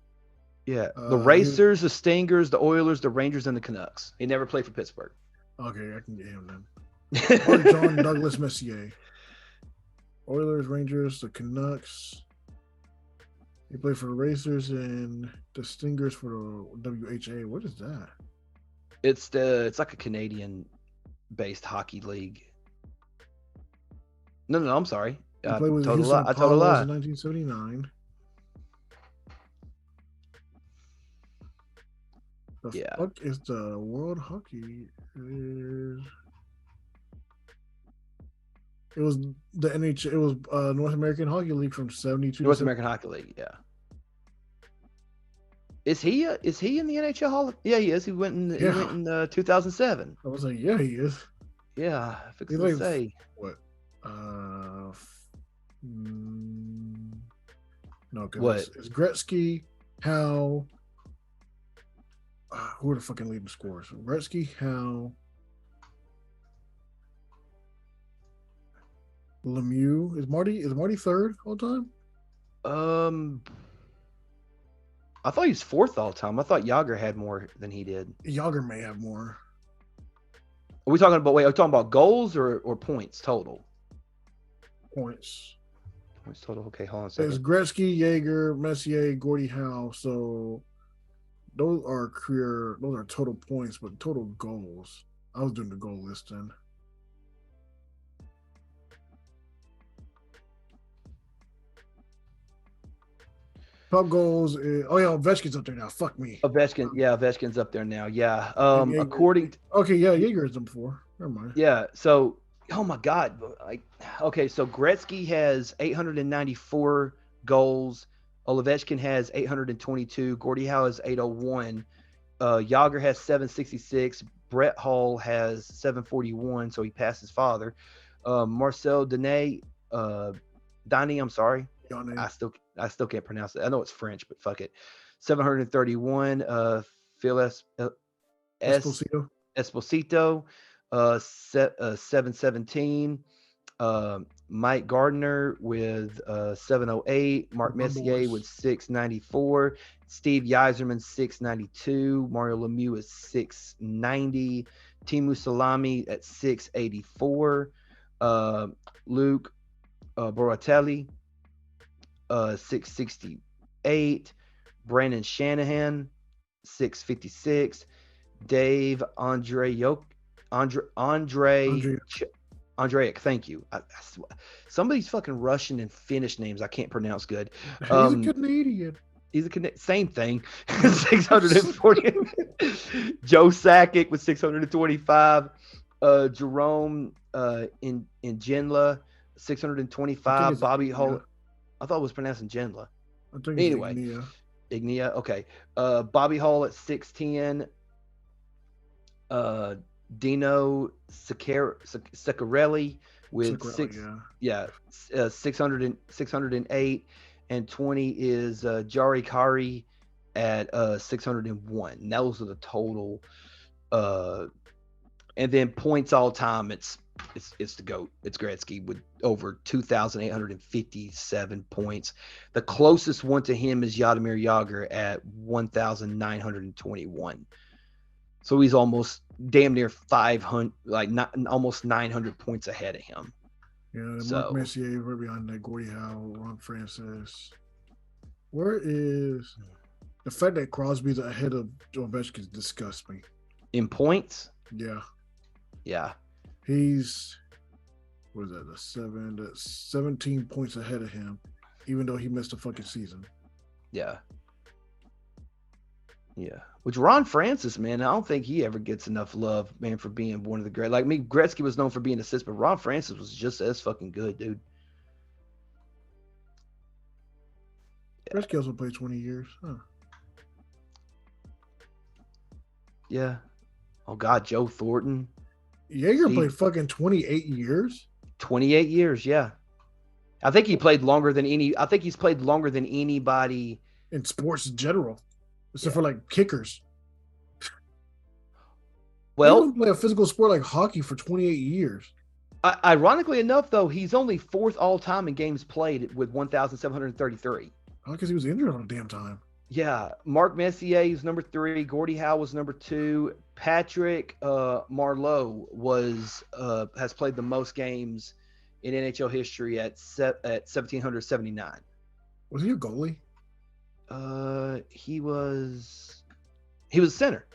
Yeah, the Racers, the Stingers, the Oilers, the Rangers, and the Canucks. He never played for Pittsburgh. Okay, I can get him then. John Douglas Messier. Oilers, Rangers, the Canucks. He played for the Racers and the Stingers for the WHA. What is that? It's like a Canadian-based hockey league. No, I'm sorry. He played with the Houston Apollos in 1979. The fuck is the World Hockey? It was the NHL. It was North American Hockey League from 72. North American Hockey League, yeah. Is he in the NHL Hall? Yeah, he is. He went in 2007. I was like, yeah, he is. Yeah, I fixed to say. What? No, because it's Gretzky, Howe. Who are the fucking leading scorers? Gretzky, Howe, Lemieux. Is Marty third all time? I thought he was fourth all time. I thought Jagr had more than he did. Jagr may have more. Are we talking about goals or points total? Points. Points total. Okay, hold on a second. It's Gretzky, Jagr, Messier, Gordie Howe. So those are total points, but total goals. I was doing the goal list then. Top goals. Ovechkin's up there now. Fuck me. Ovechkin's up there now. Yeah. Jaeger, According. Jaeger's number 4. Never mind. Yeah. So, oh my God. So Gretzky has 894 goals. Ovechkin has 822. Gordie Howe has 801. Jagr has 766. Brett Hull has 741. So he passed his father. Marcel Denet, Donnie, I'm sorry. Y'all name. I still can't pronounce it. I know it's French, but fuck it. 731. Phil S. Esposito. Esposito, 717. Mike Gardner with 708. Mark My Messier boys. with 694. Steve Yzerman 692. Mario Lemieux is 690. Timu Salami at 684. Luke Boratelli 668. Brandon Shanahan 656. Dave Andreyek, thank you. Some of these fucking Russian and Finnish names I can't pronounce good. He's a Canadian. He's a same thing. 640. Joe Sakic with 625. Jerome in Genla 625. Bobby Hall. I thought it was pronouncing Genla. I think Anyway, Ignia. Okay. Bobby Hall at 610. Dino Ciccarelli with 608, and 20 is Jari Kari at 601. Those are the total. And then points all time, it's the GOAT. It's Gretzky with over 2,857 points. The closest one to him is Yadimir Yager at 1,921. So he's almost damn near 500, like not almost 900 points ahead of him. Yeah, Mark Messier right behind that. Gordie Howe, Ron Francis. Where is the fact that Crosby's ahead of Ovechkin disgusts me. In points? Yeah. Yeah. He's that's 17 points ahead of him, even though he missed a fucking season. Yeah. Yeah. Which Ron Francis, man, I don't think he ever gets enough love, man, for being one of the great. Like me, Gretzky was known for being assist, but Ron Francis was just as fucking good, dude. Gretzky also played 20 years. Huh. Yeah. Oh God, Joe Thornton. Jaeger played fucking 28 years. 28 years, yeah. I think he played longer than any. I think he's played longer than anybody in sports in general, except for like kickers. Well, he didn't play a physical sport like hockey for 28 years. Ironically enough, though, he's only fourth all time in games played with 1,733. Oh, because he was injured all the damn time. Yeah, Mark Messier is number 3. Gordie Howe was number 2. Patrick Marleau has played the most games in NHL history at 1,779. Was he a goalie? He was center.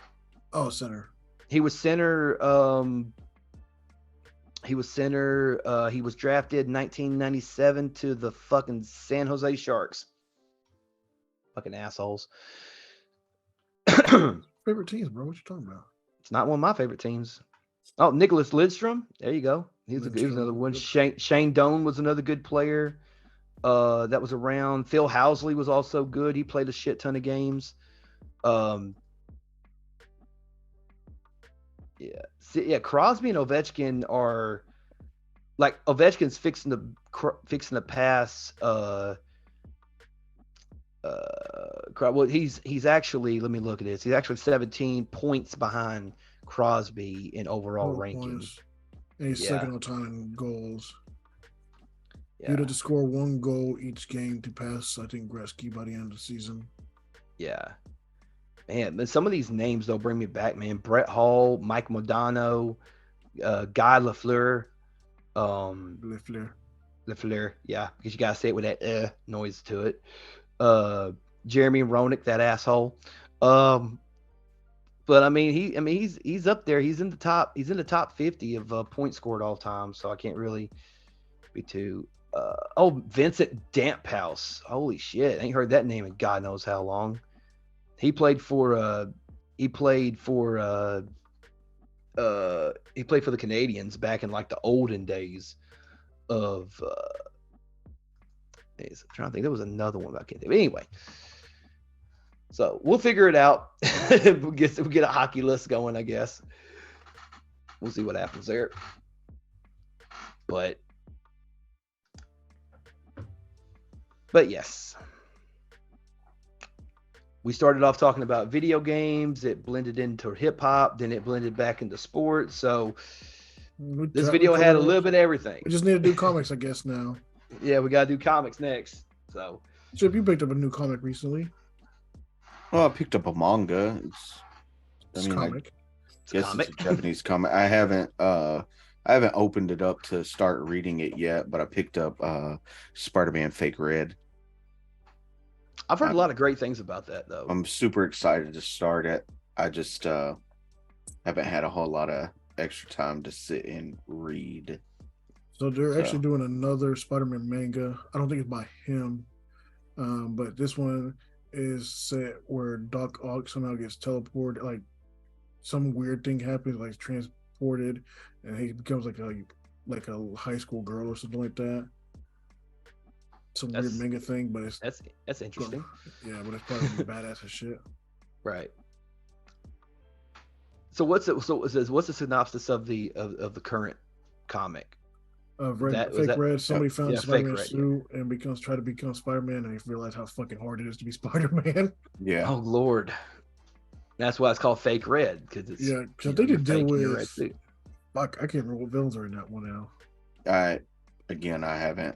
Oh, center. He was center. He was drafted 1997 to the fucking San Jose Sharks. Fucking assholes. Favorite teams, bro? What you talking about? It's not one of my favorite teams. Oh, Nicholas Lidstrom. There you go. He was another one. Shane Doan was another good player. That was around. Phil Housley was also good. He played a shit ton of games. Yeah. Crosby and Ovechkin are like Ovechkin's fixing to pass. Well, he's actually. Let me look at this. He's actually 17 points behind Crosby in overall rankings. And he's second all time in goals. Yeah. He'd have to score 1 goal each game to pass, I think, Gretzky by the end of the season. Yeah. Man, but some of these names, though, bring me back, man. Brett Hall, Mike Modano, Guy Lafleur. Lafleur, yeah, because you got to say it with that noise to it. Jeremy Roenick, that asshole. But I mean, he's up there. He's in the top 50 of points scored all time. So I can't really be too. Vincent Damphouse. Holy shit, I ain't heard that name in God knows how long. He played for the Canadians back in like the olden days of. I'm trying to think. There was another one I can't think. But anyway. So we'll figure it out. we'll get a hockey list going, I guess. We'll see what happens there. But yes. We started off talking about video games. It blended into hip hop, then it blended back into sports. So this video had a little bit of everything. We just need to do comics, I guess, now. Yeah, we gotta do comics next. So Chip, you picked up a new comic recently. Well, I picked up a manga. It's comic. It's a Japanese comic. I haven't opened it up to start reading it yet, but I picked up Spider-Man Fake Red. I've heard a lot of great things about that, though. I'm super excited to start it. I just haven't had a whole lot of extra time to sit and read. So they're actually doing another Spider-Man manga. I don't think it's by him, but this one is set where Doc Ock somehow gets teleported, like some weird thing happens, like transported, and he becomes like a high school girl or something like that. Some weird manga thing, but that's interesting. Yeah, but it's probably badass as shit. Right. So what's the synopsis of the current comic? Red. Somebody found Spider-Man suit and try to become Spider-Man, and he realized how fucking hard it is to be Spider-Man. Yeah. Oh Lord. That's why it's called Fake Red, because it's because they did deal with. Fuck, I can't remember what villains are in that one now. I haven't.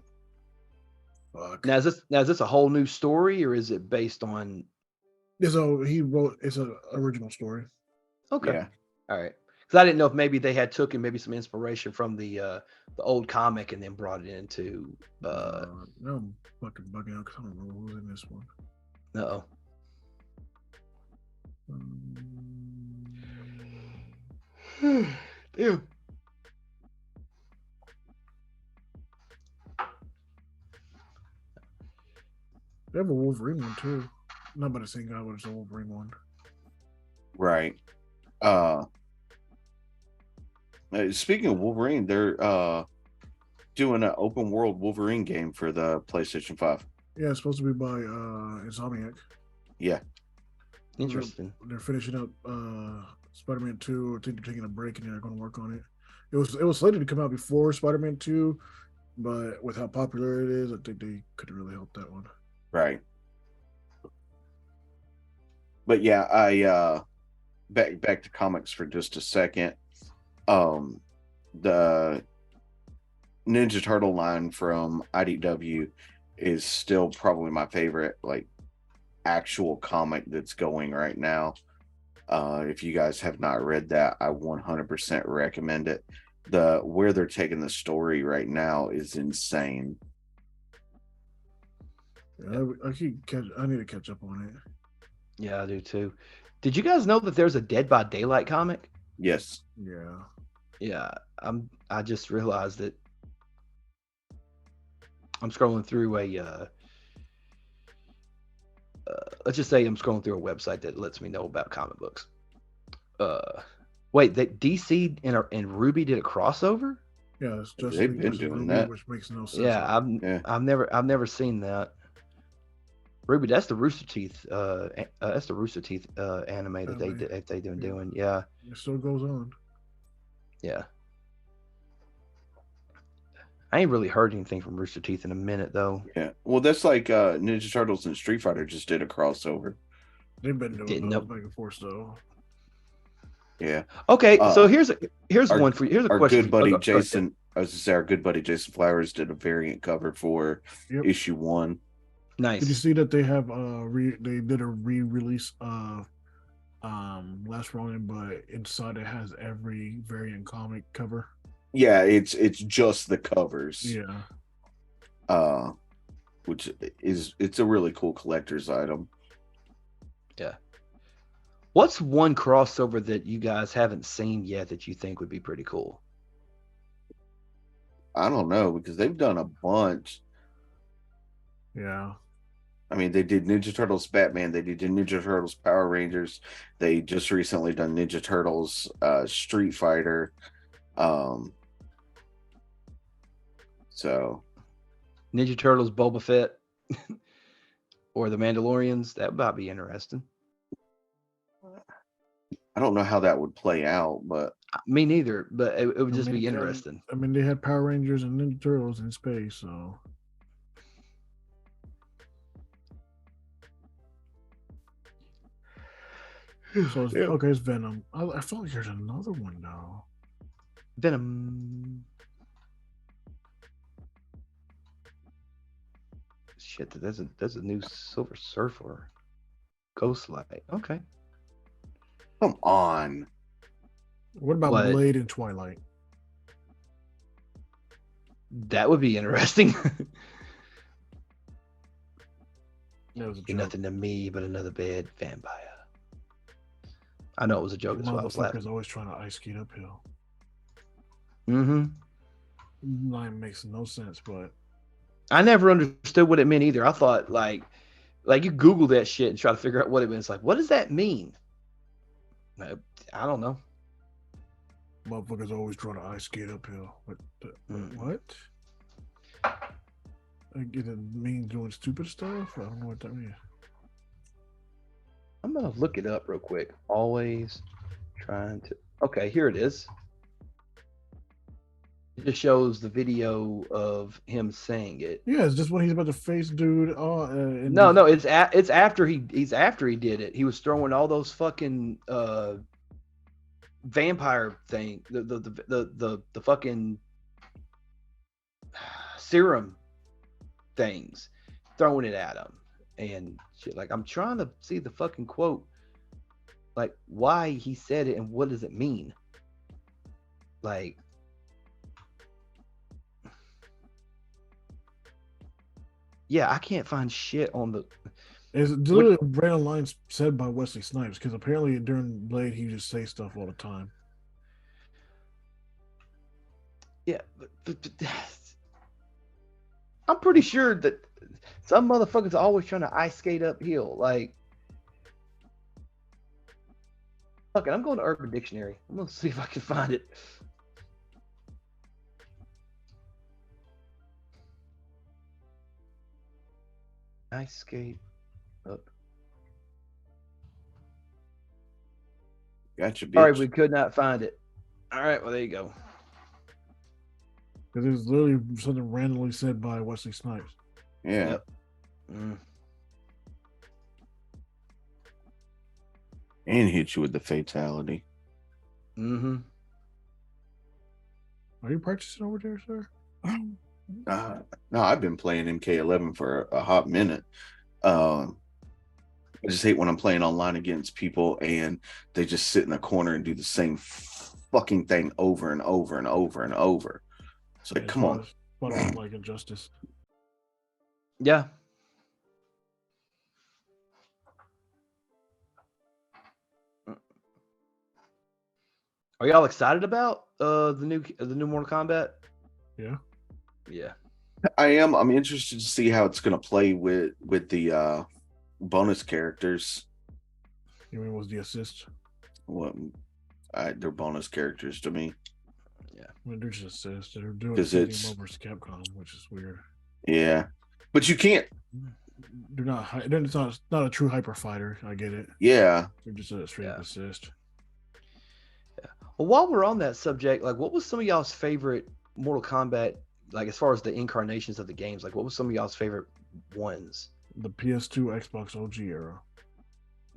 Fuck. Now is this a whole new story, or is it based on? It's an original story. Okay. Yeah. All right. Because I didn't know if maybe they had taken maybe some inspiration from the old comic and then brought it into. No, I'm fucking bugging out because I don't remember who's in this one. No. Damn. They have a Wolverine one too. Not by the same guy, but it's a Wolverine one. Right. Speaking of Wolverine, they're doing an open world Wolverine game for the PlayStation 5. Yeah, it's supposed to be by Insomniac. Yeah. Interesting. They're finishing up Spider-Man 2. I think they're taking a break and they're going to work on it. It was slated to come out before Spider-Man 2, but with how popular it is, I think they could really help that one. Right. But yeah, I back to comics for just a second. The Ninja Turtle line from IDW is still probably my favorite, like, actual comic that's going right now. If you guys have not read that, I 100% recommend it. Where they're taking the story right now is insane. Yeah, I need to catch up on it. Yeah, I do too. Did you guys know that there's a Dead by Daylight comic? Yes. Yeah. Yeah, I just realized that I'm scrolling through let's just say I'm scrolling through a website that lets me know about comic books. Wait, that DC and Ruby did a crossover? Yeah, it's just they've been doing Ruby, that, which makes no sense. Yeah, I've never seen that. Ruby, that's the Rooster Teeth. That's the Rooster Teeth anime that they've been doing. Yeah, it still goes on. Yeah. I ain't really heard anything from Rooster Teeth in a minute, though. Yeah. Well, that's like Ninja Turtles and Street Fighter just did a crossover. They've been doing those back and forth, though. Yeah. Okay, so here's one for you. Here's a question. Our good buddy Jason, I was to say, our good buddy Jason Flowers did a variant cover for issue 1. Nice. Did you see that they have they did a re-release Last Ronin, but inside it has every variant comic cover? Yeah, it's just the covers. Yeah. Which it's a really cool collector's item. Yeah. What's one crossover that you guys haven't seen yet that you think would be pretty cool? I don't know, because they've done a bunch. Yeah. I mean, they did Ninja Turtles Batman. They did Ninja Turtles Power Rangers. They just recently done Ninja Turtles Street Fighter. So Ninja Turtles Boba Fett or the Mandalorians, that might be interesting. I don't know how that would play out, but Me neither, but it would just be they interesting. they had Power Rangers and Ninja Turtles in space, so. So it's, Yeah. okay, it's Venom. I felt like there's another one now. Venom. Shit, there's a new Silver Surfer. Ghostlight. Okay. Come on. What about What? Blade and Twilight? That would be interesting. That was a You're joke. nothing to me but another bad vampire. I know it was a joke. That's why I was laughing. Motherfucker's always trying to ice skate uphill. Line makes no sense, but I never understood what it meant either. I thought like you Google that shit and try to figure out what it means. Like, what does that mean? I don't know. motherfuckers always trying to ice skate uphill. What? It means doing stupid stuff? I don't know what that means. I'm gonna look it up real quick. Always trying to. Okay, here it is. It just shows the video of him saying it. Yeah, it's just when he's about to face dude. No, it's after he's after he did it. He was throwing all those fucking vampire thing, the fucking serum things, throwing it at him and shit. Like, I'm trying to see the fucking quote, like why he said it and what does it mean. Like, yeah, I can't find shit on the. It's literally random lines said by Wesley Snipes, because apparently during Blade he just say stuff all the time. Yeah, but I'm pretty sure that some motherfuckers are always trying to ice skate uphill. Like, fuck it, I'm going to Urban Dictionary. I'm gonna see if I can find it. Ice skate up. Gotcha, bitch. All right, we could not find it. All right, well, there you go. Because it was literally something randomly said by Wesley Snipes. Yeah. Yep. And hit you with the fatality. Mm-hmm. Are you practicing over there, sir? No, I've been playing MK11 for a hot minute. I just hate when I'm playing online against people and they just sit in a corner and do the same fucking thing over and over and over and over. It's like, come on. Like Injustice. Yeah. Are y'all excited about the new Mortal Kombat? Yeah. Yeah. I am. I'm interested to see how it's going to play with the bonus characters. You mean was the assist? What? They're bonus characters to me. Yeah. I mean, they're just assists. They're doing because it's over Capcom, which is weird. Yeah, but you can't. They're not. It's not a true hyper fighter. I get it. Yeah. They're just a straight up assist. Yeah. Well, while we're on that subject, like, what was some of y'all's favorite Mortal Kombat? Like, as far as the incarnations of the games, like, what was some of y'all's favorite ones? The PS2, Xbox OG era.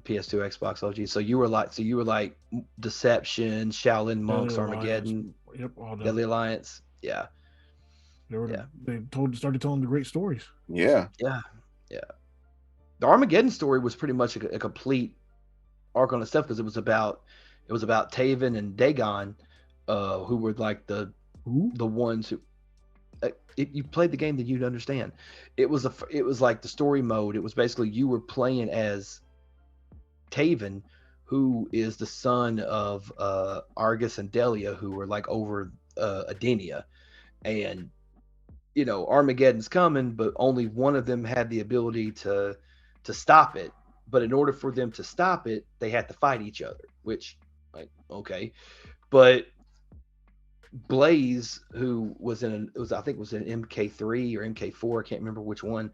PS2, Xbox OG. So you were like Deception, Shaolin Monks, Deadly Armageddon. Alliance. Yep, all that. Deadly Alliance. Yeah. They started telling the great stories. Yeah. Yeah. Yeah. The Armageddon story was pretty much a complete arc on itself, because it was about Taven and Dagon, who were like the ones who. If you played the game, then you'd understand. It was like the story mode. It was basically you were playing as Taven, who is the son of Argus and Delia, who were like over Adenia, and Armageddon's coming, but only one of them had the ability to stop it. But in order for them to stop it, they had to fight each other. Which, like, okay, but Blaze, who was I think it was in MK3 or MK4, I can't remember which one,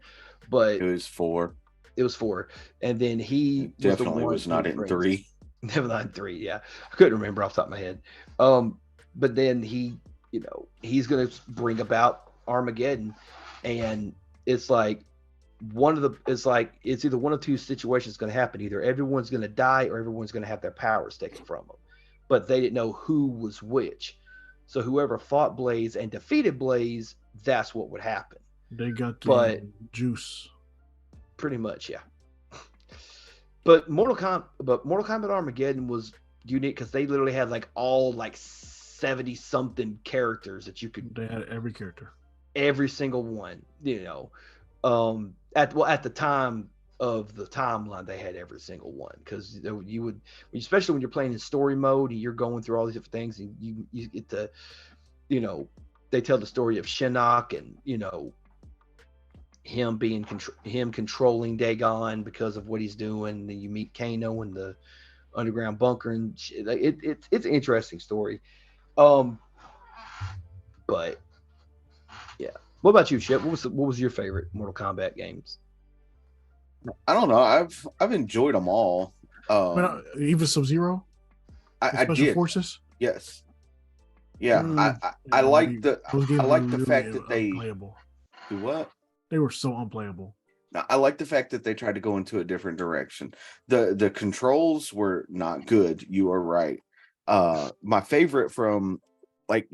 but it was 4. It was 4, and then he definitely was not in 3. Neverland 3, yeah. I couldn't remember off the top of my head. But then he's gonna bring about Armageddon, and it's like it's either one of two situations going to happen. Either everyone's going to die or everyone's going to have their powers taken from them. But they didn't know who was which. So whoever fought Blaze and defeated Blaze, that's what would happen. They got the But juice. pretty much, yeah. But Mortal Kombat Armageddon was unique because they literally had like all like 70 something characters that you could. They had every character. Every single one, at the time of the timeline, they had every single one, because you would, especially when you're playing in story mode and you're going through all these different things, and you get to, they tell the story of Shinnok and him controlling Dagon because of what he's doing. Then you meet Kano in the underground bunker, and it's an interesting story. But yeah. What about you, Shep? What was your favorite Mortal Kombat games? I don't know. I've enjoyed them all. Even Sub-Zero? I did. Forces? Yes. Yeah. I like the fact that they unplayable. Do what? They were so unplayable. I like the fact that they tried to go into a different direction. The controls were not good. You are right. My favorite from like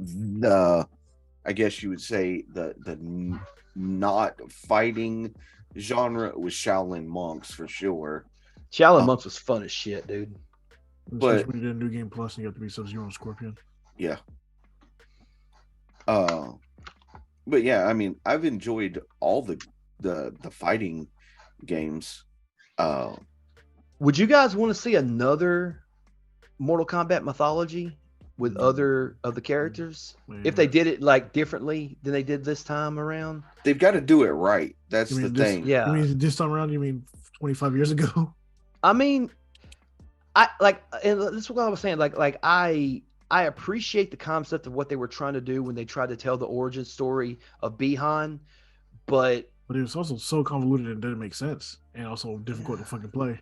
I guess you would say the not fighting genre was Shaolin Monks for sure. Shaolin Monks was fun as shit, dude. Especially when you did a New Game Plus and you have to be Sub-Zero and Scorpion. Yeah. But yeah, I mean, I've enjoyed all the fighting games. Would you guys want to see another Mortal Kombat mythology with other of the characters? Man. If they did it like differently than they did this time around? They've got to do it right. That's the thing. Yeah. You mean this time around, you mean 25 years ago? I mean, and this is what I was saying. Like I appreciate the concept of what they were trying to do when they tried to tell the origin story of Bihan, but it was also so convoluted and didn't make sense, and also difficult to fucking play.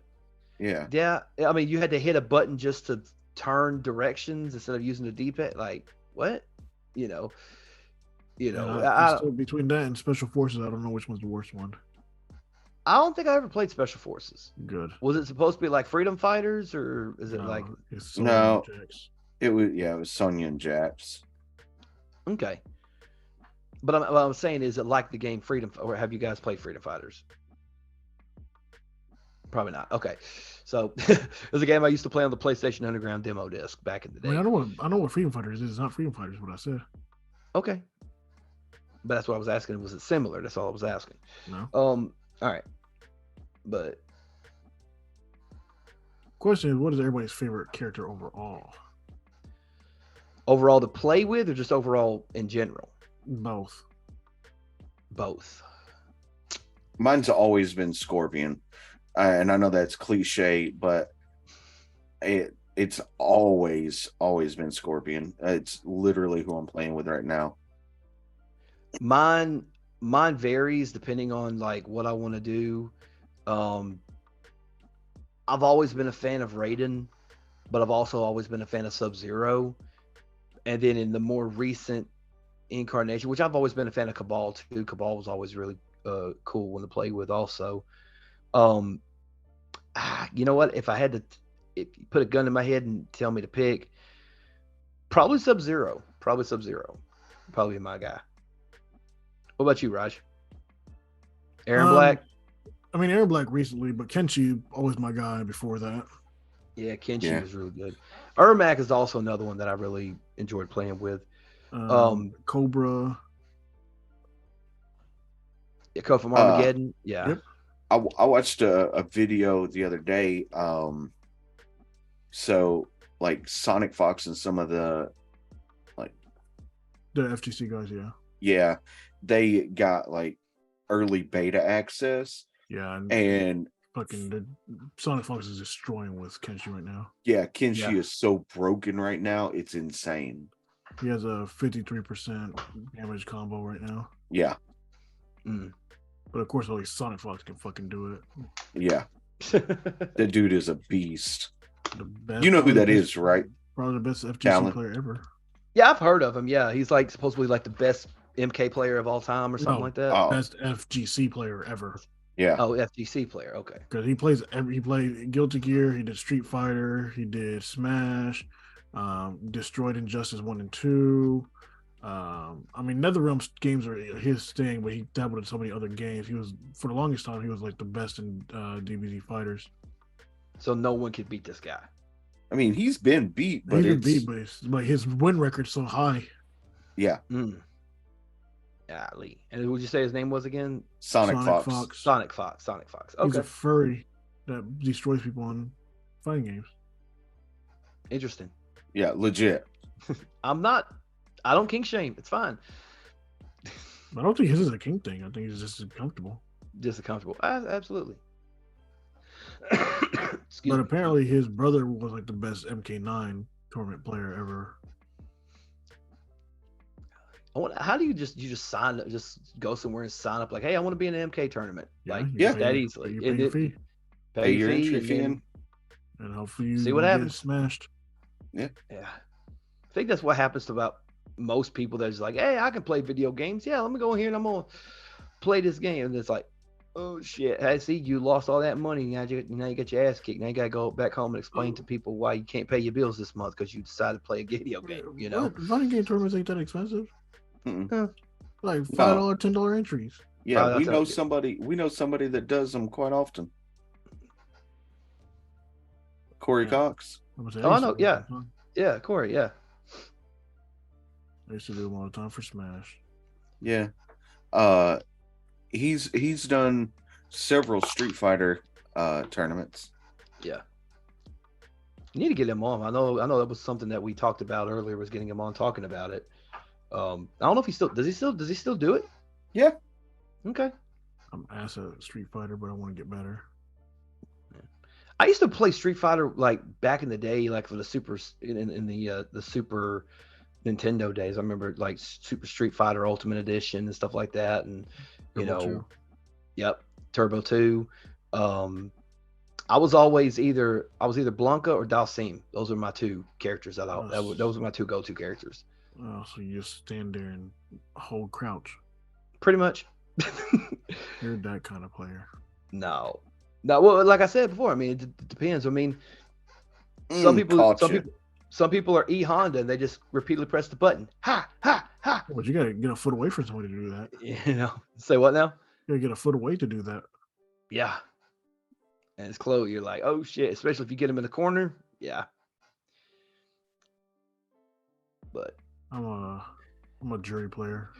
Yeah. Yeah. I mean, you had to hit a button just to turn directions instead of using the D-pad. Like, what? Still, between that and Special Forces, I don't know which one's the worst one. I don't think I ever played Special Forces. Good. Was it supposed to be like Freedom Fighters, or is it like? No. It was Sonya and Jax. Okay. But what I'm saying is, it like the game Freedom, or have you guys played Freedom Fighters? Probably not. Okay. So it was a game I used to play on the PlayStation Underground demo disc back in the day. I know what Freedom Fighters is. It's not Freedom Fighters, what I said. Okay. But that's what I was asking. Was it similar? That's all I was asking. No. All right. But question is, what is everybody's favorite character overall? Overall to play with, or just overall in general? Both. Mine's always been Scorpion. And I know that's cliche, but it's always been Scorpion. It's literally who I'm playing with right now. Mine varies depending on like what I want to do. I've always been a fan of Raiden, but I've also always been a fan of Sub-Zero. And then in the more recent incarnation, which I've always been a fan of Cabal too. Cabal was always really cool one to play with also. You know what? If you put a gun in my head and tell me to pick, probably Sub-Zero. Probably my guy. What about you, Raj? Aaron Black? I mean, Aaron Black recently, but Kenshi, always my guy before that. Yeah, Kenshi was really good. Ermac is also another one that I really enjoyed playing with. Cobra. From Armageddon. Yeah. Yep. I watched a video the other day. So like Sonic Fox and some of the FGC guys, yeah. Yeah, they got like early beta access. Yeah, and fucking Sonic Fox is destroying with Kenshi right now. Yeah, Kenshi is so broken right now, it's insane. He has a 53% damage combo right now. Yeah. But of course, only Sonic Fox can fucking do it. Yeah. The dude is a beast. The best, You know who probably that the best- is, right? Probably the best FGC Talon. player ever. Yeah, I've heard of him. Yeah, he's like supposedly like the best MK player of all time or something No. like that. Oh, Best FGC player ever. yeah. Oh, FGC player. Okay. Because he played Guilty Gear, he did Street Fighter, he did Smash, destroyed Injustice 1 and 2. I mean, NetherRealm games are his thing, but he dabbled in so many other games. He was, for the longest time, he was like the best in DBZ fighters. So no one could beat this guy. I mean, he's been beat, but He's it's been beat, but his win record's so high. yeah. Golly. And who would you say his name was again? Sonic Fox. Sonic Fox. Sonic Fox. He's Okay. a furry that destroys people in fighting games. Interesting. Yeah, legit. I don't kink shame. It's fine. I don't think his is a king thing. I think he's just comfortable. Just comfortable. Absolutely. But apparently his brother was like the best MK9 tournament player ever. How do you just sign up, just go somewhere and sign up like, hey, I want to be in an MK tournament? Like yeah. that easily. You pay your fee. Pay your fee entry and fee then- And hopefully you See what get happens. smashed. Yeah. I think that's what happens to about most people that's like, hey, I can play video games. Yeah, let me go here and I'm gonna play this game. And it's like, oh shit. I see you lost all that money. Now you get your ass kicked. Now you gotta go back home and explain to people why you can't pay your bills this month because you decided to play a video game, you know? Fighting game tournaments ain't that expensive. Mm-mm. Like $5, $10 entries. Yeah, we know that's somebody. We know somebody that does them quite often. Corey Cox. I know, yeah. Yeah, Corey, yeah. I used to do them all the time for Smash. Yeah. He's done several Street Fighter tournaments. Yeah. You need to get him on. I know that was something that we talked about earlier, was getting him on talking about it. I don't know if he still does he still do it? Yeah. Okay. I'm ass at Street Fighter, but I want to get better. I used to play Street Fighter like back in the day, like for the Super in the Super Nintendo days. I remember like Super Street Fighter Ultimate Edition and stuff like that, and Turbo 2. Yep, Turbo 2. I was either Blanca or Dalsim. Those are my two characters those were my two go-to characters. Oh, so you just stand there and hold crouch. Pretty much. You're that kind of player. No. Well, like I said before, I mean, it depends. I mean, some people are E Honda and they just repeatedly press the button. Ha ha ha. But you gotta get a foot away from somebody to do that. You know. Say what now? You gotta get a foot away to do that. Yeah. And it's close. You're like, oh shit. Especially if you get him in the corner. Yeah. But I'm a jury player.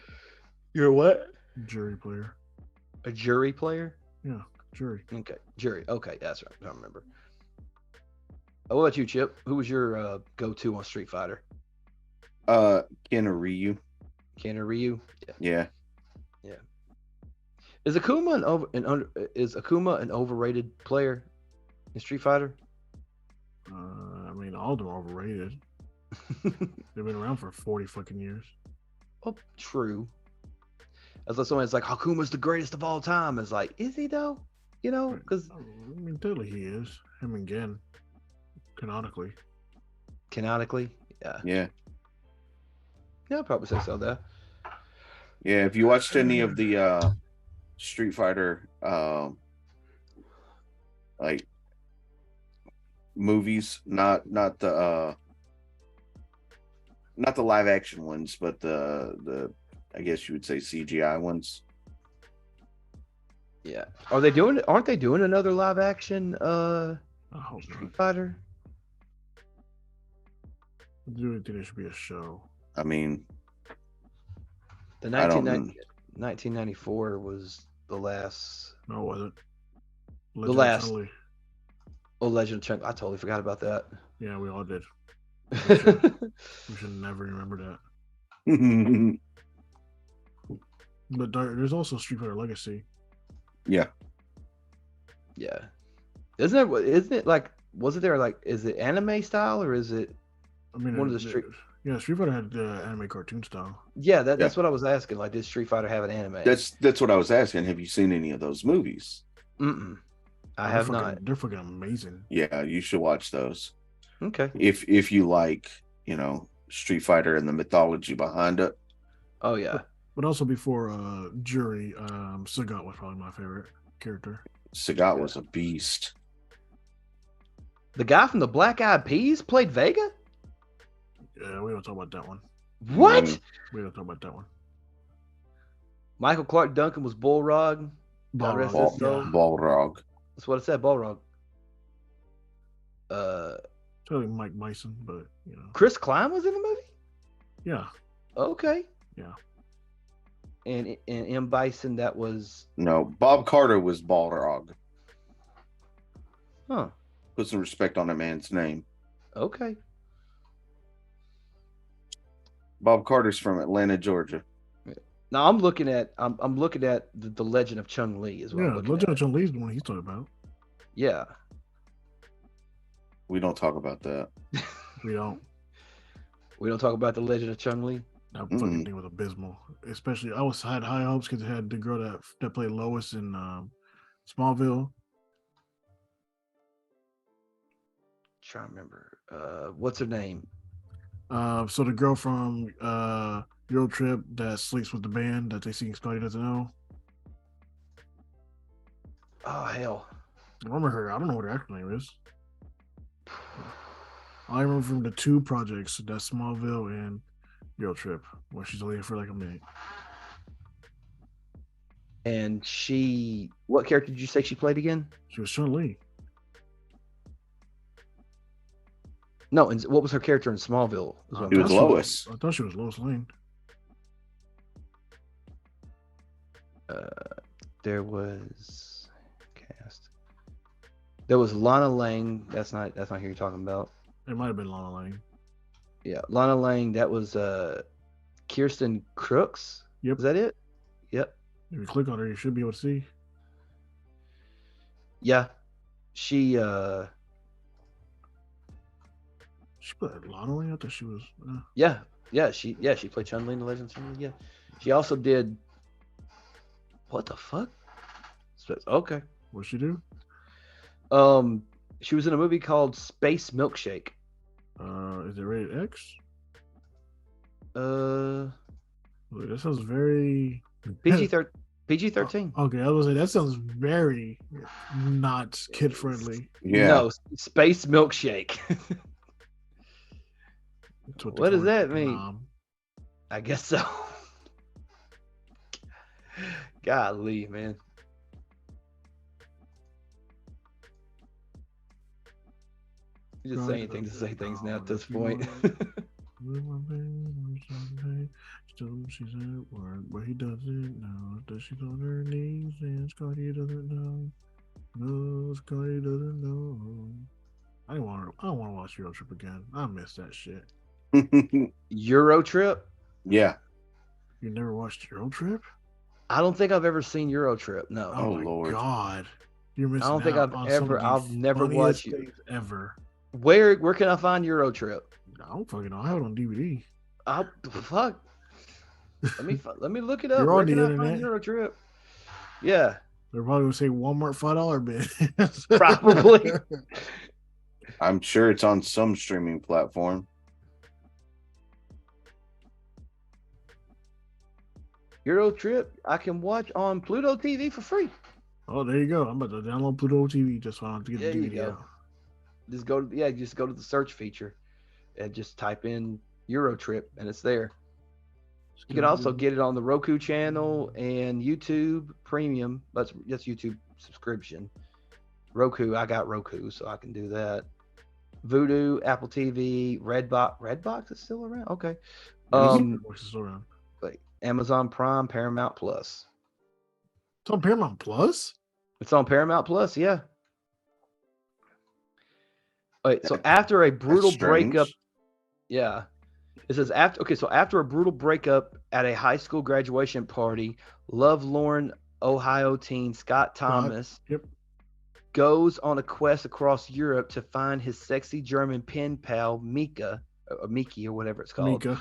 You're a what? Jury player. A jury player? Yeah, jury. Okay, jury. Okay, that's right. I remember. What about you, Chip? Who was your go-to on Street Fighter? Ken or Ryu. Ken or Ryu? Yeah. Is Akuma an overrated player in Street Fighter? I mean, all of them are overrated. They've been around for 40 fucking years. Well, true. As like someone's like, Akuma's the greatest of all time. It's like, is he though? You know, because I mean, totally he is. Him and Gen, canonically. Yeah. Yeah. Yeah, I'd probably say so. There. Yeah. If you watched any of the Street Fighter like movies, not the live action ones, but the I guess you would say CGI ones. Yeah. Aren't they doing another live action I hope Street not. Fighter? I do think there should be a show. I mean, The I don't 1994 was the last. No, it wasn't. The last. Totally. Oh, Legend of Chun. I totally forgot about that. Yeah, we all did. We should never remember that. But there's also Street Fighter Legacy. yeah. Yeah. Isn't it like, was it there like, is it anime style or is it I mean, one of the Street? Yeah, Street Fighter had the anime cartoon style. Yeah, that's what I was asking. Like, did Street Fighter have an anime? That's what I was asking. Have you seen any of those movies? I have not. They're fucking amazing. Yeah, you should watch those. Okay. If you like, Street Fighter and the mythology behind it. Oh yeah. But also before Jury, Sagat was probably my favorite character. Sagat was a beast. The guy from the Black Eyed Peas played Vega? Yeah, we don't talk about that one. What? We don't talk about that one. Michael Clark Duncan was Bullrog. God rest his soul. Balrog. That's what it said, Bullrog. Totally Mike Bison, but Chris Klein was in the movie? Yeah. Okay. Yeah. And M. Bison, that was... No, Bob Carter was Balrog. Huh. Put some respect on that man's name. Okay. Bob Carter's from Atlanta, Georgia. Now I'm looking at the Legend of Chung Li as well. Yeah, Legend of Chung Li is the one he's talking about. Yeah. We don't talk about that. We don't. We don't talk about the Legend of Chung Li. That fucking thing was abysmal. Especially, I had high hopes because it had the girl that played Lois in Smallville. Trying to remember. What's her name? So the girl from Euro Trip that sleeps with the band that they sing Scotty Doesn't Know. Oh hell. I remember her. I don't know what her actual name is. I remember from the two projects, that Smallville and Euro Trip, where she's only in for like a minute. And what character did you say she played again? She was Chun-Li. No, and what was her character in Smallville? It was Lois. I thought she was Lois Lane. There was cast. There was Lana Lang. That's not who you're talking about. It might have been Lana Lang. Yeah, Lana Lang. That was Kirsten Crooks. Yep. Is that it? Yep. If you click on her, you should be able to see. Yeah, she played Lana Lang. I thought she was. She played Chun-Li in the Legend of Chun-Li. Yeah, she also did. What the fuck? Okay. What'd she do? She was in a movie called Space Milkshake. Is it rated X? That sounds very PG-13. Okay, I was like, that sounds very not kid friendly. Yeah. No, Space Milkshake. What does that mean? I guess so. Golly, man. You just say anything to say things now at this point. She's at work, but he doesn't know that she's on her knees and Scotty doesn't know. No, Scotty doesn't know. I don't want to watch Euro Trip again. I miss that shit. Euro Trip? Yeah. You never watched Euro Trip? I don't think I've ever seen Euro Trip. No. Oh my Lord. God. You're missing out. I've never watched it ever. Where can I find Euro Trip? I don't fucking know. I have it on DVD. Fuck. Let me look it up. You're Where on the can I internet. find Euro Trip? Yeah. They're probably gonna say Walmart $5 bid. Probably. I'm sure it's on some streaming platform. Euro Trip, I can watch on Pluto TV for free. Oh, there you go. I'm about to download Pluto TV just so I don't have to get There the you DVD go. out. Just go to the search feature and just type in Euro Trip and it's there. You can also get it on the Roku channel and YouTube Premium. That's YouTube subscription. Roku, I got Roku, so I can do that. Vudu, Apple TV, Redbox. Redbox is still around. Okay. Like Amazon Prime, Paramount Plus. It's on Paramount Plus? It's on Paramount Plus, yeah. All right, so after a brutal breakup, yeah. It says after a brutal breakup at a high school graduation party, lovelorn Ohio teen Scott Thomas goes on a quest across Europe to find his sexy German pen pal Miki or whatever it's called. Mika.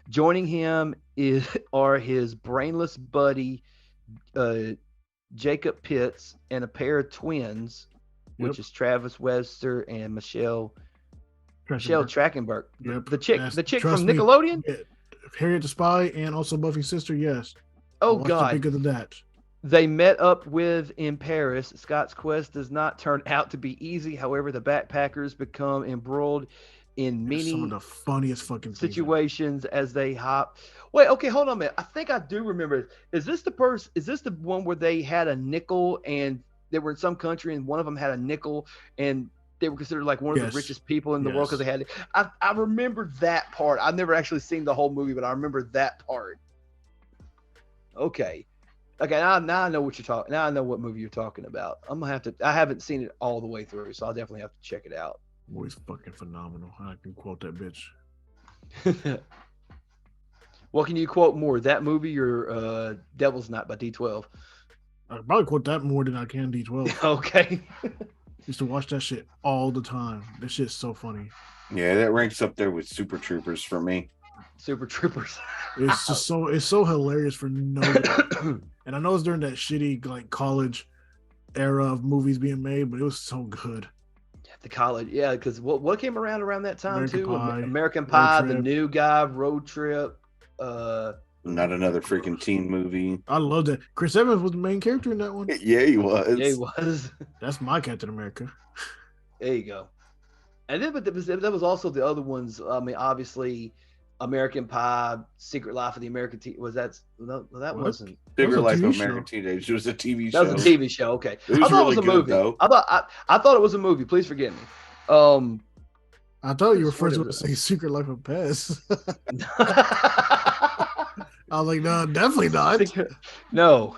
Joining him are his brainless buddy Jacob Pitts and a pair of twins which is Travis Webster and Michelle Trachtenberg. Trachtenberg. Yep. The chick Trust from me, Nickelodeon. yeah, Harriet the Spy and also Buffy's sister. Yes. Oh Watch God. the bigger than that. They met up with in Paris. Scott's quest does not turn out to be easy. However, the backpackers become embroiled in Some of many the funniest fucking situations as they hop. Wait, okay, hold on a minute. I think I do remember. Is this the person? Is this the one where they had a nickel and they were in some country and one of them had a nickel and they were considered like one of the richest people in the world because they had it? I remember that part. I've never actually seen the whole movie, but I remember that part. Okay. Okay, now I know what you're talking. Now I know what movie you're talking about. I'm gonna have to. I haven't seen it all the way through, so I'll definitely have to check it out. Boy's fucking phenomenal. I can quote that bitch. What can you quote more, that movie or Devil's Night by D12? I can probably quote that more than I can D12. Okay. Used to watch that shit all the time. That shit's so funny. Yeah, that ranks up there with Super Troopers for me. Super Troopers. It's just so hilarious for no reason. And I know it's during that shitty like college era of movies being made, but it was so good. Yeah, the college, yeah, because what came around that time American too? Pie, American Pie, The Trip. New Guy, Road Trip. Not another freaking teen movie. I love that. Chris Evans was the main character in that one. Yeah, he was. Yeah, he was. That's my Captain America. There you go. And then, but there was also the other ones. I mean, obviously, American Pie, Secret Life of the American Was that? No, that What? wasn't. Bigger That was Life a of TV American show. Teenagers. It was a TV show. That was a TV show. Okay, It was I thought really it was a good, movie. though. I thought it was a movie. Please forgive me. I thought you were That's first what to it say Secret Life of Pets. I was like, no, definitely not. No,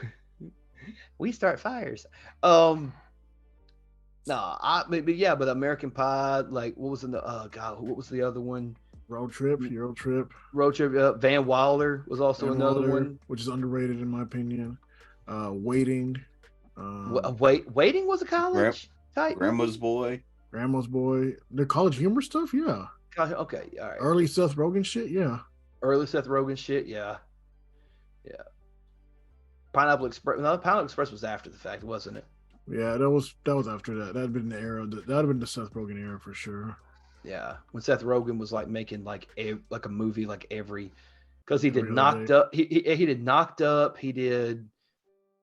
we start fires. No, but American Pie. Like, what was in the? God, what was the other one? Road Trip. Road Trip. Van Wilder was also Van another Wilder, one. which is underrated in my opinion. Waiting. Waiting was a college type. Grandma's Boy. Grandma's Boy. The college humor stuff, yeah. Okay, all right. Early Seth Rogen shit, yeah. Early Seth Rogen shit, yeah. Pineapple Express. No, Pineapple Express was after the fact, wasn't it? Yeah, that was after that. That'd been the era. That'd have been the Seth Rogen era for sure. Yeah, when Seth Rogen was like making like a movie like every, because he did Every Knocked day. Up. He did Knocked Up. He did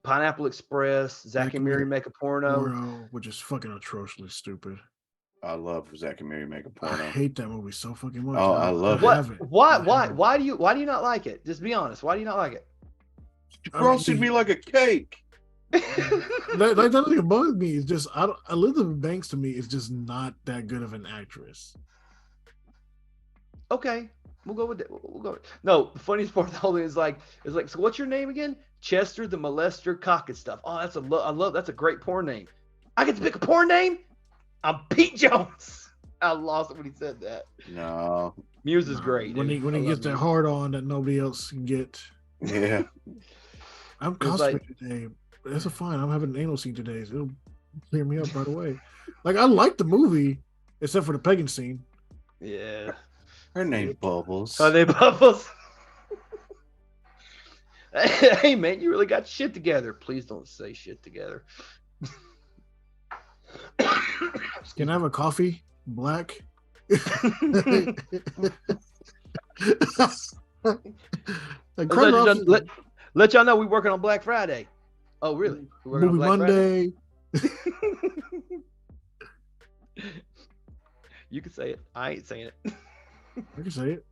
Pineapple Express. Zach and Miri Make a Porno. Which is fucking atrociously stupid. I love Zach and Miri Make a I Porno. hate that movie so fucking much. Oh, I love it. Why do you not like it? Just be honest. Why do you not like it? You frosted me like a cake. That doesn't bug me. It's just Elizabeth Banks to me is just not that good of an actress. Okay, we'll go with it. No, the funniest part of the whole thing is like, so what's your name again? Chester the Molester Cock and stuff. Oh, that's a great porn name. I get to pick a porn name. I'm Pete Jones. I lost it when he said that. No. Muse is great. When he gets that hard on that nobody else can get. Yeah. I'm constipated today. That's fine. I'm having an anal scene today. So it'll clear me up right away. Like, I like the movie, except for the pegging scene. Yeah. Her name's Bubbles. Are they Bubbles? Hey, man, you really got shit together. Please don't say shit together. Can I have a coffee? Black? Let y'all know we're working on Black Friday. Oh, really? We're Movie Monday. You can say it. I ain't saying it. I can say it.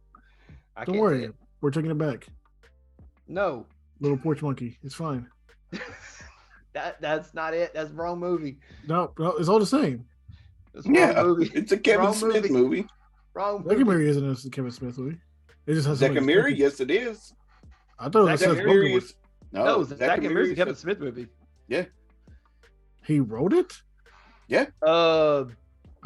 I Don't can't worry. say it. We're taking it back. No. Little Porch Monkey. It's fine. That's not it. That's the wrong movie. No, it's all the same. It's the wrong movie. It's a Kevin Smith movie. Wrong Zack movie. and Miri isn't a Kevin Smith movie. It just has Zack and Miri, yes, it is. I thought it was Zack Seth and Miri Rogen. is. No, Zack and Miri is a Kevin Smith movie. Yeah. He wrote it? Yeah. I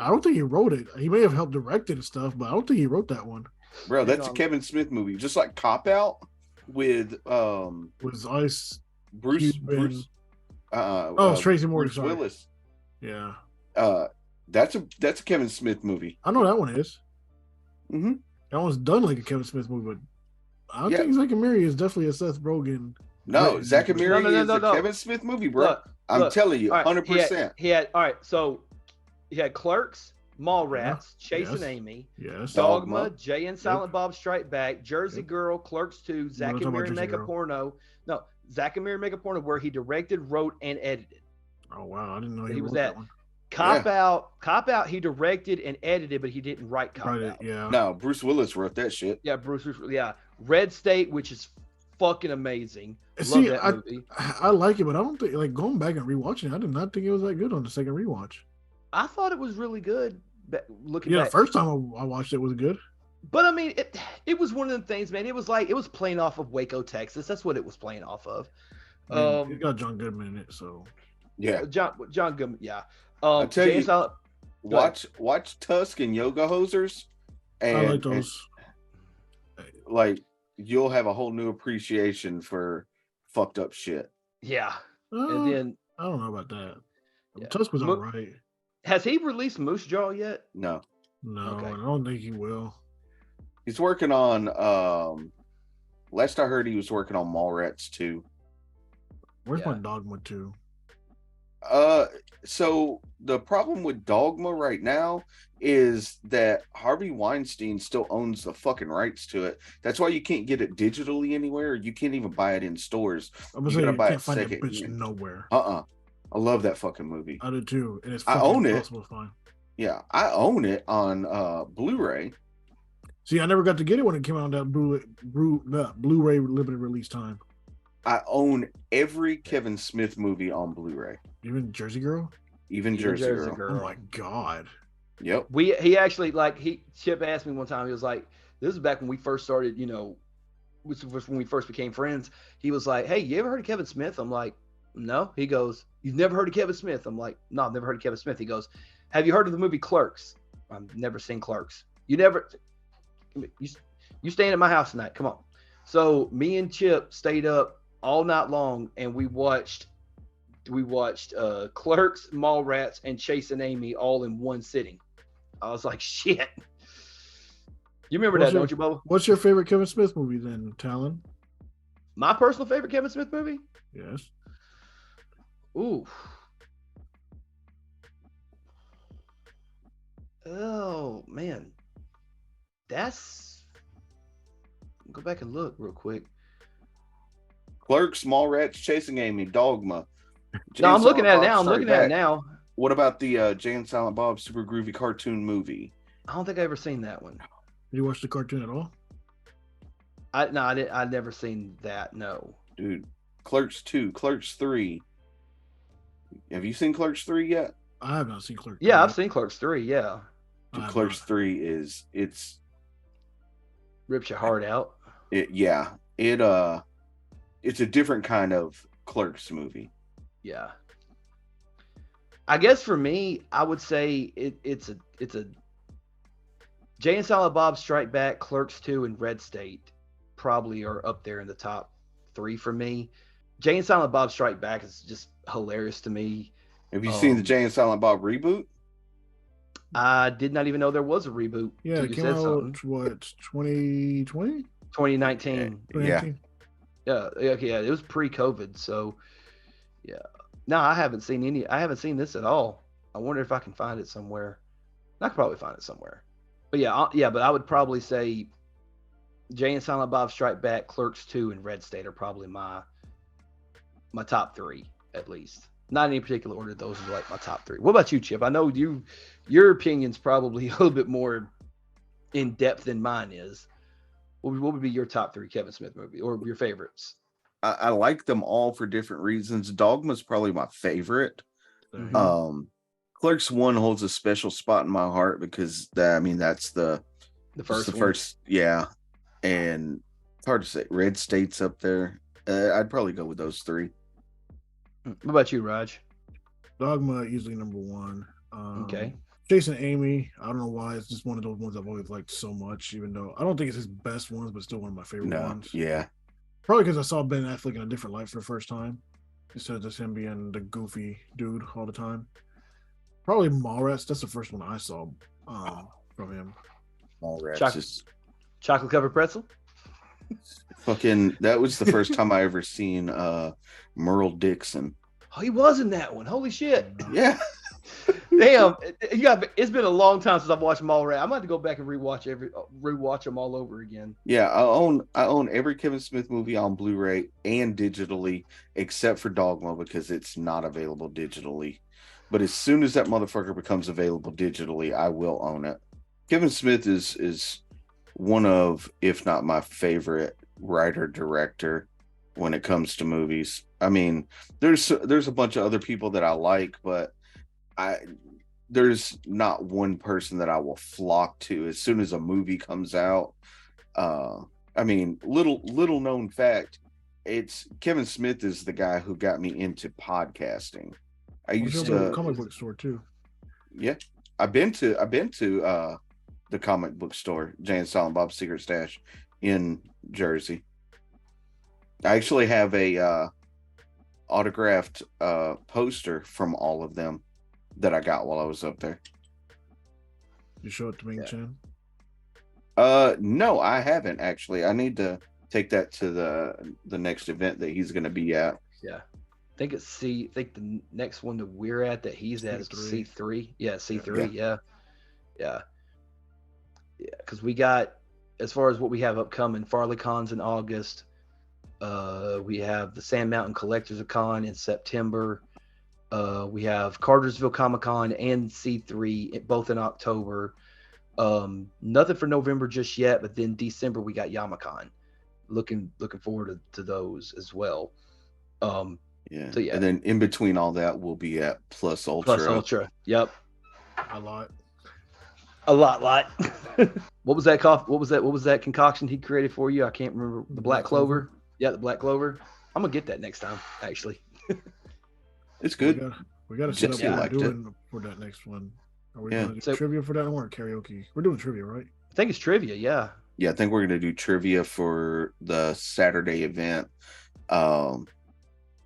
don't think he wrote it. He may have helped direct it and stuff, but I don't think he wrote that one. Bro, that's a Kevin Smith movie. Just like Cop Out with Ice Bruce Cuban. Bruce Tracy Morgan. Bruce Willis. Yeah. That's a Kevin Smith movie. I know that one is. Mm-hmm. That one's done like a Kevin Smith movie, but I don't think Zack and Miri is definitely a Seth Rogen. No, Zack and Miri is a No. Kevin Smith movie, bro. Look, I'm Look, telling you, all right, 100%. he had all right. So he had Clerks, Yeah. Mallrats, Chasing Yes. Amy, Yes. Dogma, Dogma. Jay and Silent Bob Strike Back, Jersey Yep. Girl, Clerks 2, We're Zack not and talking Mary about Jersey Make a Girl. Porno. No, Zack and Mary Make a Porno, where he directed, wrote, and edited. Oh wow, I didn't know he He was wrote that that. one. Cop Out. He directed and edited, but he didn't write Cop Right, Out. yeah. No, Bruce Willis wrote that shit. Yeah, Bruce. Yeah, Red State, which is fucking amazing. See, Love that movie. I like it, but I don't think like going back and rewatching it, I did not think it was that good on the second rewatch. I thought it was really good. Looking Yeah, back, the first time I watched it was good. but I mean, it was one of them things, man. It was playing off of Waco, Texas. That's what it was playing off of. I mean, it got John Goodman in it, so Yeah. John Goodman. Yeah. I tell Jay and you, Silent- watch Tusk and Yoga Hosers, and I like those. like you'll have a whole new appreciation for fucked up shit. Yeah. Uh, And then I don't know about that. Yeah. Tusk was all right. has he released Moose Jaw yet? No, No, Okay. I don't think he will. he's working on. Last I heard, he was working on Mallrats too. Where's my Yeah. Dogma 2? So the problem with Dogma right now is that Harvey Weinstein still owns the fucking rights to it. That's why you can't get it digitally anywhere. You can't even buy it in stores. I'm gonna You say gotta you buy can't it find that second bitch hand. nowhere. I love that fucking movie. I do too, and it's I fucking own it. impossible to find. Yeah, I own it on Blu-ray. See, I never got to get it when it came out on that Blu-ray limited release time. I own every Kevin Smith movie on Blu-ray, Even Jersey Girl. even Jersey Girl. Oh my god. Yep. He actually Chip asked me one time. He was like, "This is back when we first started. Which was when we first became friends." He was like, "Hey, you ever heard of Kevin Smith?" I'm like, "No." He goes, "You've never heard of Kevin Smith?" I'm like, "No, I've never heard of Kevin Smith." He goes, "Have you heard of the movie Clerks?" I've never seen Clerks. You staying at my house tonight? Come on. So me and Chip stayed up all night long, and we watched Clerks, Mallrats, and Chasing Amy all in one sitting. I was like, shit. You remember that, don't you, Bubba? What's your favorite Kevin Smith movie then, Talon? My personal favorite Kevin Smith movie? Yes. Ooh. Oh man. Go back and look real quick. Clerks, Mallrats, Chasing Amy, Dogma. No, I'm looking at it Silent now. Bob Strike Back. What What about the Jay and Silent Bob Super Groovy cartoon movie? I don't think I ever seen that one. Did you watch the cartoon at all? I never seen that. No. Dude, Clerks 2, Clerks 3. Have you seen Clerks 3 yet? I have not seen Clerks. Yeah, I've seen Clerks 3. Yeah. Dude, Clerks 3 it's Rips your heart out. it's a different kind of Clerks movie. Yeah. I guess for me, I would say it's a Jay and Silent Bob Strike Back, Clerks 2, and Red State probably are up there in the top 3 for me. Jay and Silent Bob Strike Back is just hilarious to me. Have you seen the Jay and Silent Bob reboot? I did not even know there was a reboot. Yeah, it came out, what, 2020? 2019. Yeah. Yeah, it was pre-COVID, so yeah. No, I haven't seen this at all. I wonder if I can find it somewhere. I could probably find it somewhere. But but I would probably say Jay and Silent Bob Strike Back, Clerks 2, and Red State are probably my top 3 at least. Not in any particular order. Those are like my top 3. What about you, Chip? I know your opinion's probably a little bit more in depth than mine is. What would be your top 3 Kevin Smith movie or your favorites? I like them all for different reasons. Dogma's probably my favorite. Mhm. Clerks 1 holds a special spot in my heart because that's the first, yeah. And it's hard to say. Red State's up there. I'd probably go with those 3. What about you, Raj? Dogma easily number 1. Okay. Chasing Amy, I don't know why. It's just one of those ones I've always liked so much, even though I don't think it's his best ones, but still one of my favorite ones. Yeah. Probably because I saw Ben Affleck in a different light for the first time, instead of just him being the goofy dude all the time. Probably Mallrats. That's the first one I saw from him. Mallrats. Chocolate covered pretzel? Fucking, that was the first time I ever seen Merle Dixon. Oh, he was in that one. Holy shit. Yeah. Damn. It's been a long time since I've watched them all. I'm going to have to go back and rewatch them all over again. Yeah, I own every Kevin Smith movie on Blu-ray and digitally, except for Dogma because it's not available digitally. But as soon as that motherfucker becomes available digitally, I will own it. Kevin Smith is one of, if not my favorite writer director when it comes to movies. I mean, there's a bunch of other people that I like, but there's not one person that I will flock to as soon as a movie comes out. I mean, little known fact, it's Kevin Smith is the guy who got me into podcasting. I used to comic book store too. Yeah, I've been to the comic book store, Jay and Silent Bob's Secret Stash in Jersey. I actually have a autographed poster from all of them that I got while I was up there. You show it to me, Chan? No, I haven't actually. I need to take that to the next event that he's going to be at. Yeah. I think the next one that we're at that he's at is C3. Yeah, C3. Yeah. Because we got, as far as what we have upcoming, FarleyCon's in August. We have the Sand Mountain Collectors Con in September. We have Cartersville Comic Con and C3 both in October. Nothing for November just yet, but then December we got Yamacon. Looking forward to those as well. Yeah. So yeah. And then in between all that, we'll be at Plus Ultra. Yep. A lot. What was that concoction he created for you? I can't remember. The Black Clover. Yeah, the Black Clover. I'm gonna get that next time, actually. It's good. We got to set up what we're doing for that next one. Are we going to do trivia for that one or karaoke? We're doing trivia, right? I think it's trivia, yeah. Yeah, I think we're going to do trivia for the Saturday event.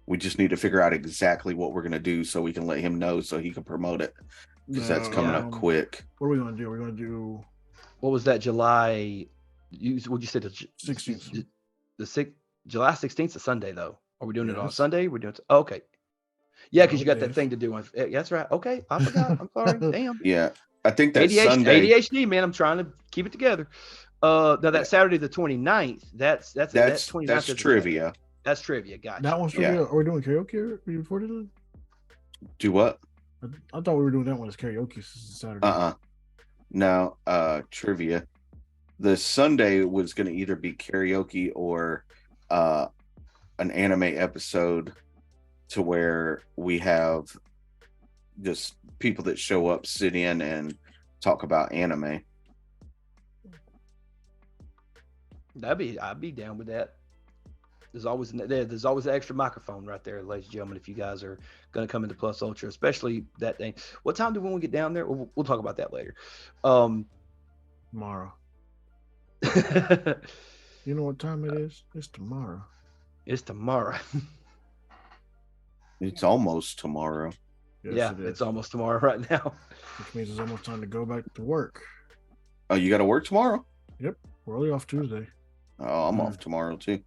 We just need to figure out exactly what we're going to do so we can let him know so he can promote it. Because that's coming up quick. What are we going to do? We're going to do... What was that, July... What'd you say? The 16th. July 16th is a Sunday, though. Are we doing it on Sunday? We're doing it... Oh, okay. Yeah, because you got that thing to do. Yeah, that's right. Okay, I forgot. I'm sorry. Damn. Yeah, I think that's Sunday. ADHD, man. I'm trying to keep it together. Now that Saturday the 29th, that's trivia. That's trivia. Gotcha. That one's trivia. Are we doing karaoke? We recorded it? Do what? I thought we were doing that one as karaoke Saturday. No, trivia. The Sunday was going to either be karaoke or an anime episode to where we have just people that show up, sit in, and talk about anime. I'd be down with that. There's always an extra microphone right there, ladies and gentlemen, if you guys are going to come into Plus Ultra, especially that day. What time do we get down there? We'll talk about that later. Tomorrow. You know what time it is? It's tomorrow. It's tomorrow. It's almost tomorrow. Yes, it's almost tomorrow right now. Which means it's almost time to go back to work. Oh, you got to work tomorrow? Yep. We're only off Tuesday. Oh, I'm off tomorrow too.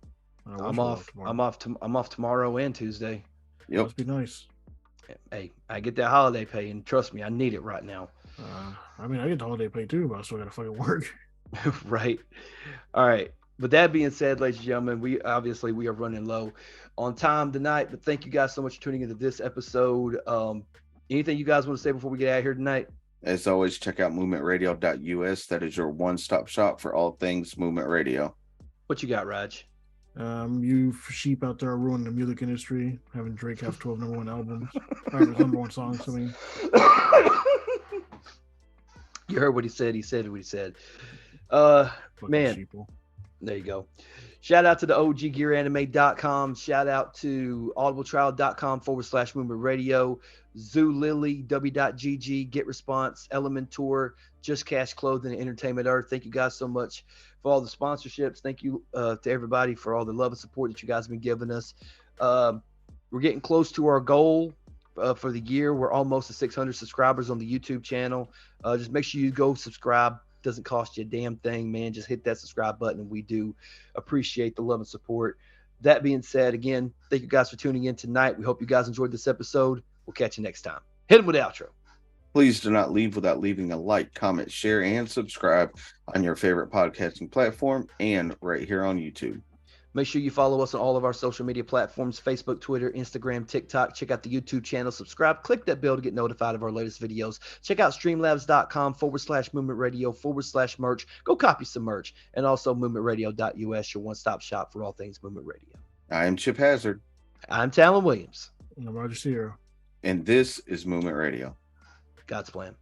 I'm off tomorrow and Tuesday. Yep. Must be nice. Hey, I get that holiday pay, and trust me, I need it right now. I mean, I get the holiday pay too, but I still got to fucking work. Right. All right. With that being said, ladies and gentlemen, we are running low on time tonight, but thank you guys so much for tuning into this episode. Anything you guys want to say before we get out of here tonight? As always, check out movementradio.us. That is your one-stop shop for all things Movement Radio. What you got, Raj? You sheep out there ruining the music industry, having Drake have 12 number one albums, or number one songs. I mean, you heard what he said. He said what he said. Man, sheeple. There you go. Shout out to the OGGearAnime.com. Shout out to audibletrial.com/movement radio, Zoo Lily, W.GG, GetResponse, Elementor, Just Cash Clothing, and Entertainment Earth. Thank you guys so much for all the sponsorships. Thank you to everybody for all the love and support that you guys have been giving us. We're getting close to our goal for the year. We're almost at 600 subscribers on the YouTube channel. Just make sure you go subscribe. Doesn't cost you a damn thing, man. Just hit that subscribe button, and we do appreciate the love and support. That being said, again, thank you guys for tuning in tonight. We hope you guys enjoyed this episode. We'll catch you next time. Hit them with the outro. Please do not leave without leaving a like, comment, share, and subscribe on your favorite podcasting platform and right here on YouTube. Make sure you follow us on all of our social media platforms, Facebook, Twitter, Instagram, TikTok. Check out the YouTube channel. Subscribe. Click that bell to get notified of our latest videos. Check out streamlabs.com/movement radio/merch. Go copy some merch. And also movementradio.us, your one-stop shop for all things Movement Radio. I am Chip Hazard. I'm Talon Williams. I'm Roger Sierra. And this is Movement Radio. God's plan.